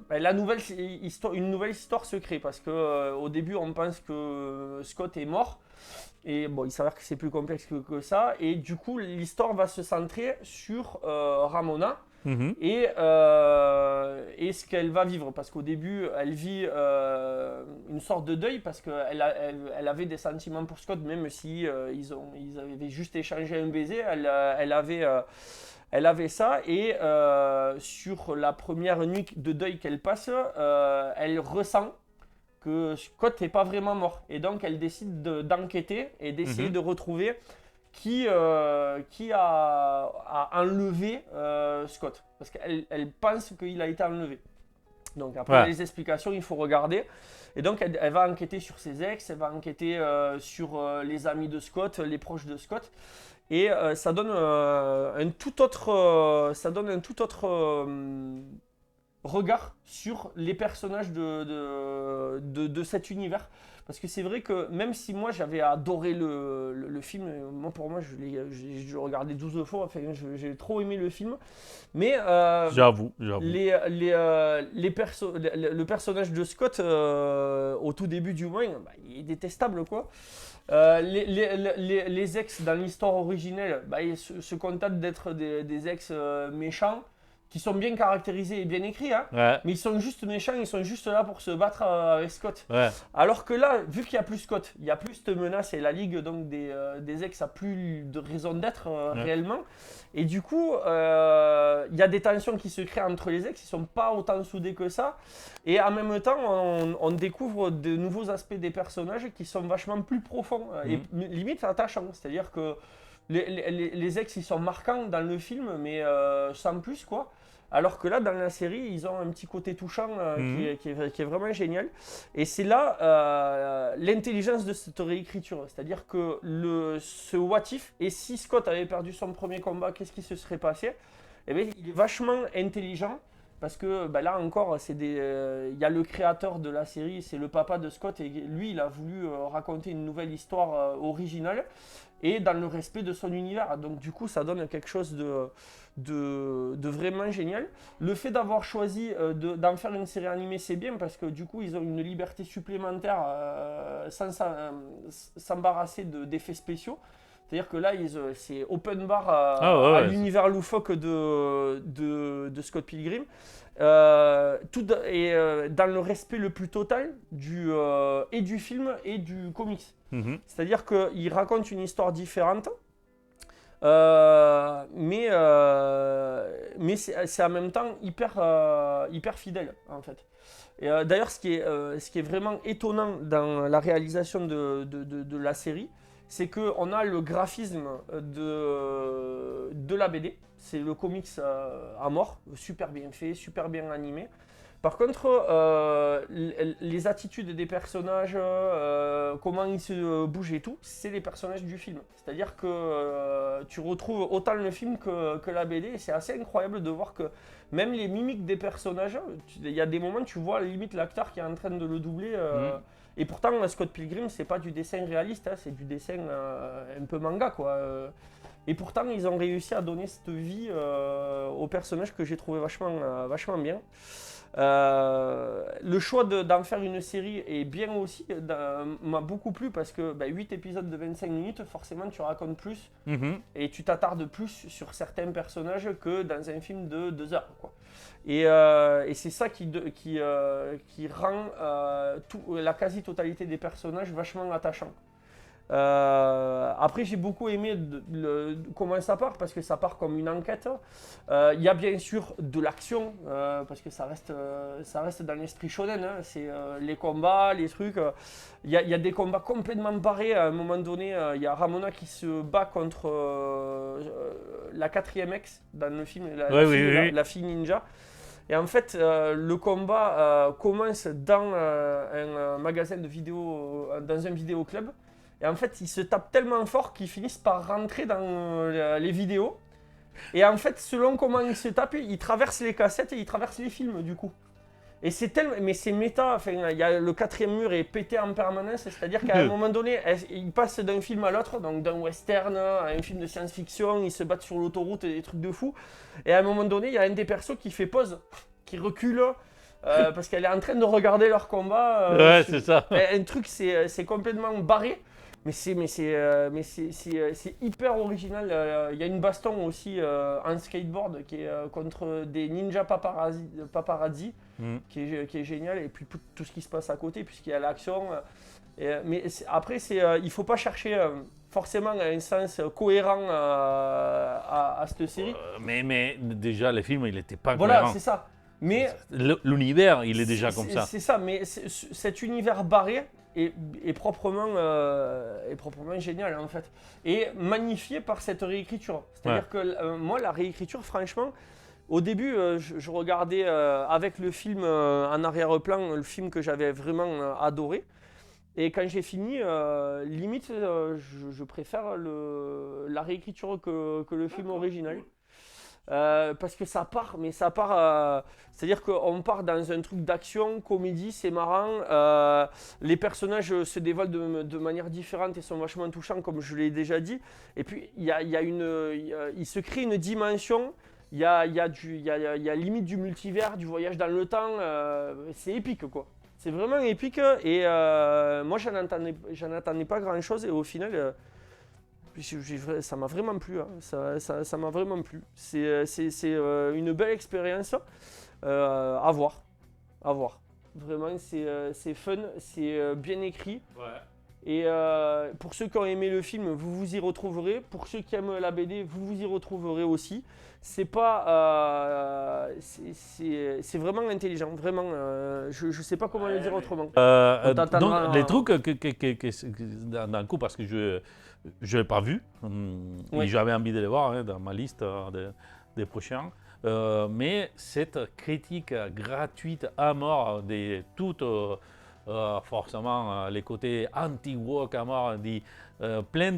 une nouvelle histoire se crée. Parce qu'au début, on pense que Scott est mort. Et bon, il s'avère que c'est plus complexe que ça. Et du coup, l'histoire va se centrer sur Ramona, et ce qu'elle va vivre. Parce qu'au début, elle vit une sorte de deuil parce qu'elle avait des sentiments pour Scott, même si ils avaient juste échangé un baiser. Elle avait ça, et sur la première nuit de deuil qu'elle passe, elle ressent que Scott n'est pas vraiment mort. Et donc elle décide d'enquêter et d'essayer de retrouver qui a enlevé Scott. Parce qu'elle pense qu'il a été enlevé. Donc après les explications, il faut regarder. Et donc elle va enquêter sur ses ex, elle va enquêter sur les amis de Scott, les proches de Scott. Et ça donne un tout autre, regard sur les personnages de cet univers. Parce que c'est vrai que même si moi j'avais adoré le film, pour moi je regardé 12 fois, enfin, j'ai trop aimé le film. Mais J'avoue. le personnage de Scott, au tout début du moins, il est détestable quoi. Les ex dans l'histoire originelle, ils se contentent d'être des ex méchants qui sont bien caractérisés et bien écrits, hein, mais ils sont juste méchants, ils sont juste là pour se battre avec Scott. Alors que là, vu qu'il n'y a plus Scott, il n'y a plus cette menace et la ligue donc des ex a plus de raison d'être réellement. Et du coup, il y a des tensions qui se créent entre les ex, ils ne sont pas autant soudés que ça. Et en même temps, on découvre de nouveaux aspects des personnages qui sont vachement plus profonds et limite attachants. C'est-à-dire que les ex, ils sont marquants dans le film, mais sans plus, quoi. Alors que là, dans la série, ils ont un petit côté touchant qui est vraiment génial. Et c'est là l'intelligence de cette réécriture. C'est-à-dire que ce what if, et si Scott avait perdu son premier combat, qu'est-ce qui se serait passé? Eh bien, il est vachement intelligent. Parce que là encore, il y a le créateur de la série, c'est le papa de Scott, et lui, il a voulu raconter une nouvelle histoire originale, et dans le respect de son univers. Donc du coup, ça donne quelque chose de vraiment génial. Le fait d'avoir choisi d'en faire une série animée, c'est bien, parce que du coup, ils ont une liberté supplémentaire sans s'embarrasser d'effets spéciaux. C'est-à-dire que là, c'est open bar à l'univers loufoque de Scott Pilgrim. Dans le respect le plus total et du film et du comics. C'est-à-dire qu'il raconte une histoire différente, mais c'est en même temps hyper fidèle, en fait. Et d'ailleurs, ce qui est vraiment étonnant dans la réalisation de la série, c'est qu'on a le graphisme de la BD. C'est le comics à mort, super bien fait, super bien animé. Par contre, les attitudes des personnages, comment ils se bougent et tout, c'est les personnages du film. C'est-à-dire que tu retrouves autant le film que la BD. Et c'est assez incroyable de voir que même les mimiques des personnages, il y a des moments où tu vois limite l'acteur qui est en train de le doubler. Et pourtant, Scott Pilgrim, c'est pas du dessin réaliste, hein, c'est du dessin un peu manga, quoi. Et pourtant, ils ont réussi à donner cette vie au personnage que j'ai trouvé vachement bien. Le choix d'en faire une série est bien aussi, m'a beaucoup plu parce que 8 épisodes de 25 minutes, forcément tu racontes plus et tu t'attardes plus sur certains personnages que dans un film de 2 heures, quoi. Et c'est ça qui rend la quasi-totalité des personnages vachement attachants. Après, j'ai beaucoup aimé comment ça part, parce que ça part comme une enquête. Il y a bien sûr de l'action, parce que ça reste dans l'esprit shonen, hein. C'est les combats, les trucs. Il y a des combats complètement barrés. À un moment donné, il y a Ramona qui se bat contre la 4e ex dans le film, la fille ninja. Et en fait, le combat commence dans un magasin de vidéos, dans un vidéoclub. Et en fait, ils se tapent tellement fort qu'ils finissent par rentrer dans les vidéos. Et en fait, selon comment ils se tapent, ils traversent les cassettes et ils traversent les films, du coup. Et c'est tellement... Mais c'est méta, enfin, le 4e mur est pété en permanence, c'est-à-dire qu'à un moment donné, ils passent d'un film à l'autre, donc d'un western à un film de science-fiction, ils se battent sur l'autoroute et des trucs de fou. Et à un moment donné, il y a un des persos qui fait pause, qui recule, parce qu'elle est en train de regarder leur combat. C'est ça. Un truc, c'est complètement barré. c'est hyper original. Il y a une baston aussi en skateboard qui est contre des ninja paparazzi Mm. qui est génial. Et puis tout ce qui se passe à côté, puisqu'il y a l'action. Mais après, il ne faut pas chercher forcément un sens cohérent à cette série. Mais déjà, le film, il n'était pas Voilà, cohérent. c'est ça. Mais L'univers, il est déjà comme ça. c'est ça, mais cet univers barré est proprement génial en fait. Et magnifié par cette réécriture. C'est-à-dire que moi, la réécriture, franchement, au début, je regardais avec le film en arrière-plan, le film que j'avais vraiment adoré. Et quand j'ai fini, limite, je préfère la réécriture que le film original. Parce que ça part, c'est-à-dire qu'on part dans un truc d'action, comédie, c'est marrant. Les personnages se dévoilent de manière différente et sont vachement touchants, comme je l'ai déjà dit. Et puis, il se crée une dimension. Il y a limite du multivers, du voyage dans le temps. C'est épique, quoi. C'est vraiment épique. Et moi, j'en attendais pas grand-chose. Et au final. Ça m'a vraiment plu, hein. Ça m'a vraiment plu. C'est une belle expérience à voir. Vraiment, c'est fun, c'est bien écrit. Ouais. Et pour ceux qui ont aimé le film, vous vous y retrouverez. Pour ceux qui aiment la BD, vous vous y retrouverez aussi. C'est pas, c'est vraiment intelligent, vraiment. Je sais pas comment le dire autrement. Donc, les trucs d'un coup, parce que je ne l'ai pas vu, et j'avais envie de les voir dans ma liste des prochains. Mais cette critique gratuite à mort de toutes, forcément, les côtés anti-woke à mort, plein,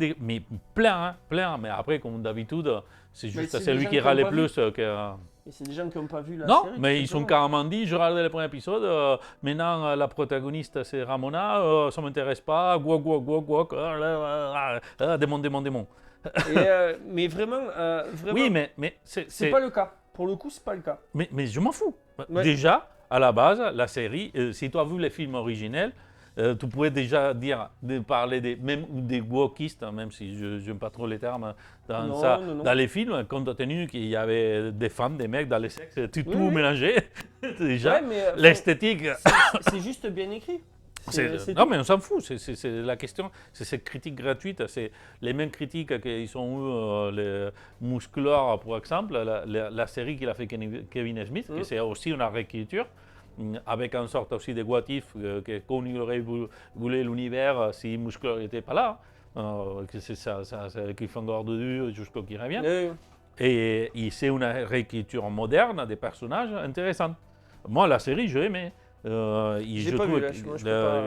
mais après, comme d'habitude, c'est juste celui qui râle le plus que. Et c'est des gens qui n'ont pas vu la non, série. mais ils sont carrément dit, je regardais le premier épisode, maintenant la protagoniste c'est Ramona, ça ne m'intéresse pas, guac, démon. Mais vraiment, Oui, mais c'est pas le cas. Pour le coup, c'est pas le cas. Mais je m'en fous. Ouais. Déjà, à la base, la série, si tu as vu les films originels, tu pouvais déjà parler même des wokistes, même si je n'aime pas trop les termes dans Non. dans les films, compte tenu qu'il y avait des femmes, des mecs dans les sexes, tout mélangé. Déjà, l'esthétique. C'est juste bien écrit. Non, mais on s'en fout. C'est la question. C'est cette critique gratuite. C'est les mêmes critiques qu'ils ont eu les Musclor, par exemple, la série qu'il a fait Kevin Smith, que c'est aussi une réécriture, avec une sorte aussi de what if, qu'on aurait voulu l'univers si Musclor n'était pas là. Que c'est ça, c'est le cliffhanger de Dieu jusqu'au qui revient. Et c'est une réécriture moderne des personnages intéressante. Moi, la série, j'ai aimé. J'ai pas vu, là, moi, je peux pas...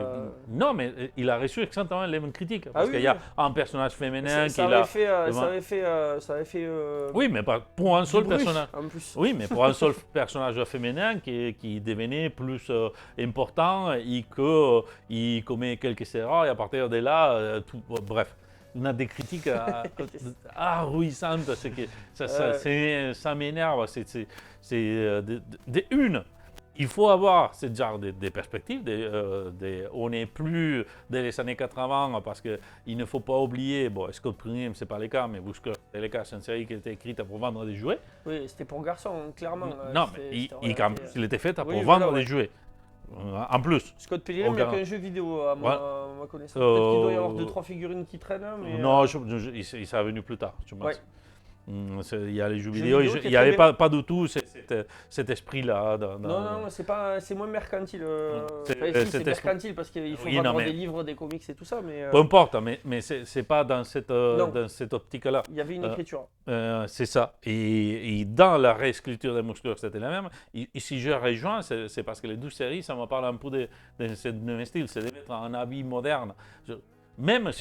Non, mais il a reçu exactement les mêmes critiques. Parce oui, qu'il y a un personnage féminin qui l'a. Ça avait fait. Oui, mais pas pour un seul personnage. En plus. Oui, mais pour un seul personnage féminin qui devenait plus important et qu'il commet quelques erreurs et à partir de là, bref. On a des critiques haruissantes, ça m'énerve. Il faut avoir ce genre de perspectives. On n'est plus dans les années 80 parce qu'il ne faut pas oublier, bon, Scott Pilgrim, ce n'est pas le cas, mais Bushcraft, c'est le cas, c'est une série qui a été écrite pour vendre des jouets. Oui, c'était pour garçons, clairement. Non, mais il était fait pour vendre des jouets. En plus. Scott Pilgrim, il n'y a qu'un jeu vidéo à ma connaissance. Peut-être qu'il doit y avoir 2-3 figurines qui traînent. Mais non, il s'est venu plus tard, je pense. Il y a les jeux vidéo, il n'y avait pas du tout cet esprit-là. Non, c'est moins mercantile. C'est mercantile parce qu'il faut vendre des livres, des comics et tout ça. Mais peu importe, mais c'est pas dans cette optique-là. Il y avait une écriture. C'est ça. Et dans la réécriture des Musclor, c'était la même. Et si je rejoins, c'est parce que les deux séries, ça me parle un peu de ce même style, c'est de mettre un habit moderne. Même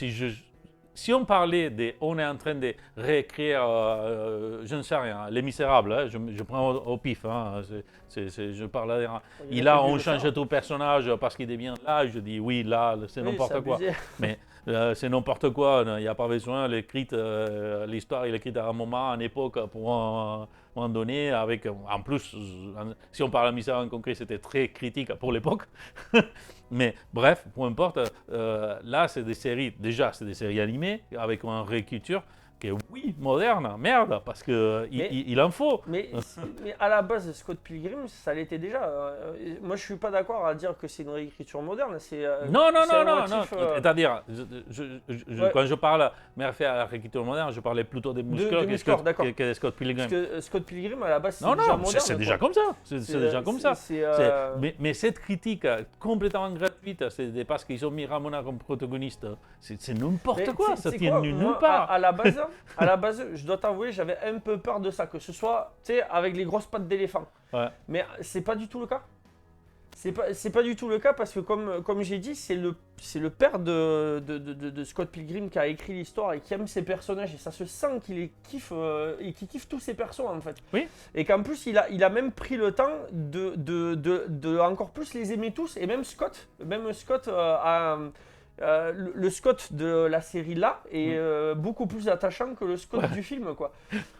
si on parlait on est en train de réécrire, je ne sais rien, Les Misérables, hein, je prends au pif, hein, je parle à rien. Et là, on change tout personnage parce qu'il devient là, je dis oui, là, c'est n'importe quoi. c'est n'importe quoi, il n'y a pas besoin, l'histoire il est écrite à un moment, à une époque, pour un moment donné, avec, en plus, si on parle de Mystère en concret, c'était très critique pour l'époque. Mais bref, peu importe, là c'est des séries, déjà c'est des séries animées, avec une réécriture qui est, oui, moderne, merde, parce qu'il en faut. Mais à la base, Scott Pilgrim, ça l'était déjà. Moi, je suis pas d'accord à dire que c'est une réécriture moderne. Non, c'est un non. motif, C'est-à-dire, Ouais. quand je parle, merci à la réécriture moderne, je parlais plutôt des muscleurs de Musclor, d'accord. que de Scott Pilgrim. Parce que Scott Pilgrim, à la base, c'est Non, déjà non, moderne. c'est déjà quoi. comme ça. C'est déjà comme ça. c'est, euh, Mais cette critique complètement gratuite, c'est parce qu'ils ont mis Ramona comme protagoniste, c'est n'importe Mais quoi, tu sais- ça tu sais tient quoi, nulle moi, part. à la base, je dois t'avouer, j'avais un peu peur de ça, que ce soit, tu sais, avec les grosses pattes d'éléphant. Ouais. Mais c'est pas du tout le cas. C'est pas du tout le cas parce que comme j'ai dit, c'est le père de Scott Pilgrim qui a écrit l'histoire et qui aime ses personnages et ça se sent qu'il les kiffe et qu'il kiffe tous ses persos en fait. Oui. Et qu'en plus il a même pris le temps de encore plus les aimer tous et même Scott le Scott de la série là est beaucoup plus attachant que le Scott du film quoi.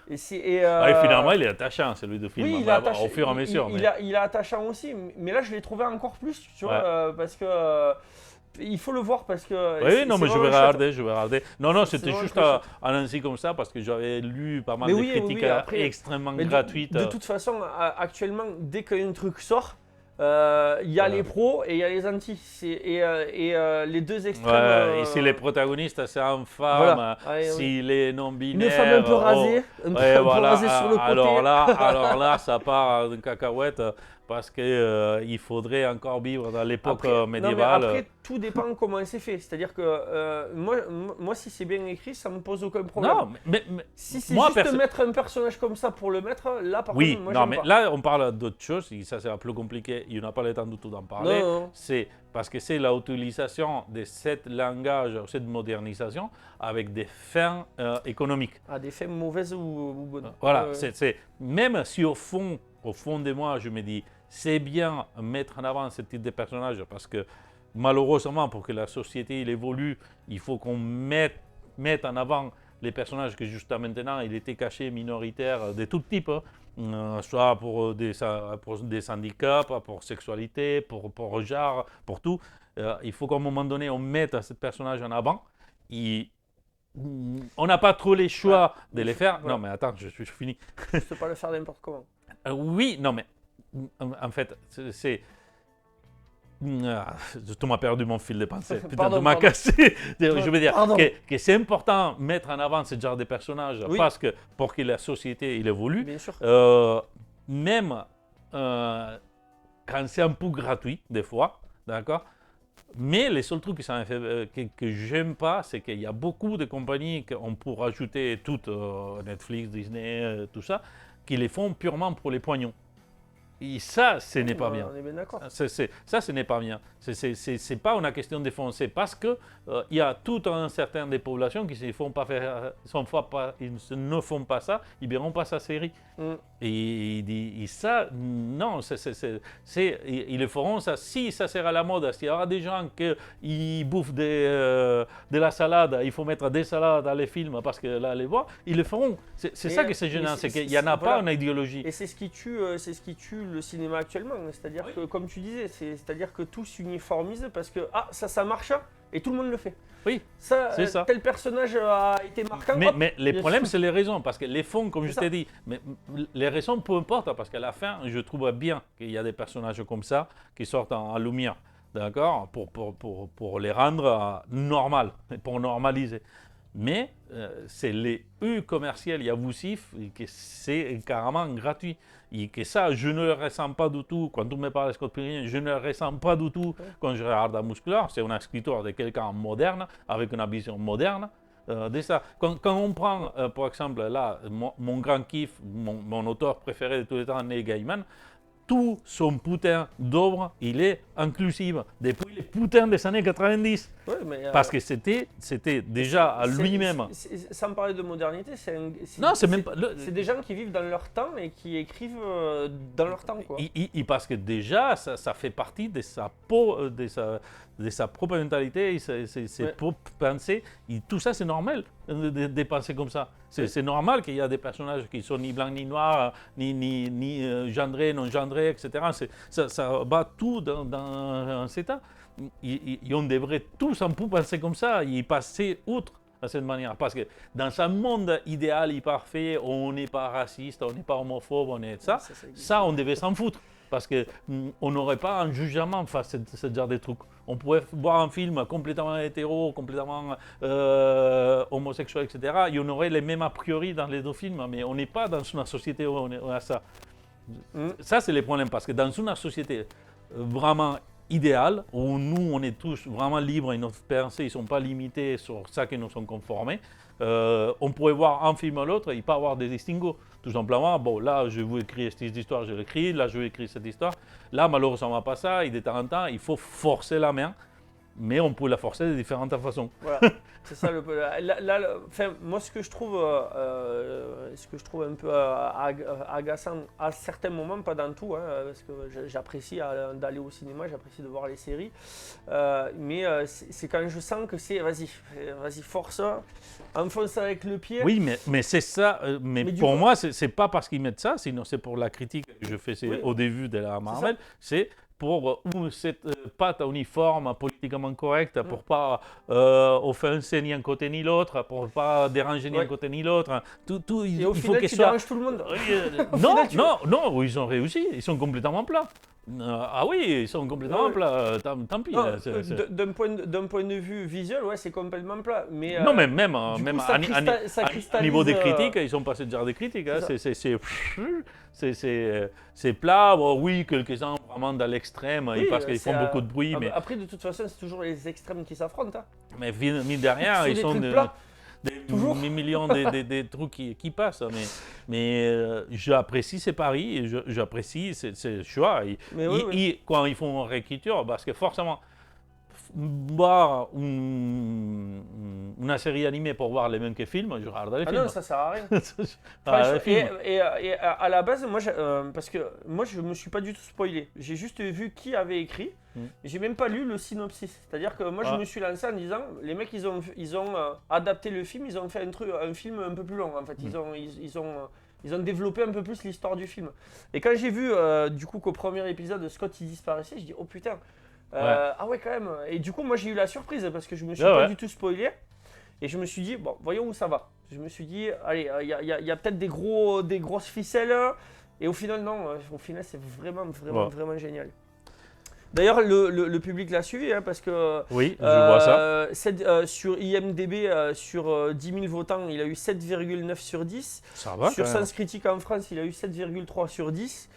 Et Finalement, il est attachant, celui du film, oui, il est au fur et à mesure. il est attachant aussi, mais là je l'ai trouvé encore plus, tu vois, Ouais. parce que il faut le voir parce que. Oui, non, mais je vais vraiment chouette. regarder. Non, c'était vraiment juste très chouette. annoncé comme ça parce que j'avais lu pas mal Mais de oui, critiques après, extrêmement Mais gratuites. de toute façon, actuellement, dès qu'un truc sort, il y a Voilà. les pros et il y a les antis. Les deux extrêmes. Ouais, et si les protagonistes, c'est une femme, Voilà. Ouais, s'il est non-binaire. Une femme un peu rasée, un peu voilà, rasée sur le côté. alors là, ça part d'une cacahuète parce qu'il faudrait encore vivre dans l'époque Non, mais médiévale. après, tout dépend comment c'est fait. C'est-à-dire que moi, si c'est bien écrit, ça me pose aucun problème. Non, mais Si c'est moi, juste mettre un personnage comme ça pour le mettre, là, par oui, contre, moi, non, j'aime mais pas. là, on parle d'autre chose, et ça, c'est plus compliqué, il n'a pas le temps du tout d'en parler. Non. C'est parce que c'est l'utilisation de ce langage, cette modernisation, avec des fins économiques. À des fins mauvaises ou bonnes. Voilà, même si au fond de moi, je me dis, c'est bien mettre en avant ce type de personnage parce que malheureusement, pour que la société il évolue, il faut qu'on mette en avant les personnages que jusqu'à maintenant, il était caché minoritaires de tout type, soit pour des handicaps, pour sexualité, pour genre, pour tout. Il faut qu'à un moment donné, on mette ce personnage en avant. On n'a pas trop les choix de les faire. Voilà. Non, mais attends, je finis. Je peux pas le faire n'importe comment. Oui, non, mais en fait, c'est. Tu m'as perdu mon fil de pensée. Putain, Pardon, tu m'as pardon. cassé. Je veux dire Pardon. que c'est important de mettre en avant ce genre de personnages Oui. parce que pour que la société il évolue, Bien sûr. même quand c'est un peu gratuit, des fois, d'accord. Mais les seuls trucs que j'aime pas, c'est qu'il y a beaucoup de compagnies qu'on peut rajouter toutes, Netflix, Disney, tout ça, qui les font purement pour les poignons. Et ça, ce n'est pas bien. On est bien d'accord. Ça, ce n'est pas bien. C'est pas une question de foncer parce que il y a tout un certain des populations qui ne ne font pas ça, ils ne verront pas sa série. Et ça, non, ils le feront ça. Si ça sera la mode, s'il y aura des gens qui bouffent de la salade, il faut mettre des salades dans les films parce que là, les voir, ils le feront. C'est ça que c'est gênant, c'est qu'il n'y en a pas une idéologie. Et c'est ce qui tue le cinéma actuellement. C'est-à-dire que, comme tu disais, c'est-à-dire que tout s'uniformise parce que ça marche et tout le monde le fait. Oui, Ça, c'est ça. Tel personnage a été marquant. Mais les problèmes, c'est les raisons, parce que les fonds, comme C'est je ça. t'ai dit, mais les raisons, peu importe, parce qu'à la fin, je trouve bien qu'il y a des personnages comme ça qui sortent en lumière, d'accord, pour les rendre normal, pour normaliser. Mais c'est les commerciaux et abusifs que c'est carrément gratuit. Et que ça, je ne le ressens pas du tout. Quand on me parle de Scott Pilgrim, je ne le ressens pas du tout quand je regarde un muscleur. C'est une écriture de quelqu'un moderne, avec une vision moderne. De ça. Quand on prend, par exemple, là, mon grand kiff, mon auteur préféré de tous les temps, Neil Gaiman, tout son putain d'œuvre, il est inclusif. Depuis les putains des années 90. Ouais, mais, Parce que c'était déjà à lui-même. Sans parler de modernité, Non, c'est même pas. c'est des gens qui vivent dans leur temps et qui écrivent dans leur temps, quoi. Parce que déjà, ça fait partie de sa peau, de sa propre mentalité, ses propres pensées. Tout ça, c'est normal de penser comme ça. C'est normal qu'il y a des personnages qui sont ni blancs ni noirs, ni gendrés, non gendrés, etc. Ça bat tout dans cet état. On devrait tous un peu penser comme ça, y passer outre de cette manière. Parce que dans un monde idéal et parfait, on n'est pas raciste, on n'est pas homophobe, on est ça on devait s'en foutre. Parce qu'on n'aurait pas un jugement face à ce genre de trucs. On pourrait voir un film complètement hétéro, complètement homosexuel, etc. Et on aurait les mêmes a priori dans les deux films, mais on n'est pas dans une société où on a ça. Ça, c'est le problème, parce que dans une société vraiment idéale, où nous, on est tous vraiment libres et nos pensées ne sont pas limitées sur ça que nous sommes conformés, on pourrait voir un film à l'autre et pas avoir des distinguos. Tout simplement, bon, là, je veux écrire cette histoire, je l'écris, là, je veux écrire cette histoire. Là, malheureusement, pas ça, et de temps en temps, il faut forcer la main, mais on peut la forcer de différentes façons. Voilà, c'est ça. Moi, ce que je trouve un peu agaçant à certains moments, pas dans tout, hein, parce que j'apprécie d'aller au cinéma, j'apprécie de voir les séries, mais c'est quand je sens que c'est vas-y, force, enfonce avec le pied. Oui, mais c'est ça. Mais pour moi, c'est pas parce qu'ils mettent ça, sinon c'est pour la critique que je fais au début de la Marvel. C'est pour cette patte uniforme politiquement correcte, pour pas offenser ni un côté ni l'autre, pour pas déranger ni un côté ni l'autre. Et au final, tu déranges tout le monde. Non, ils ont réussi, ils sont complètement plats. Ah oui, ils sont complètement plats, tant pis. D'un point de vue visuel, ouais, c'est complètement plat. Mais, non, mais même à niveau des critiques, ils sont passés déjà des critiques. Hein, c'est plat, bon, oui, quelques-uns vraiment dans l'extrême, parce qu'ils font beaucoup de bruit. Mais après, de toute façon, c'est toujours les extrêmes qui s'affrontent. Hein. Mais mine de rien, ils sont des millions de trucs qui passent. Mais j'apprécie ces paris, et j'apprécie ces choix. Quand ils font une réécriture, parce que forcément, voir une série animée pour voir les mêmes que films, je regarde les films. Non, ça sert à rien. Et à la base, parce que moi, je me suis pas du tout spoilé. J'ai juste vu qui avait écrit. J'ai même pas lu le synopsis. C'est-à-dire que moi, je me suis lancé en disant, les mecs, ils ont adapté le film, ils ont fait un film un peu plus long. En fait, ils ont développé un peu plus l'histoire du film. Et quand j'ai vu, du coup, qu'au premier épisode, Scott il disparaissait, je dis, oh putain. Ah ouais, quand même. Et du coup, moi, j'ai eu la surprise parce que je me suis pas du tout spoilé. Et je me suis dit, bon, voyons où ça va. Je me suis dit, allez, il y a peut-être des grosses ficelles. Et au final, non. Au final, c'est vraiment génial. D'ailleurs, le public l'a suivi, hein, parce que oui, je vois ça. Sur IMDb, sur 10 000 votants, il a eu 7,9 sur 10. Ça va, sur Sens Critique en France, il a eu 7,3 sur 10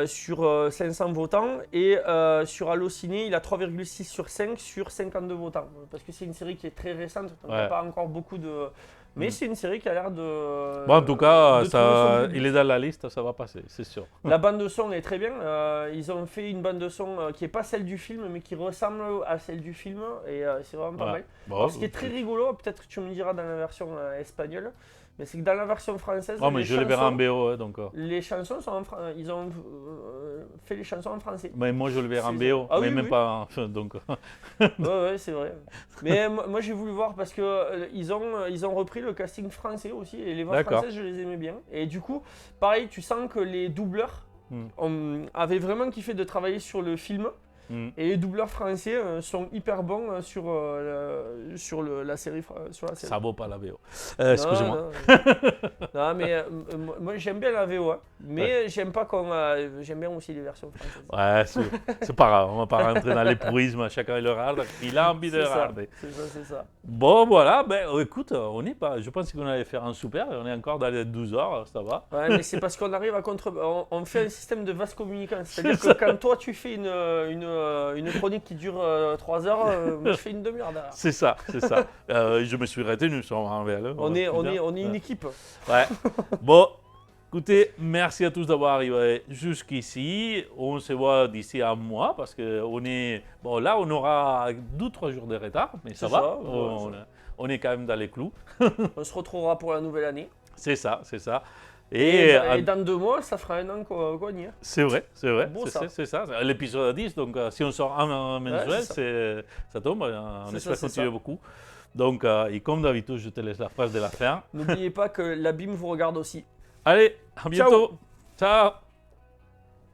sur 500 votants. Et sur Allociné, il a 3,6 sur 5 sur 52 votants. Parce que c'est une série qui est très récente, donc il n'y a pas encore beaucoup de... Mais c'est une série qui a l'air de... Bon, en tout cas, il est dans la liste, ça va passer, c'est sûr. La bande de son est très bien. Ils ont fait une bande de son qui n'est pas celle du film, mais qui ressemble à celle du film. Et c'est vraiment pas mal. Bon, ce qui est très rigolo, peut-être que tu me diras dans la version espagnole, mais c'est que dans la version française... Oh, mais je les verrai en BO, donc... Les chansons sont ils ont fait les chansons en français. Mais moi, je le verrai en BO, mais même pas... Donc... ouais, c'est vrai. Mais moi, j'ai voulu voir parce que ils ont repris le casting français aussi, et les voix françaises, je les aimais bien. Et du coup, pareil, tu sens que les doubleurs avaient vraiment kiffé de travailler sur le film. Et les doubleurs français sont hyper bons sur la série. Ça vaut pas la VO. Excusez-moi. Non, mais moi j'aime bien la VO, hein, mais j'aime bien aussi les versions françaises. Ouais, c'est pas grave, on va pas rentrer dans les purismes, chacun le regarde, il a envie de le regarder. C'est ça. Bon, voilà, écoute, je pense qu'on allait faire un super, on est encore dans les 12 heures, ça va. Ouais, mais c'est parce qu'on arrive à on fait un système de vase communicant, c'est-à-dire que quand toi tu fais une chronique qui dure 3 heures, moi je fais une demi-heure derrière. C'est ça. Je me suis retenu sur un vélo. On est une équipe. Ouais. Bon, Écoutez, merci à tous d'avoir arrivé jusqu'ici. On se voit d'ici un mois parce que bon, là, on aura 2-3 jours de retard, mais ça C'est va. ça, On est quand même dans les clous. On se retrouvera pour la nouvelle année. C'est ça, c'est ça. Et dans 2 mois, ça fera 1 an qu'on y est. C'est vrai, c'est vrai. Bon, c'est ça. L'épisode à 10, donc si on sort un mensuel, ça tombe. On espère continuer beaucoup. Donc, et comme d'habitude, je te laisse la phrase de la fin. N'oubliez pas que l'abîme vous regarde aussi. Allez, à bientôt. Ciao.